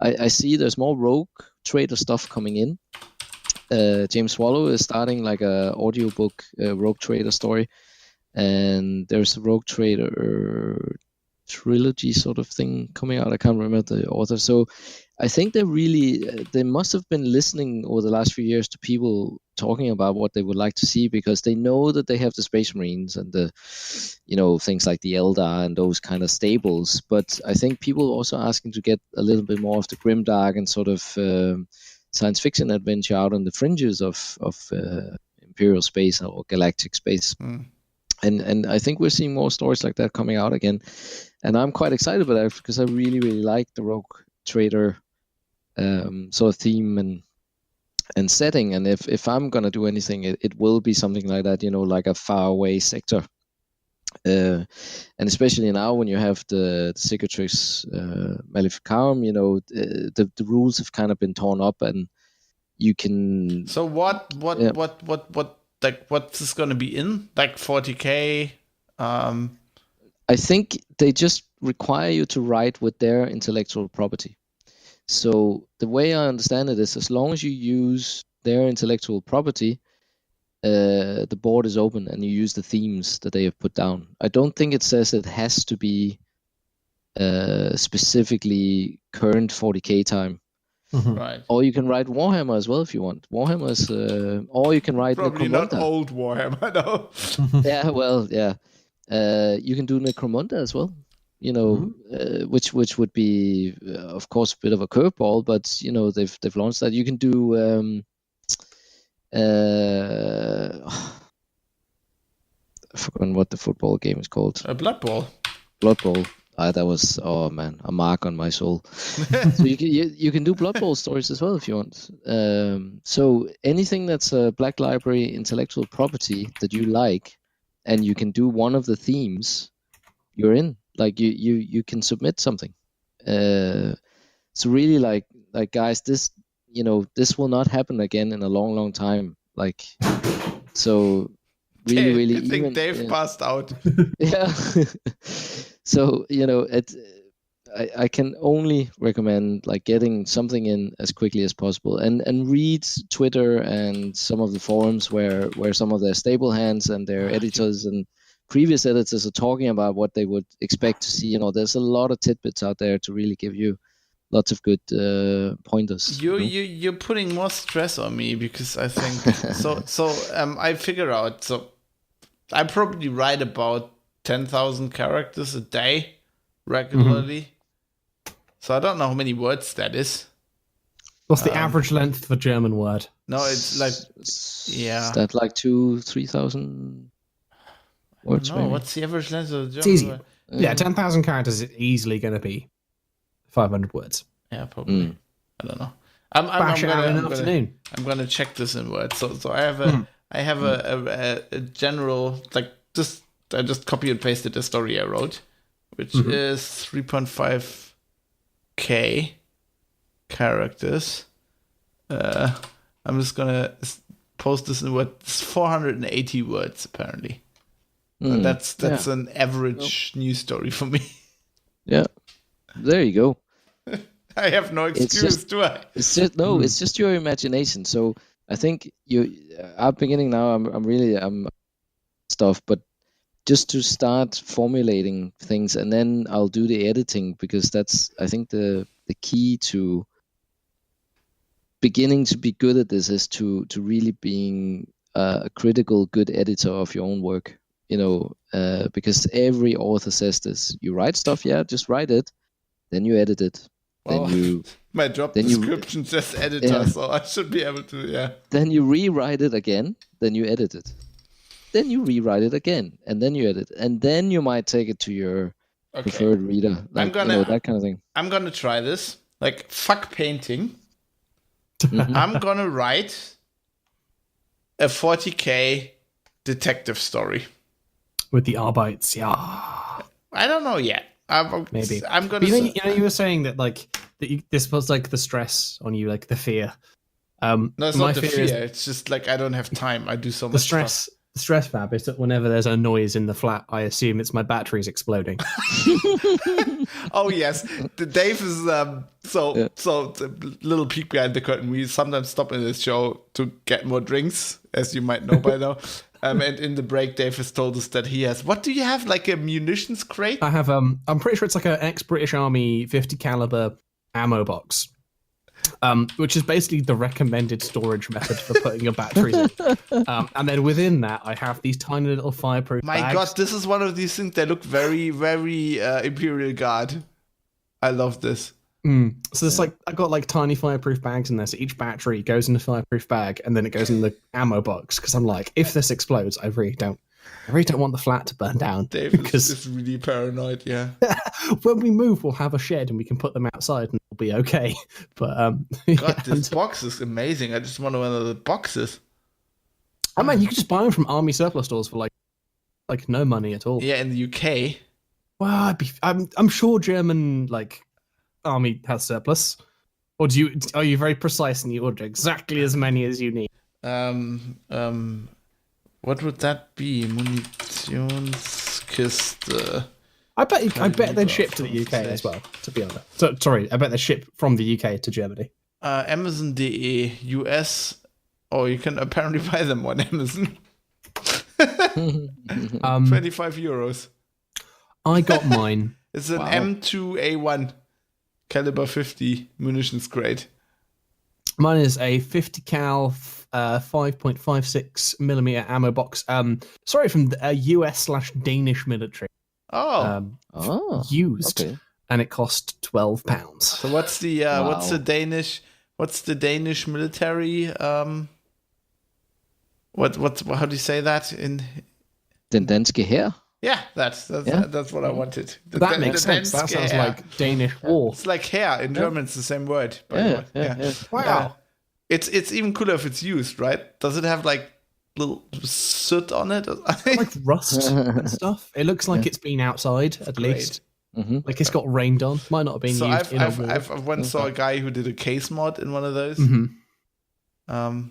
I see there's more Rogue Trader stuff coming in. James Swallow is starting like a audiobook Rogue Trader story, and there's a Rogue Trader trilogy sort of thing coming out. I can't remember the author. So I think they must have been listening over the last few years to people talking about what they would like to see, because they know that they have the Space Marines and the, things like the Eldar and those kind of stables. But I think people are also asking to get a little bit more of the grimdark and sort of science fiction adventure out on the fringes of Imperial space or galactic space. And I think we're seeing more stories like that coming out again. And I'm quite excited about that, because I really, really like the Rogue Trader sort of theme and setting. And if I'm going to do anything, it will be something like that, like a faraway sector. And especially now when you have the Cicatrix Maleficarum, the rules have kind of been torn up, and you can... So what like what's this going to be in? Like 40k? I think they just require you to write with their intellectual property. So the way I understand it is, as long as you use their intellectual property, the board is open and you use the themes that they have put down. I don't think it says it has to be specifically current 40k time. Right. Or you can write Warhammer as well if you want. Warhammer is, or you can write probably Necromunda. Not old Warhammer, no. Yeah, well, yeah. You can do Necromunda as well. Which would be, of course, a bit of a curveball, but they've launched that. You can do I've forgotten what the football game is called. Blood Bowl. Blood Bowl. That was, oh man, a mark on my soul. So you can do Blood Bowl stories as well if you want. So anything that's a Black Library intellectual property that you like, and you can do one of the themes, you're in. Like you can submit something. So really, like guys, this this will not happen again in a long, long time. Like, so really, I think Dave passed out. Yeah. So I can only recommend like getting something in as quickly as possible, and read Twitter and some of the forums where some of their stable hands and their editors and previous editors are talking about what they would expect to see. There's a lot of tidbits out there to really give you lots of good pointers. You're putting more stress on me, because I think so. I figure out. So I probably write about 10,000 characters a day regularly. So I don't know how many words that is. What's the average length of a German word? No, it's like, yeah. Is that like 2,000-3,000 words? No, maybe? what's the average length of a German It's easy. word? Yeah, 10,000 characters is easily going to be 500 words. Yeah, probably. I don't know. I'm gonna check this in Word. So I have a general, like, I just copy and pasted the story I wrote, which is 3.5k characters. I'm just gonna post this in Word. It's 480 words apparently. And that's an average news story for me. Yeah, there you go. I have no excuse, do I? It's just it's just your imagination. So I think I'm beginning now. I'm stuff, but just to start formulating things, and then I'll do the editing, because that's, I think, the key to beginning to be good at this is to really being a critical good editor of your own work. Because every author says this: you write stuff, just write it, then you edit it. Well, my job description says editor, so I should be able to, Then you rewrite it again, then you edit it. Then you rewrite it again, and then you edit it. And then you might take it to your preferred reader. Like, that kind of thing. I'm going to try this. Like, fuck painting. I'm going to write a 40k detective story. With the Arbeits, yeah. I don't know yet. Maybe I'm gonna. You were saying that this was like the stress on you, like the fear. No, it's not the fear. It's just like I don't have time. I do so much stress. stuff. The stress, Fab, is that whenever there's a noise in the flat, I assume it's my batteries exploding. Oh yes, Dave is so the little peek behind the curtain. We sometimes stop in this show to get more drinks, as you might know by now. And in the break, Dave has told us that he has. What do you have? Like a munitions crate? I have. I'm pretty sure it's like an ex-British Army 50 caliber ammo box. which is basically the recommended storage method for putting your batteries in. And then within that, I have these tiny little fireproof My bags. God, this is one of these things that look very, very Imperial Guard. I love this. So there's I got like tiny fireproof bags in there. So each battery goes in a fireproof bag, and then it goes in the ammo box. Because I'm like, if this explodes, I really don't want the flat to burn down. Dave is really paranoid. Yeah. When we move, we'll have a shed and we can put them outside, and it'll be okay. But God, this box is amazing. I just want one of the boxes. I mean, you can just buy them from army surplus stores for like no money at all. Yeah, in the UK. Well, I'm sure German army has surplus, or are you very precise and you order exactly as many as you need? What would that be? Munitionskiste. I bet they'd ship to the UK as well. To be honest, sorry, I bet they ship from the UK to Germany. Amazon.de US, or you can apparently buy them on Amazon. 25 euros. I got mine. It's an M2A1 caliber 50 munitions grade. Mine is a 50 cal 5.56 millimeter ammo box. Sorry, from the US/Danish military. Used, okay. And it cost £12. So what's the Danish military? How do you say that in? Den danske hær. Yeah, that's what I wanted. That makes sense. That sounds like Danish war. It's like hair in German. It's the same word. Yeah. Wow. It's even cooler if it's used, right? Does it have like little soot on it? Like rust and stuff. It looks like it's been outside at least. Mm-hmm. Like it's got rained on. Might not have been used. I've once saw a guy who did a case mod in one of those. Mm-hmm.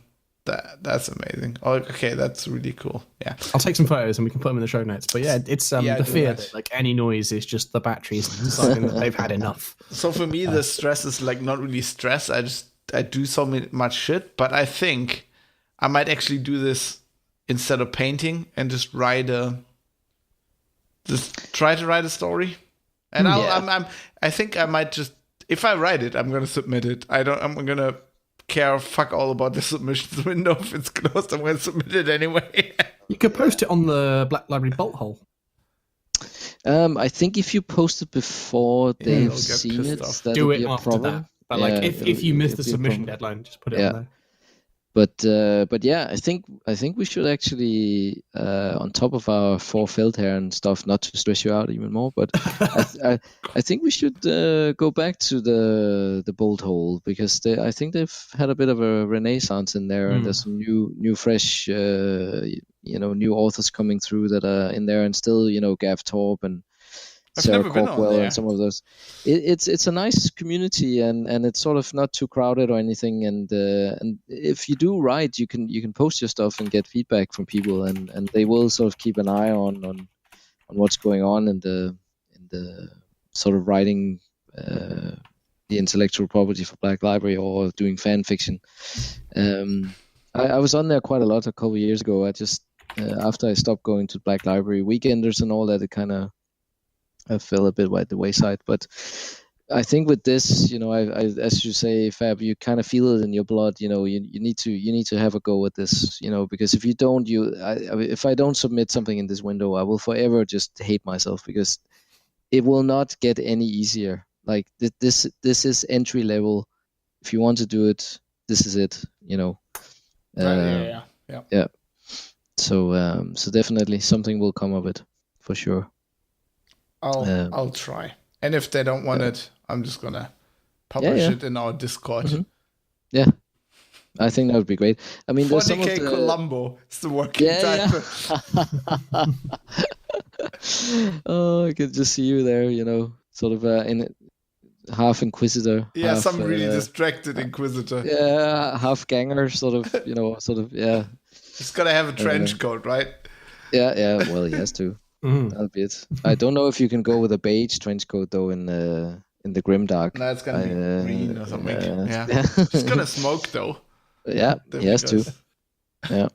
That's amazing. Oh, okay, that's really cool. Yeah, I'll take some photos and we can put them in the show notes. But yeah, it's the fear that like any noise is just the batteries deciding that they've had enough. So for me, the stress is like not really stress. I do so much shit, but I think I might actually do this instead of painting and just try to write a story. And I think I might just, if I write it, I'm gonna submit it. I'm gonna care fuck all about the submissions window. If it's closed, I'm gonna submit it anyway. You could post it on the Black Library bolt hole. I think if you post it before they've seen it, that'll do it be a after problem. that. But like if you miss the submission deadline, just put it on there. But yeah, I think we should actually, on top of our 4 Feldherr and stuff, not to stress you out even more, but I think we should go back to the bolt hole, because I think they've had a bit of a renaissance in there, and there's some new fresh, new authors coming through that are in there, and still, Gav Torp and Sarah Corkwell and some of those. It's a nice community, and it's sort of not too crowded or anything. And if you do write, you can post your stuff and get feedback from people, and they will sort of keep an eye on what's going on in the sort of writing the intellectual property for Black Library or doing fan fiction. I was on there quite a lot a couple of years ago. I just after I stopped going to Black Library weekenders and all that, it kind of fell a bit by the wayside. But I think with this, I as you say, Fab, you kind of feel it in your blood. You need to have a go at this. Because if you don't, if I don't submit something in this window, I will forever just hate myself, because it will not get any easier. Like this is entry level. If you want to do it, this is it. Yeah. So definitely something will come of it for sure. I'll try. And if they don't want it, I'm just gonna publish it in our Discord. Mm-hmm. Yeah, I think that would be great. I mean, there's 40K Columbo is the working title. Oh, I could just see you there, sort of in half Inquisitor. Yeah, half, some really distracted Inquisitor. Yeah, half ganger, sort of, yeah. He's gotta have a trench coat, right? Yeah. Well, he has to. That'll be it. I don't know if you can go with a beige trench coat though in the Grimdark. No, it's gonna be green or something. Yeah. He's gonna smoke though. Yeah, he has to. Yeah.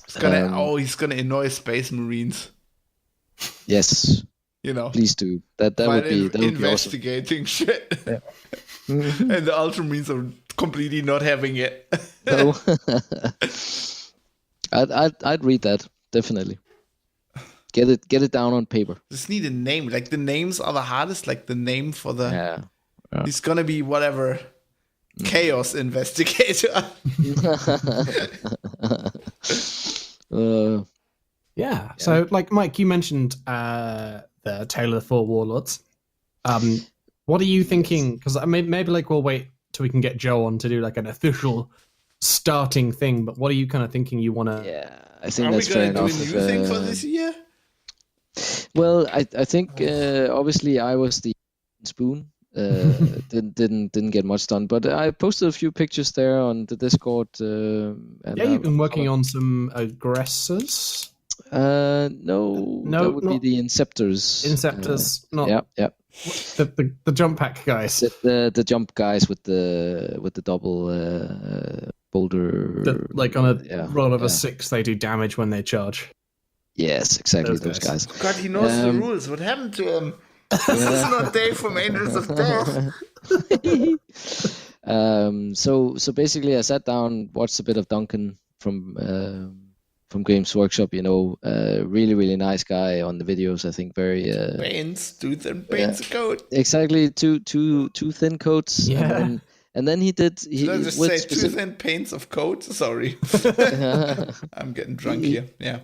He's gonna annoy Space Marines. Yes. Please do. That would be investigating awesome. shit. Yeah. And the Ultramarines are completely not having it. No. I'd read that, definitely. Get it down on paper. Just need a name. Like, the names are the hardest. Like, the name for the... Yeah. He's gonna be whatever. Chaos Investigator. Yeah. So, like, Mike, you mentioned the Tale of the Four Warlords. What are you thinking? Because maybe like we'll wait till we can get Joe on to do like an official starting thing. But what are you kind of thinking you want to? Yeah, I think that's fair enough. Are we going to do a new thing for this year? Well, I think obviously I was the spoon. Didn't get much done, but I posted a few pictures there on the Discord. And you've been working on some aggressors. No, that would be the Inceptors. Inceptors, not yeah. The jump pack guys. The jump guys with the double boulder. Like on a roll of a 6, they do damage when they charge. Yes, exactly, those guys. God, he knows the rules. What happened to him? This is not Dave from Angels of Death. So basically, I sat down, watched a bit of Duncan from Games Workshop. Really really nice guy on the videos. I think very two thin paints of coat. Exactly, two thin coats. Yeah. And then he did. Should I just say 2 thin paints of coat? Sorry, I'm getting drunk here. Yeah,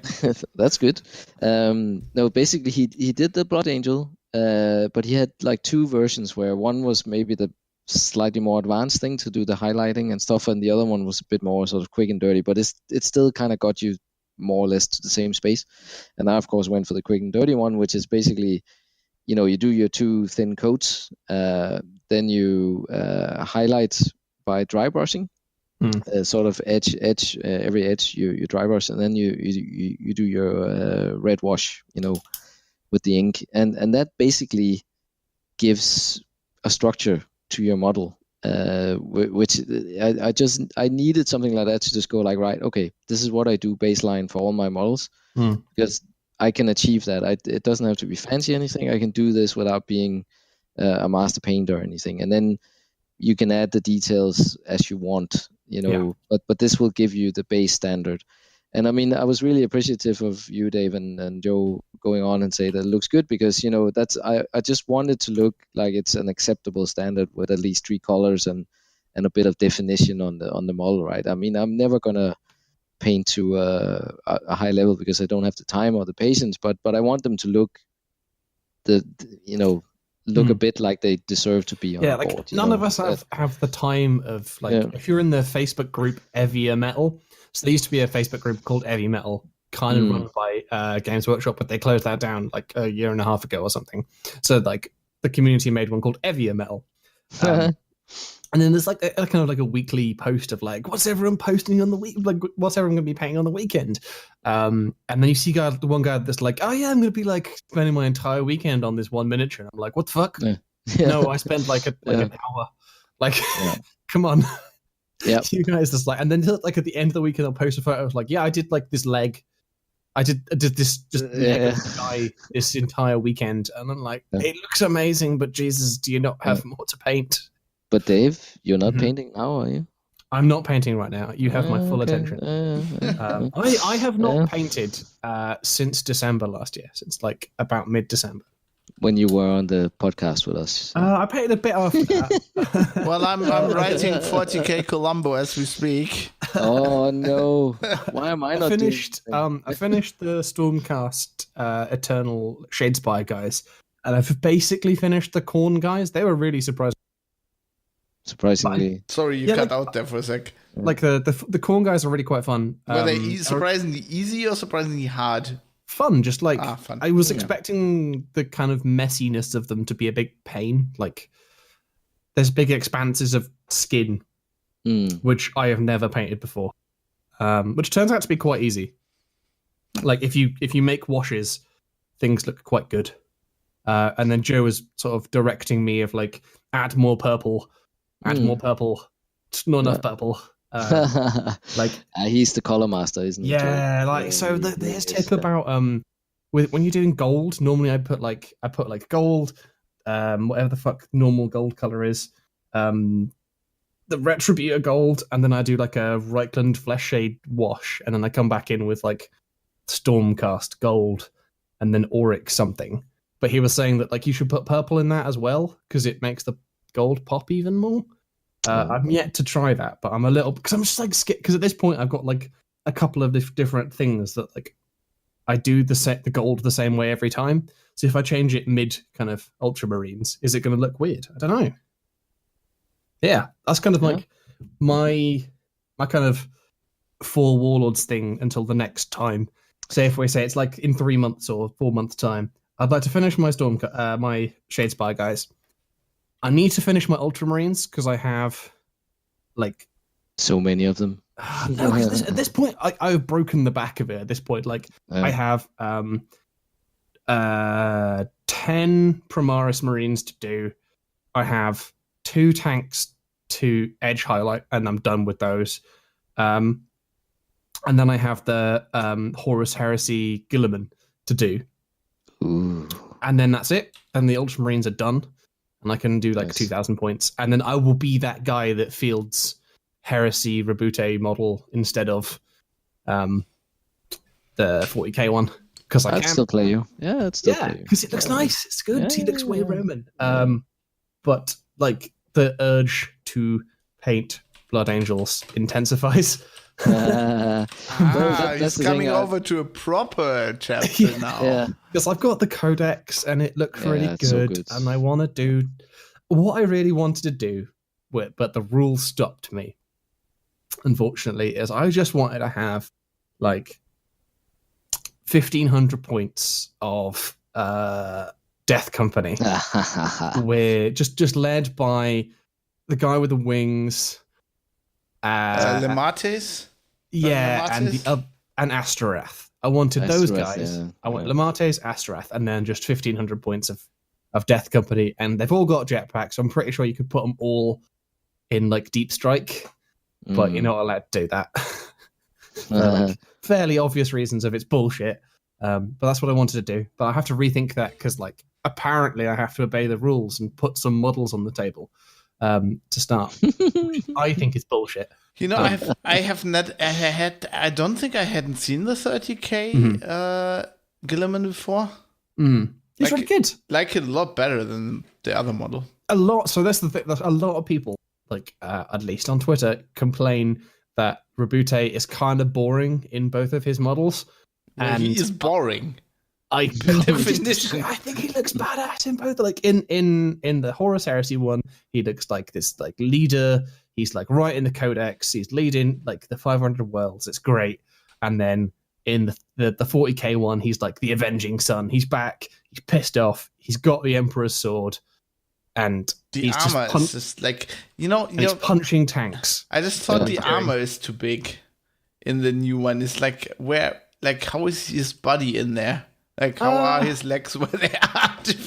that's good. No, basically he did the Blood Angel, but he had like 2 versions where one was maybe the slightly more advanced thing to do the highlighting and stuff, and the other one was a bit more sort of quick and dirty. But it still kind of got you more or less to the same space. And I of course went for the quick and dirty one, which is basically, you do your 2 thin coats, then you highlight by dry brushing, sort of edge every edge you dry brush, and then you do your red wash, with the ink, and that basically gives a structure to your model, which I needed something like that to just go like, right, okay, this is what I do baseline for all my models, because I can achieve that. It doesn't have to be fancy or anything. I can do this without being a master painter or anything. And then you can add the details as you want, but this will give you the base standard. And I mean, I was really appreciative of you, Dave, and Joe going on and say that it looks good, because, I just wanted to look like it's an acceptable standard with at least 3 colors and a bit of definition on the model, right? I mean, I'm never going to paint to a high level because I don't have the time or the patience, but I want them to look a bit like they deserve to be on the board. None of us have the time of if you're in the Facebook group Heavier Metal, so there used to be a Facebook group called Heavy Metal, kind of run by Games Workshop, but they closed that down like a year and a half ago or something. So like the community made one called Heavier Metal. And then there's like a kind of like a weekly post of like, what's everyone posting on the week? Like, what's everyone going to be painting on the weekend? And then you see the one guy that's like, oh yeah, I'm going to be like spending my entire weekend on this one miniature. And I'm like, what the fuck? Yeah. No, I spent like an hour. Like, come on. Yeah. You guys just like, and then like at the end of the weekend, I'll post a photo of like, yeah, I did like this leg. I did this just guy this entire weekend. And I'm like, it looks amazing, but Jesus, do you not have more to paint? But Dave, you're not painting now, are you? I'm not painting right now. You have my full attention. I have not painted since December last year, since like about mid-December. When you were on the podcast with us. I painted a bit after that. Well, I'm writing 40k Columbo as we speak. Oh no! Why am I not finished? I finished the Stormcast Eternal Shadespire guys, and I've basically finished the Khorne guys. They were really surprised. Surprisingly. Sorry, you cut out there for a sec. Like the Khorne guys are really quite fun. Were they surprisingly easy or surprisingly hard? Fun, just like fun. I was expecting the kind of messiness of them to be a big pain. Like there's big expanses of skin, which I have never painted before, which turns out to be quite easy. Like if you make washes, things look quite good. And then Joe was sort of directing me of like add more purple. It's not enough purple. He's the color master, isn't he? Yeah, like so. There's tip about when you're doing gold. Normally, I put like gold, whatever the fuck normal gold color is, the Retributor gold, and then I do like a Reichland Fleshshade wash, and then I come back in with like Stormcast gold, and then Auric something. But he was saying that like you should put purple in that as well because it makes the gold pop even more. I'm yet to try that, but I'm a little because I'm just like scared because at this point I've got like a couple of different things that like I do the gold the same way every time. So if I change it mid kind of Ultramarines, is it going to look weird? I don't know. Yeah, that's kind of like my kind of 4 Warlords thing until the next time. Say if we say it's like in 3 months or 4 months time, I'd like to finish my my Shadespire guys. I need to finish my Ultramarines because I have like so many of them. No, at this point, I've broken the back of it. At this point, like I have 10 Primaris Marines to do. I have 2 tanks to edge highlight, and I'm done with those. And then I have the Horus Heresy Guilliman to do. Ooh. And then that's it. And the Ultramarines are done. And I can do like 2,000 points. And then I will be that guy that fields Heresy Rebute model instead of the 40k one. Because I can still play you. Yeah, it's still play you. Because it looks nice. It's good. Yeah, He looks way Roman. But like the urge to paint Blood Angels intensifies. He's coming over to a proper chapter now. Yeah. Because I've got the Codex and it looks really good, so good. and I want to do what I really wanted to do, but the rules stopped me. Unfortunately, is I just wanted to have like 1,500 points of Death Company, where just led by the guy with the wings. Lemates? Yeah, and Astarath. I wanted those guys. Yeah. I want Lemates, Astarath, and then just 1,500 points of Death Company, and they've all got jetpacks, so I'm pretty sure you could put them all in like Deep Strike, but you're not allowed to do that. For like fairly obvious reasons of it's bullshit. But that's what I wanted to do. But I have to rethink that because like apparently I have to obey the rules and put some models on the table to start, which I think is bullshit. You know, I don't think I hadn't seen the 30k Guilliman before. It's really good. Like it a lot better than the other model. A lot. So that's the thing. A lot of people, like at least on Twitter, complain that Rebute is kind of boring in both of his models. And he is boring. I think he looks badass in both. Like in the Horus Heresy one, he looks like this like leader. He's like right in the Codex. He's leading like the 500 worlds. It's great. And then in the 40k one, he's like the avenging son. He's back. He's pissed off. He's got the Emperor's sword, and the he's armor is just like he's punching tanks. I just thought the armor is too big in the new one. It's like how is his body in there? Like how are his legs where they are? I think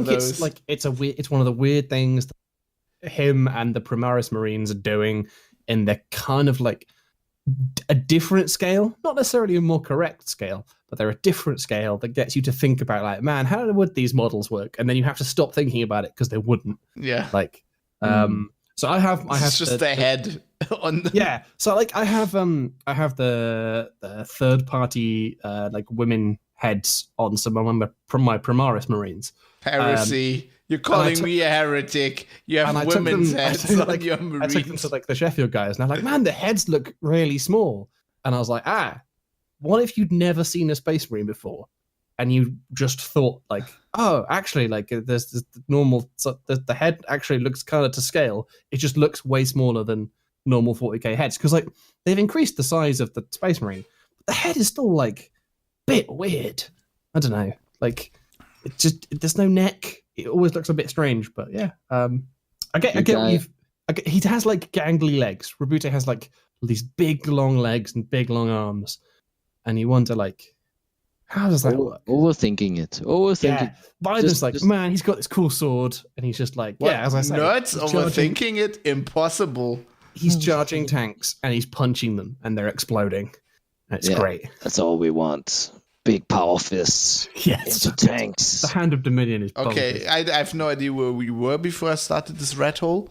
it's like it's one of the weird things that him and the Primaris Marines are doing, and they're kind of like a different scale, not necessarily a more correct scale, but they're a different scale that gets you to think about like, man, how would these models work? And then you have to stop thinking about it because they wouldn't. Yeah. Like, so I have just the head on the... Yeah. So like I have the third party like women heads on some of my Primaris Marines. Heresy. You're calling me a heretic. You have women's heads on your Marines. I took them to like the Sheffield guys, and I'm like, man, the heads look really small. And I was like, what if you'd never seen a Space Marine before, and you just thought like, oh, actually, like there's the normal. So the head actually looks kind of to scale. It just looks way smaller than normal 40k heads because like they've increased the size of the Space Marine, but the head is still like a bit weird. I don't know, like it just there's no neck. It always looks a bit strange, but yeah. I get he has like gangly legs. Rebute has like these big long legs and big long arms, and you wonder like, how does that work? Overthinking it. Yeah. Biden's like, man, he's got this cool sword, and he's just like, as I said, nerds overthinking it. Impossible. He's charging tanks and he's punching them, and they're exploding. It's great. That's all we want. big power fists Yes. into tanks. The Hand of Dominion is Okay, bonkers. I have no idea where we were before I started this rat hole.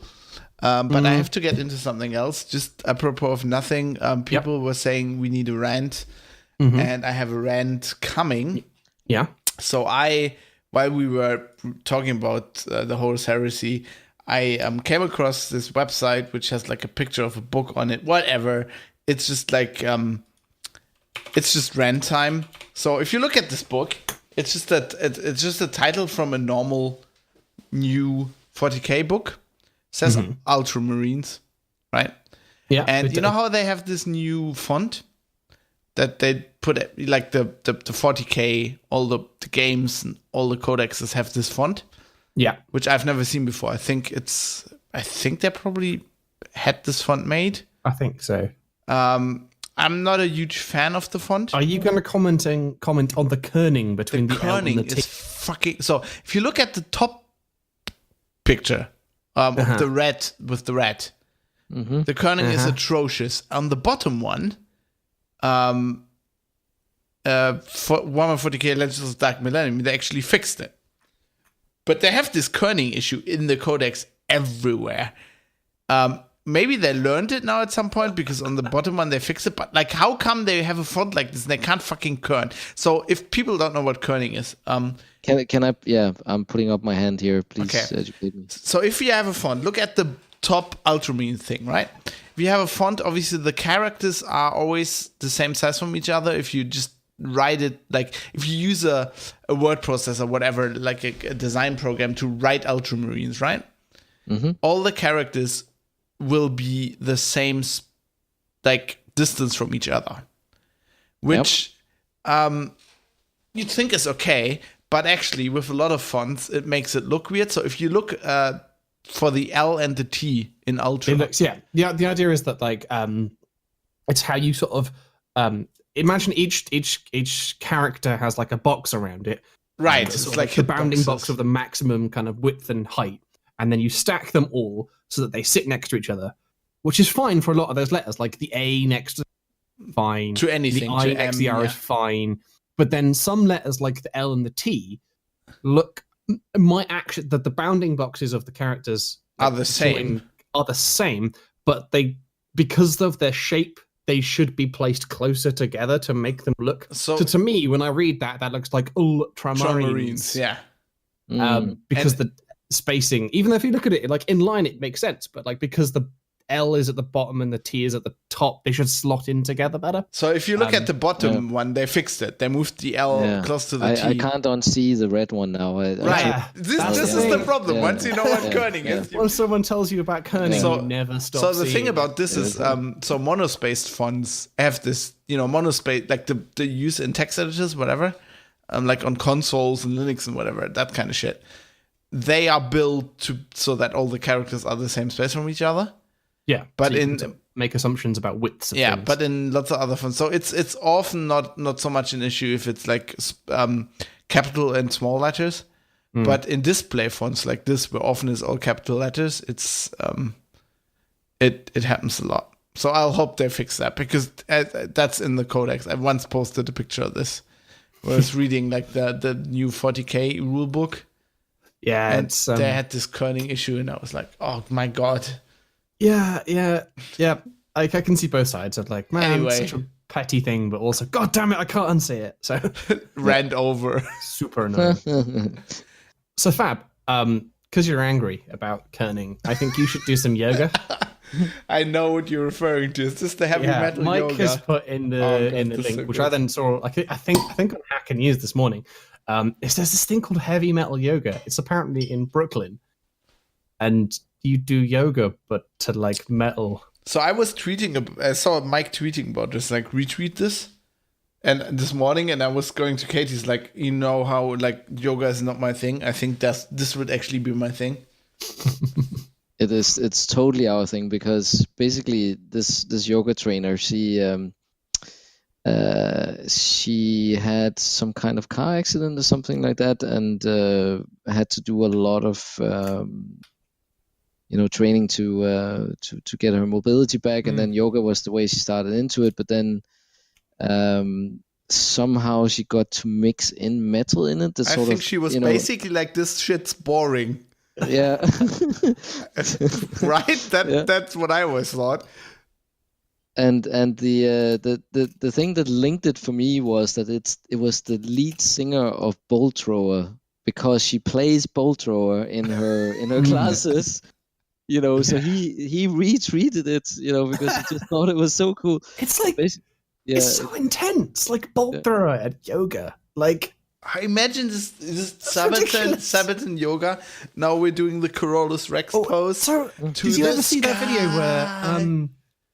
But I have to get into something else. Just apropos of nothing, people were saying we need a rant, and I have a rant coming. Yeah. So while we were talking about the Horus Heresy, I came across this website which has like a picture of a book on it. Whatever. It's just like it's just rant time. So if you look at this book, it's just a title from a normal new 40k book. It says Ultramarines, right? Yeah. And you know how they have this new font that they put, like the 40k, all the games and all the codexes have this font, Yeah. which I've never seen before. I think they probably had this font made. I think so. I'm not a huge fan of the font. Are you going to comment on the kerning between the L and kerning the T? is fucking. So if you look at the top picture of the red with the red, the kerning is atrocious. On the bottom one, for Warhammer 40k Legends of the Dark Millennium, they actually fixed it. But they have this kerning issue in the codex everywhere. Maybe they learned it now at some point because on the bottom one they fixed it. But like, how come they have a font like this and they can't fucking kern? So if people don't know what kerning is, Can I? Yeah, I'm putting up my hand here. Please educate me. So if you have a font, look at the top Ultramarine thing, right? If you have a font, obviously the characters are always the same size from each other. If you just write it, like if you use a word processor, whatever, like a design program to write Ultramarines, right? All the characters will be the same like distance from each other, which you'd think is okay, but actually with a lot of fonts it makes it look weird. So if you look for the L and the T in Ultra, It looks, the idea is that like it's how you sort of imagine each character has like a box around it, right? It's It's sort of like the bounding box of the maximum kind of width and height, and then you stack them all so that they sit next to each other, which is fine for a lot of those letters. Like the A next to fine, to anything, the I to next M, to the R is fine, but then some letters like the L and the T look might actually that the bounding boxes of the characters are the same. But they, because of their shape, they should be placed closer together to make them look. So to me, when I read that looks like Ultramarines. Yeah. Because the spacing, even if you look at it like in line, it makes sense. But like because the L is at the bottom and the T is at the top, they should slot in together better. So if you look at the bottom one, they fixed it. They moved the L close to the T. I can't unsee the red one now. This is the problem. Once you know what kerning is. When someone tells you about kerning, you never stop. So the thing about this is, so monospaced fonts have this, monospace, like the use in text editors, whatever, like on consoles and Linux and whatever, that kind of shit. They are built so that all the characters are the same space from each other. Yeah, but so you can make assumptions about widths of things. But in lots of other fonts, so it's often not so much an issue if it's like capital and small letters. But in display fonts like this, where often is all capital letters, it's it happens a lot. So I'll hope they fix that because that's in the codex. I once posted a picture of this, where I was reading like the new 40k rule book. Yeah, and they had this kerning issue, and I was like, oh my god. Yeah. I can see both sides of like, man, anyway, such a petty thing, but also, god damn it, I can't unsee it. So rant over. Super annoying. So Fab, because you're angry about kerning, I think you should do some yoga. I know what you're referring to. Is this the heavy metal Mike yoga? has put in the link, so which I then saw. I think on Hack and News this morning. There's this thing called heavy metal yoga. It's apparently in Brooklyn, and you do yoga, but to like metal. So I saw Mike tweeting about this, like retweet this, and this morning, and I was going to Katie's like, how like yoga is not my thing. I think this would actually be my thing. It is. It's totally our thing because basically this yoga trainer, she had some kind of car accident or something like that, and had to do a lot of training to get her mobility back, and then yoga was the way she started into it. But then somehow she got to mix in metal in it. I think she was basically like, this shit's boring. Yeah. Right? That's what I always thought. And the thing that linked it for me was that it was the lead singer of Bolt Thrower, because she plays Bolt Thrower in her classes. So he retweeted it, because he just thought it was so cool. It's like it's so intense, like Bolt Thrower at yoga. Like, I imagine this Sabaton yoga. Now we're doing the Corollas Rex pose. So, did you ever see that video where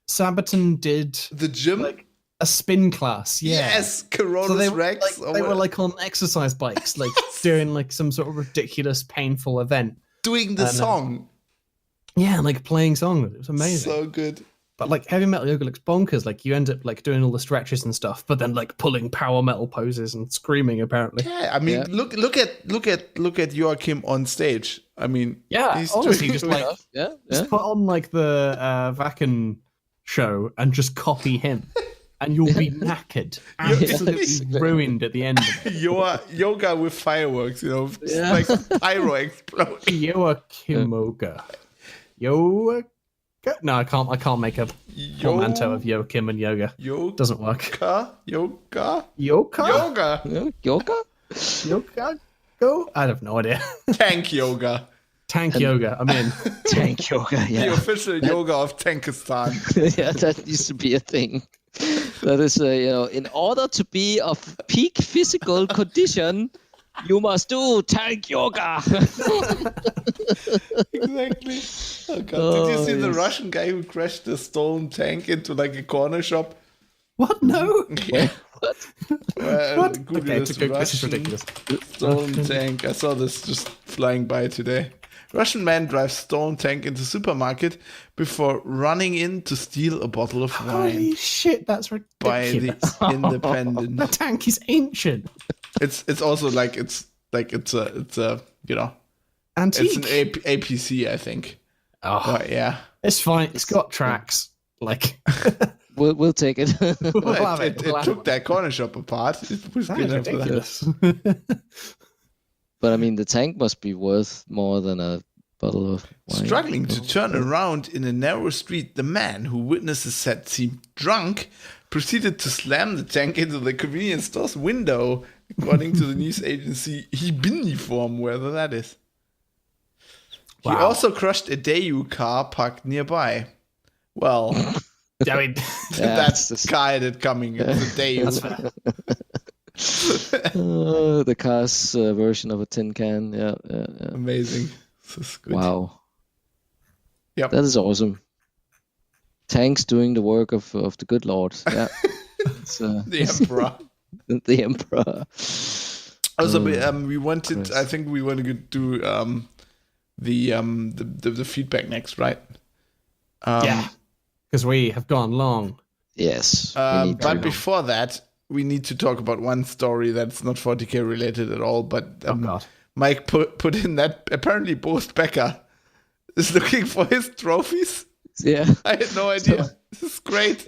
Sabaton did the gym, like a spin class? Yeah. Yes, Corollas Rex. They were like on exercise bikes, like doing like some sort of ridiculous, painful event. Doing the song. Yeah, like playing songs. It was amazing. So good. But like heavy metal yoga looks bonkers. Like you end up like doing all the stretches and stuff, but then like pulling power metal poses and screaming. Apparently, yeah. I mean, look at Joachim on stage. I mean, he's honestly just like just put on like the Vakken show and just copy him, and you'll be knackered, absolutely ruined at the end. Yoga with fireworks, like pyro explosion. Joachimoga. No, I can't make a portmanteau of Joachim and yoga. Doesn't work. Yoga. Go. I have no idea. Tank yoga. Yoga. I'm in. Tank yoga. Yeah. The official yoga of Tankistan. Yeah, that needs to be a thing. That is, in order to be of peak physical condition, you must do tank yoga. Exactly. Oh God! Did you see the Russian guy who crashed the stolen tank into like a corner shop? What? No. Yeah. What? Okay, this is ridiculous. Stolen tank. I saw this just flying by today. Russian man drives stolen tank into supermarket before running in to steal a bottle of wine. Holy shit, that's ridiculous. By the Independent. The tank is ancient. It's also like it's a antique. It's an APC, I think. Oh, but yeah, it's fine. It's got tracks. Like, we'll take it. It took that corner shop apart. It was good ridiculous. But I mean, the tank must be worth more than a bottle of wine. Struggling to turn around in a narrow street, the man who witnessed the set seemed drunk, proceeded to slam the tank into the convenience store's window, according to the news agency Hibiniform, wherever that is. Wow. He also crushed a Daewoo car parked nearby. Well, I mean, that's guided coming. It's a Daewoo. The car's version of a tin can. Yeah. Amazing. This is good. Wow. Yep. That is awesome. Tanks doing the work of the good Lord. Yeah. The Emperor. The Emperor. Also, we wanted. I think we want to do the feedback next, right? Yeah, because we have gone long. Yes. But before that, we need to talk about one story that's not 40k related at all. But Mike put in that apparently Boris Becker is looking for his trophies. Yeah, I had no idea. This is great.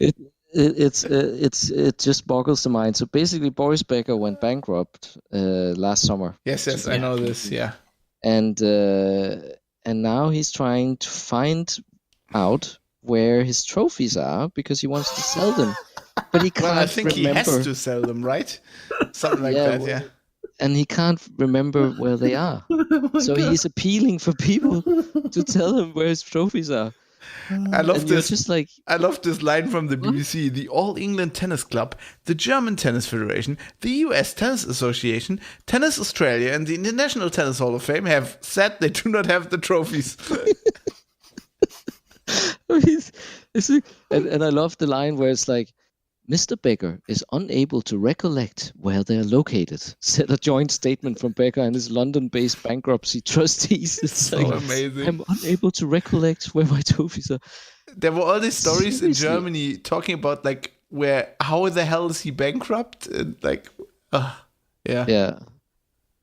It just boggles the mind. So basically, Boris Becker went bankrupt last summer. Yes, I know this. Yeah, and now he's trying to find out where his trophies are because he wants to sell them, but he can't. Well, I think remember. He has to sell them, right? Something like that. Yeah. And he can't remember where they are, so he's appealing for people to tell him where his trophies are. I love this. Just like, I love this line from the BBC. The All England Tennis Club, the German Tennis Federation, the US Tennis Association, Tennis Australia, and the International Tennis Hall of Fame have said they do not have the trophies. and I love the line where it's like, Mr. Becker is unable to recollect where they're located, said a joint statement from Becker and his London-based bankruptcy trustees. It's so like, amazing. I'm unable to recollect where my trophies are. There were all these stories in Germany talking about like how the hell is he bankrupt? And like, yeah.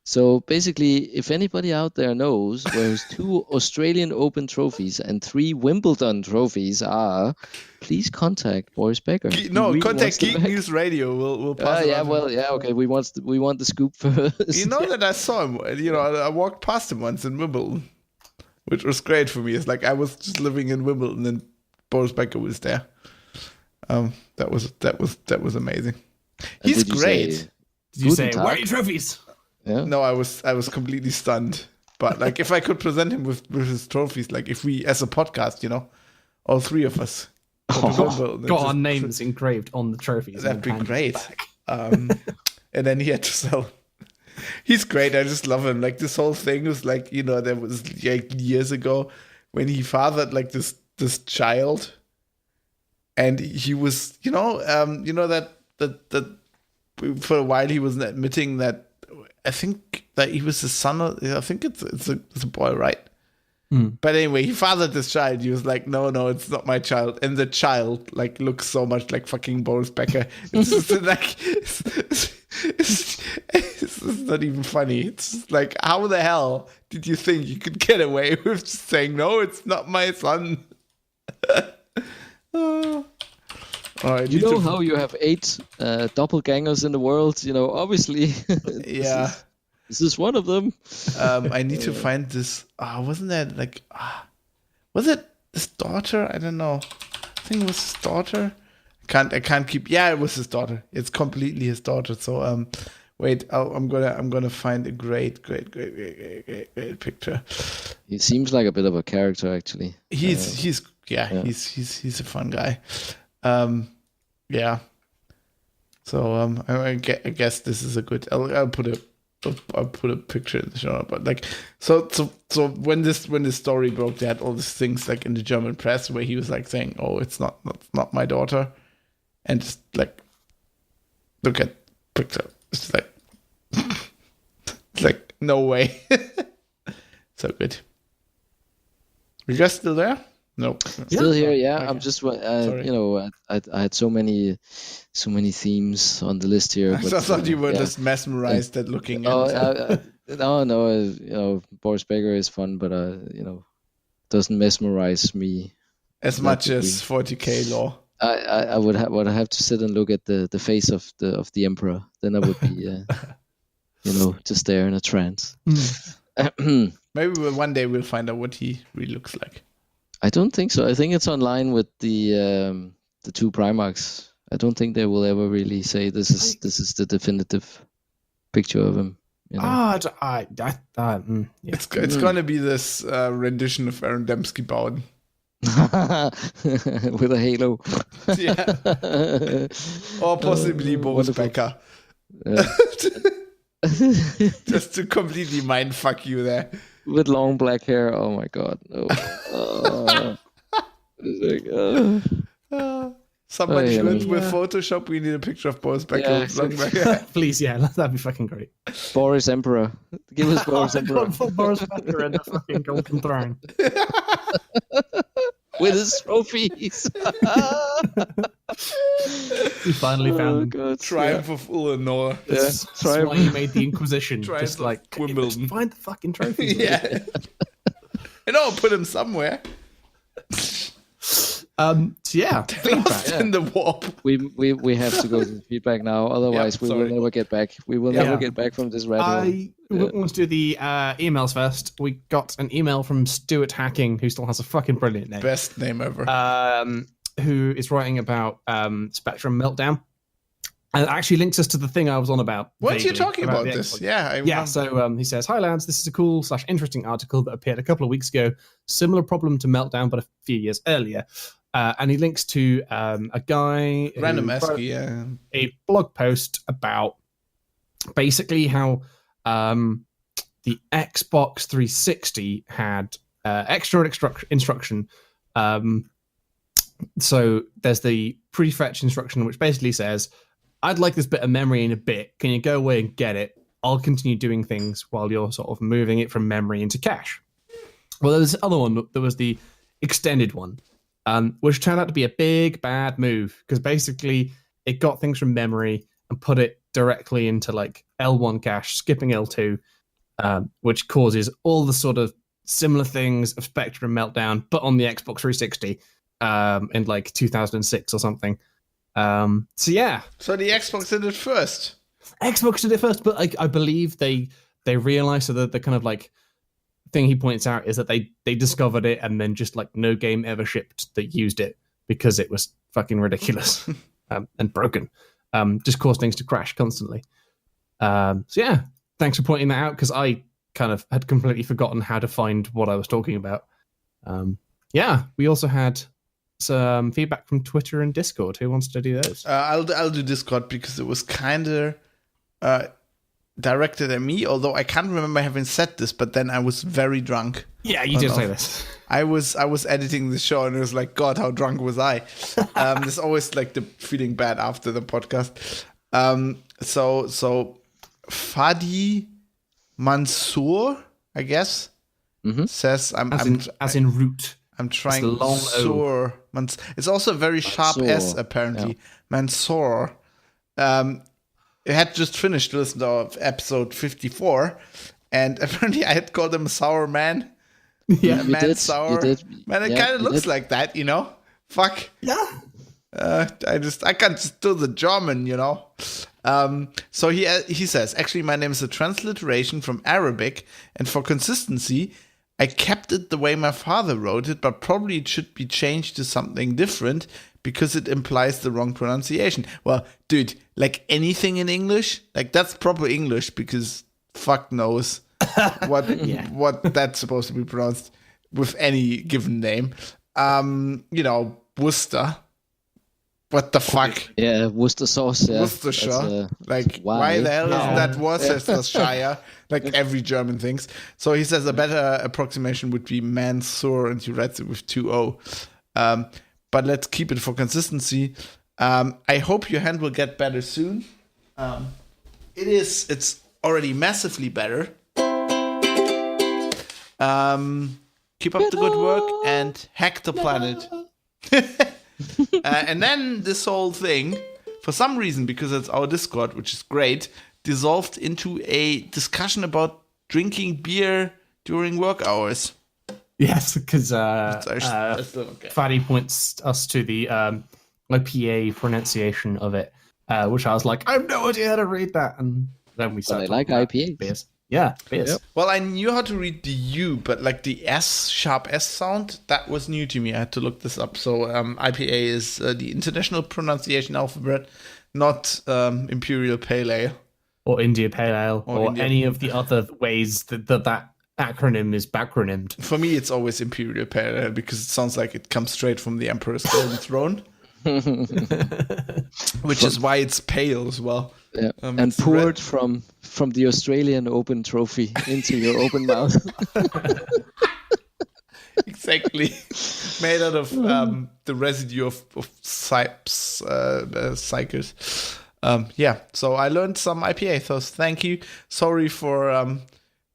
So basically, if anybody out there knows where his 2 Australian Open trophies and 3 Wimbledon trophies are, please contact Boris Becker. Contact Geek News Radio. We'll pass it on. Okay. We want the scoop first. You know that I saw him. I walked past him once in Wimbledon, which was great for me. It's like I was just living in Wimbledon and Boris Becker was there. That was amazing. He's great. Did you say, where are your trophies? Yeah. No, I was completely stunned. But like, if I could present him with his trophies, like if we, as a podcast, all 3 of us got our names engraved on the trophies. That'd be great. And then he had to sell. He's great. I just love him. Like this whole thing was like, there was like years ago when he fathered like this child, and he was, that for a while he was admitting that. I think that he was the son of. I think it's a boy, right? But anyway, he fathered this child. He was like, no, it's not my child. And the child like looks so much like fucking Boris Becker. It's just like it's not even funny. It's just like, how the hell did you think you could get away with just saying no? It's not my son. You know how you have 8 doppelgangers in the world? Obviously. Yeah. This is one of them. I need to find this. Wasn't that like... was it his daughter? I don't know. I think it was his daughter. I can't keep... Yeah, it was his daughter. It's completely his daughter. So, wait. I'm gonna find a great picture. He seems like a bit of a character, actually. He's a fun guy. Yeah. So I guess this is a good. I'll put a picture in the show. But like, so when this story broke, they had all these things like in the German press where he was like saying, "Oh, it's not my daughter," and just like look at picture. It's like no way. So good. You guys still there? No. Still here, yeah. Okay. I'm just, I had so many themes on the list here. I thought you were just mesmerized at looking at. No, Boris Becker is fun, but doesn't mesmerize me as much as 40K Law. I would have to sit and look at the face of the emperor. Then I would be, just there in a trance. Maybe one day we'll find out what he really looks like. I don't think so. I think it's online with the 2 Primarchs. I don't think they will ever really say this is the definitive picture of him. It's gonna be this rendition of Aaron Dembski-Bowden with a halo. Yeah, or possibly Boris Becker. Just to completely mindfuck you there. With long black hair. Oh my god. Somebody went with Photoshop. We need a picture of Boris Becker with long black hair. Please, yeah, that'd be fucking great. Boris Emperor. Give us Boris Emperor. Boris Becker in the fucking golden throne. With his trophies. We finally found them. Triumph of Eleanor. That's why he made the Inquisition. Triumph just like Wimbledon. Find the fucking trophies. Yeah. Put him somewhere. Feedback. In the warp. We have to go to feedback now. Otherwise, we will never get back. We will never get back from this red hole. I want to do the emails first. We got an email from Stuart Hacking, who still has a fucking brilliant name. Best name ever. Who is writing about Spectrum Meltdown. And it actually links us to the thing I was on about. What are you talking about this? Yeah, so he says, "Hi lads, this is a cool / interesting article that appeared a couple of weeks ago. Similar problem to Meltdown, but a few years earlier." And he links to a guy Random a blog post about basically how the Xbox 360 had extra instruction. So there's the prefetch instruction, which basically says, "I'd like this bit of memory in a bit. Can you go away and get it? I'll continue doing things while you're sort of moving it from memory into cache." Well, there's this other one. There was the extended one, which turned out to be a big, bad move, because basically it got things from memory and put it directly into like L1 cache, skipping L2, which causes all the sort of similar things of Spectre and Meltdown, but on the Xbox 360 in like 2006 or something. So yeah. So the Xbox did it first. Xbox did it first, but I believe they realized, so that the kind of like thing he points out is that they discovered it and then just like no game ever shipped that used it because it was fucking ridiculous and broken. Just caused things to crash constantly. So yeah, thanks for pointing that out, because I kind of had completely forgotten how to find what I was talking about. Yeah, we also had some feedback from Twitter and Discord. Who wants to do those? I'll do Discord because it was kind of directed at me, although I can't remember having said this, but then I was very drunk. Yeah, you did say this. I was editing the show and it was like, God, how drunk was I? There's always like the feeling bad after the podcast. So Fadi Mansour, I guess, says as in root. I'm trying long Mansour. It's also a very sharp Mansour, S apparently. yeah. Mansour. I had just finished listening to episode 54, and apparently I had called him a sour man. Yeah, Man did. sour. You did. Man, it Yeah, kind of you looks did. like that, you know? Fuck. Yeah. I can't just do the German, you know? So he says, actually, my name is a transliteration from Arabic, and for consistency, I kept it the way my father wrote it, but probably it should be changed to something different because it implies the wrong pronunciation. Well, dude, like anything in English, like that's proper English because fuck knows what that's supposed to be pronounced with any given name. You know, Worcester. What the fuck? Yeah, Worcester sauce. Yeah. Worcestershire. That's, why the hell No. is that Worcestershire? Like every German thinks. So he says a better approximation would be Mansour, and he writes it with 2 O. But let's keep it for consistency. I hope your hand will get better soon. It's already massively better. Keep up the good work and hack the planet. And then this whole thing, for some reason, because it's our Discord, which is great, dissolved into a discussion about drinking beer during work hours. Yes, because Okay. Fadi points us to the IPA pronunciation of it, which I was like, I have no idea how to read that. And then we started I like talking about IPAs. beers. Yeah, beers. Yep. Well, I knew how to read the U, but like the sharp S sound, that was new to me. I had to look this up. So IPA is the international pronunciation alphabet, not Imperial Pale Ale. Or India Pale Ale, or India- any of the other ways that acronym is backronymed. For me, it's always Imperial Pale Ale because it sounds like it comes straight from the Emperor's Golden Throne. Which is why it's pale as well. Yeah. And it's poured from the Australian Open trophy into your open mouth. Exactly. Made out of the residue of cycles. Yeah, so I learned some IPA, so thank you. Sorry for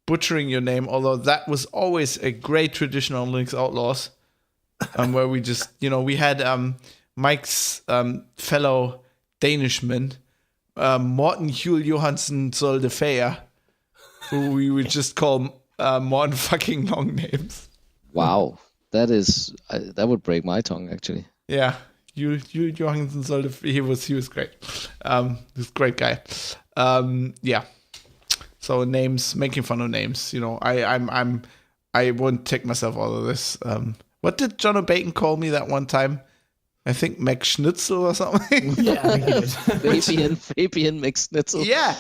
butchering your name, although that was always a great tradition on Linux Outlaws, where we just, we had Mike's fellow Danishman, Morten Hjul Johansen Soldefeyer, who we would just call Morten fucking long names. Wow, that would break my tongue actually. Yeah, Hjul Johansen Soldefeyer, he was great. He's a great guy. Yeah. So names, making fun of names, I won't take myself out of this. What did John O'Bacon call me that one time? I think Mac Schnitzel or something. Yeah, I think it is. Fabian McSnitzel. Yeah.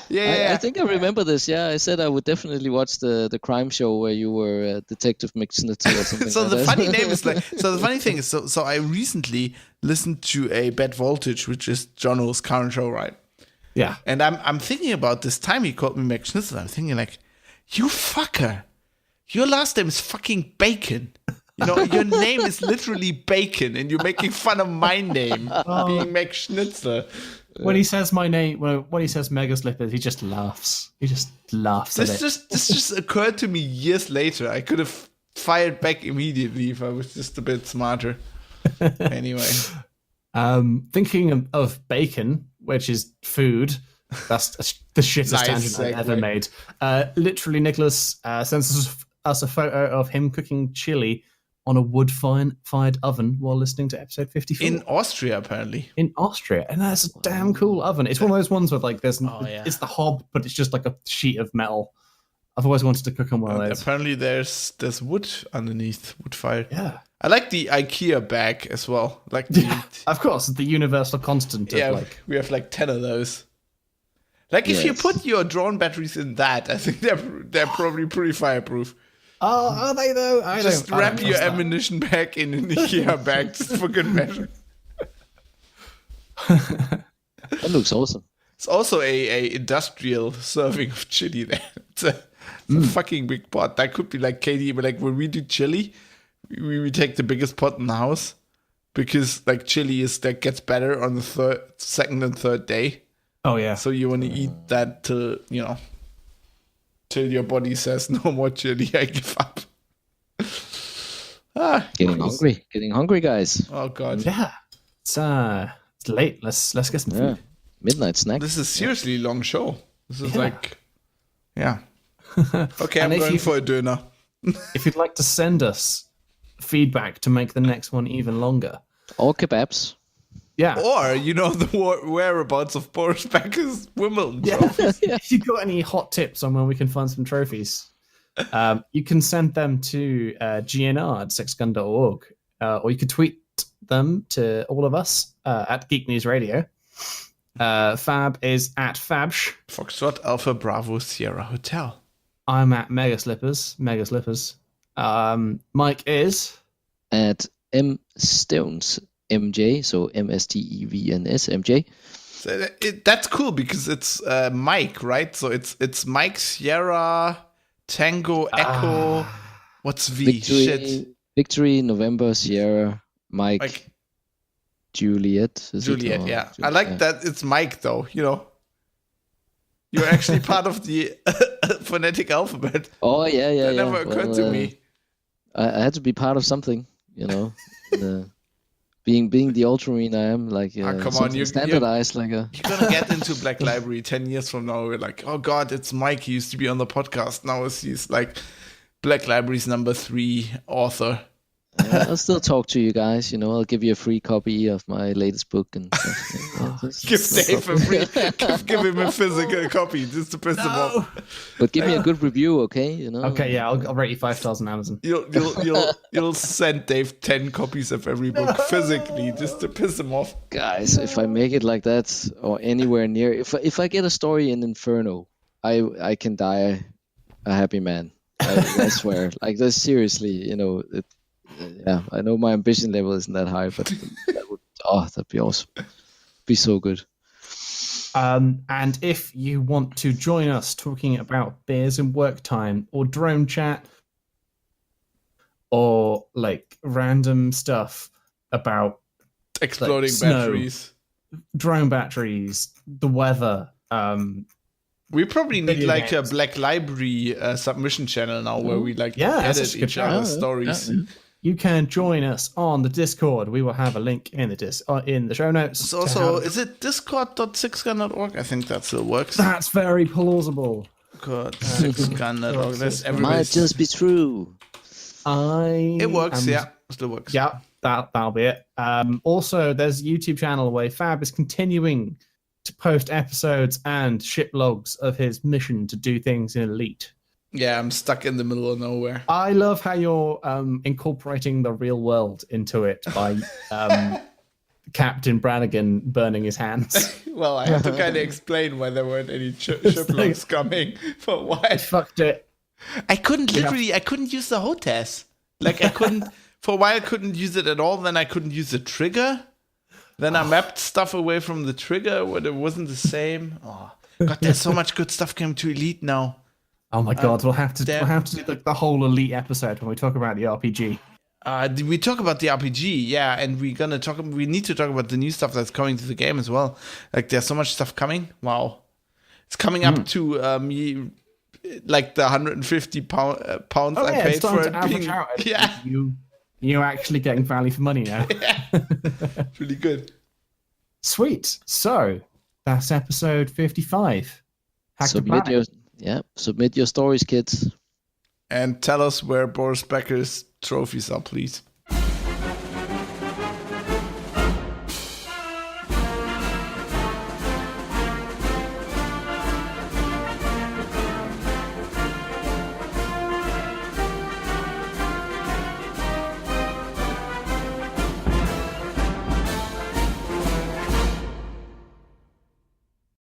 I think I remember this. Yeah, I said I would definitely watch the crime show where you were Detective McSnitzel or something. So like the that. funny name is the funny thing is, so I recently listened to a Bad Voltage, which is Jono's current show, right? Yeah. And I'm thinking about this time he called me Mac Schnitzel. I'm thinking like, you fucker, your last name is fucking Bacon. Your name is literally Bacon, and you're making fun of my name being Mac Schnitzel. When he says my name, when he says Mega Slippers, he just laughs. He just laughs at it. This just occurred to me years later. I could have fired back immediately if I was just a bit smarter. Anyway. Thinking of bacon, which is food, That's the shittest Nice tangent I've ever segue. made. Literally, Nicholas sends us a photo of him cooking chili on a wood-fired oven while listening to episode 54. In Austria, apparently. In Austria, and that's a damn cool oven. It's one of those ones with like yeah. it's the hob, but it's just like a sheet of metal. I've always wanted to cook on one of those. Apparently, there's wood underneath, wood fire. Yeah, I like the IKEA bag as well. Like of course, the universal constant. yeah, Of like, we have like 10 of those. Like if you Yes. put your drone batteries in that, I think they're probably pretty fireproof. oh, are they though? I Just don't wrap your trust that. ammunition bag in an IKEA bag just for good measure. That looks awesome. It's also a industrial serving of chili there. It's a fucking big pot. That could be like Katie, but like when we do chili, we take the biggest pot in the house because like chili that gets better on the second and third day. Oh yeah. So you want to eat that till your body says no more chili. I give up. Getting hungry, guys. Oh god. Yeah. It's late. Let's get some Yeah, food. midnight snack. This is seriously a long show. This is like, yeah. Okay, I'm And if going you- for a dinner. If you'd like to send us feedback to make the next one even longer, All kebabs. yeah. Or, the whereabouts of Boris Becker's Wimbledon trophies. If you've got any hot tips on where we can find some trophies, you can send them to GNR at sexgun.org, or you could tweet them to all of us at Geek News Radio. Fab is at Fabsh. Foxtrot Alpha Bravo Sierra Hotel. I'm at Mega Slippers. Mike is At M Stones MJ, so MSTEVNS MJ. So that's cool because it's Mike, right? So it's Mike Sierra Tango Echo. What's V? Shit. Victory November Sierra Mike Like Juliet. Is it? Juliet, Or yeah. I Juliet, like yeah. that it's Mike though, You're actually part of the phonetic alphabet. Oh yeah. That never occurred to me. I had to be part of something, being the ultramarine I am, like come on, something you're standardized, like a. You're gonna get into Black Library 10 years from now. We're like, oh god, it's Mike. He used to be on the podcast. Now he's like Black Library's number 3 author. I'll still talk to you guys. I'll give you a free copy of my latest book and stuff. Give Dave a free, give him a physical copy just to piss him off. But give me a good review, okay? okay. Yeah, I'll rate you 5 stars on Amazon. You'll send Dave 10 copies of every book physically just to piss him off. Guys, if I make it like that or anywhere near, if I get a story in Inferno, I can die a happy man. I swear. Like that's seriously, yeah, I know my ambition level isn't that high, but that'd be awesome. Be so good. And if you want to join us talking about beers and work time or drone chat or like random stuff about Exploding snow, batteries. drone batteries, the weather, We probably need video like games. a Black Library submission channel now where we like Yeah, that's edit a good each other's shout. stories. Yeah. you can join us on the Discord. We will have a link in the show notes. It's to also, how- is it discord.sixgun.org? I think that still works. that's very plausible. Discord.sixgun.org. That's Might everybody's. just be true. It works, am- yeah. Still works. Yeah, that'll be it. Also, there's a YouTube channel where Fab is continuing to post episodes and ship logs of his mission to do things in Elite. Yeah, I'm stuck in the middle of nowhere. I love how you're incorporating the real world into it by Captain Brannigan burning his hands. Well, I have to kind of explain why there weren't any ship logs coming for a while. Fucked it. I couldn't use the HOTAS. Like for a while I couldn't use it at all, then I couldn't use the trigger. Then I mapped stuff away from the trigger when it wasn't the same. Oh god, there's so much good stuff coming to Elite now. Oh my god, we'll have to damn. do the whole Elite episode when we talk about the RPG. We talk about the RPG, yeah, and we need to talk about the new stuff that's coming to the game as well. Like there's so much stuff coming. Wow. It's coming up to like the 150 pounds I paid it's time for to it. average out. Yeah. You're actually getting value for money now. It's really good. Sweet. So, That's episode 55. Submit your stories, kids. And tell us where Boris Becker's trophies are, please.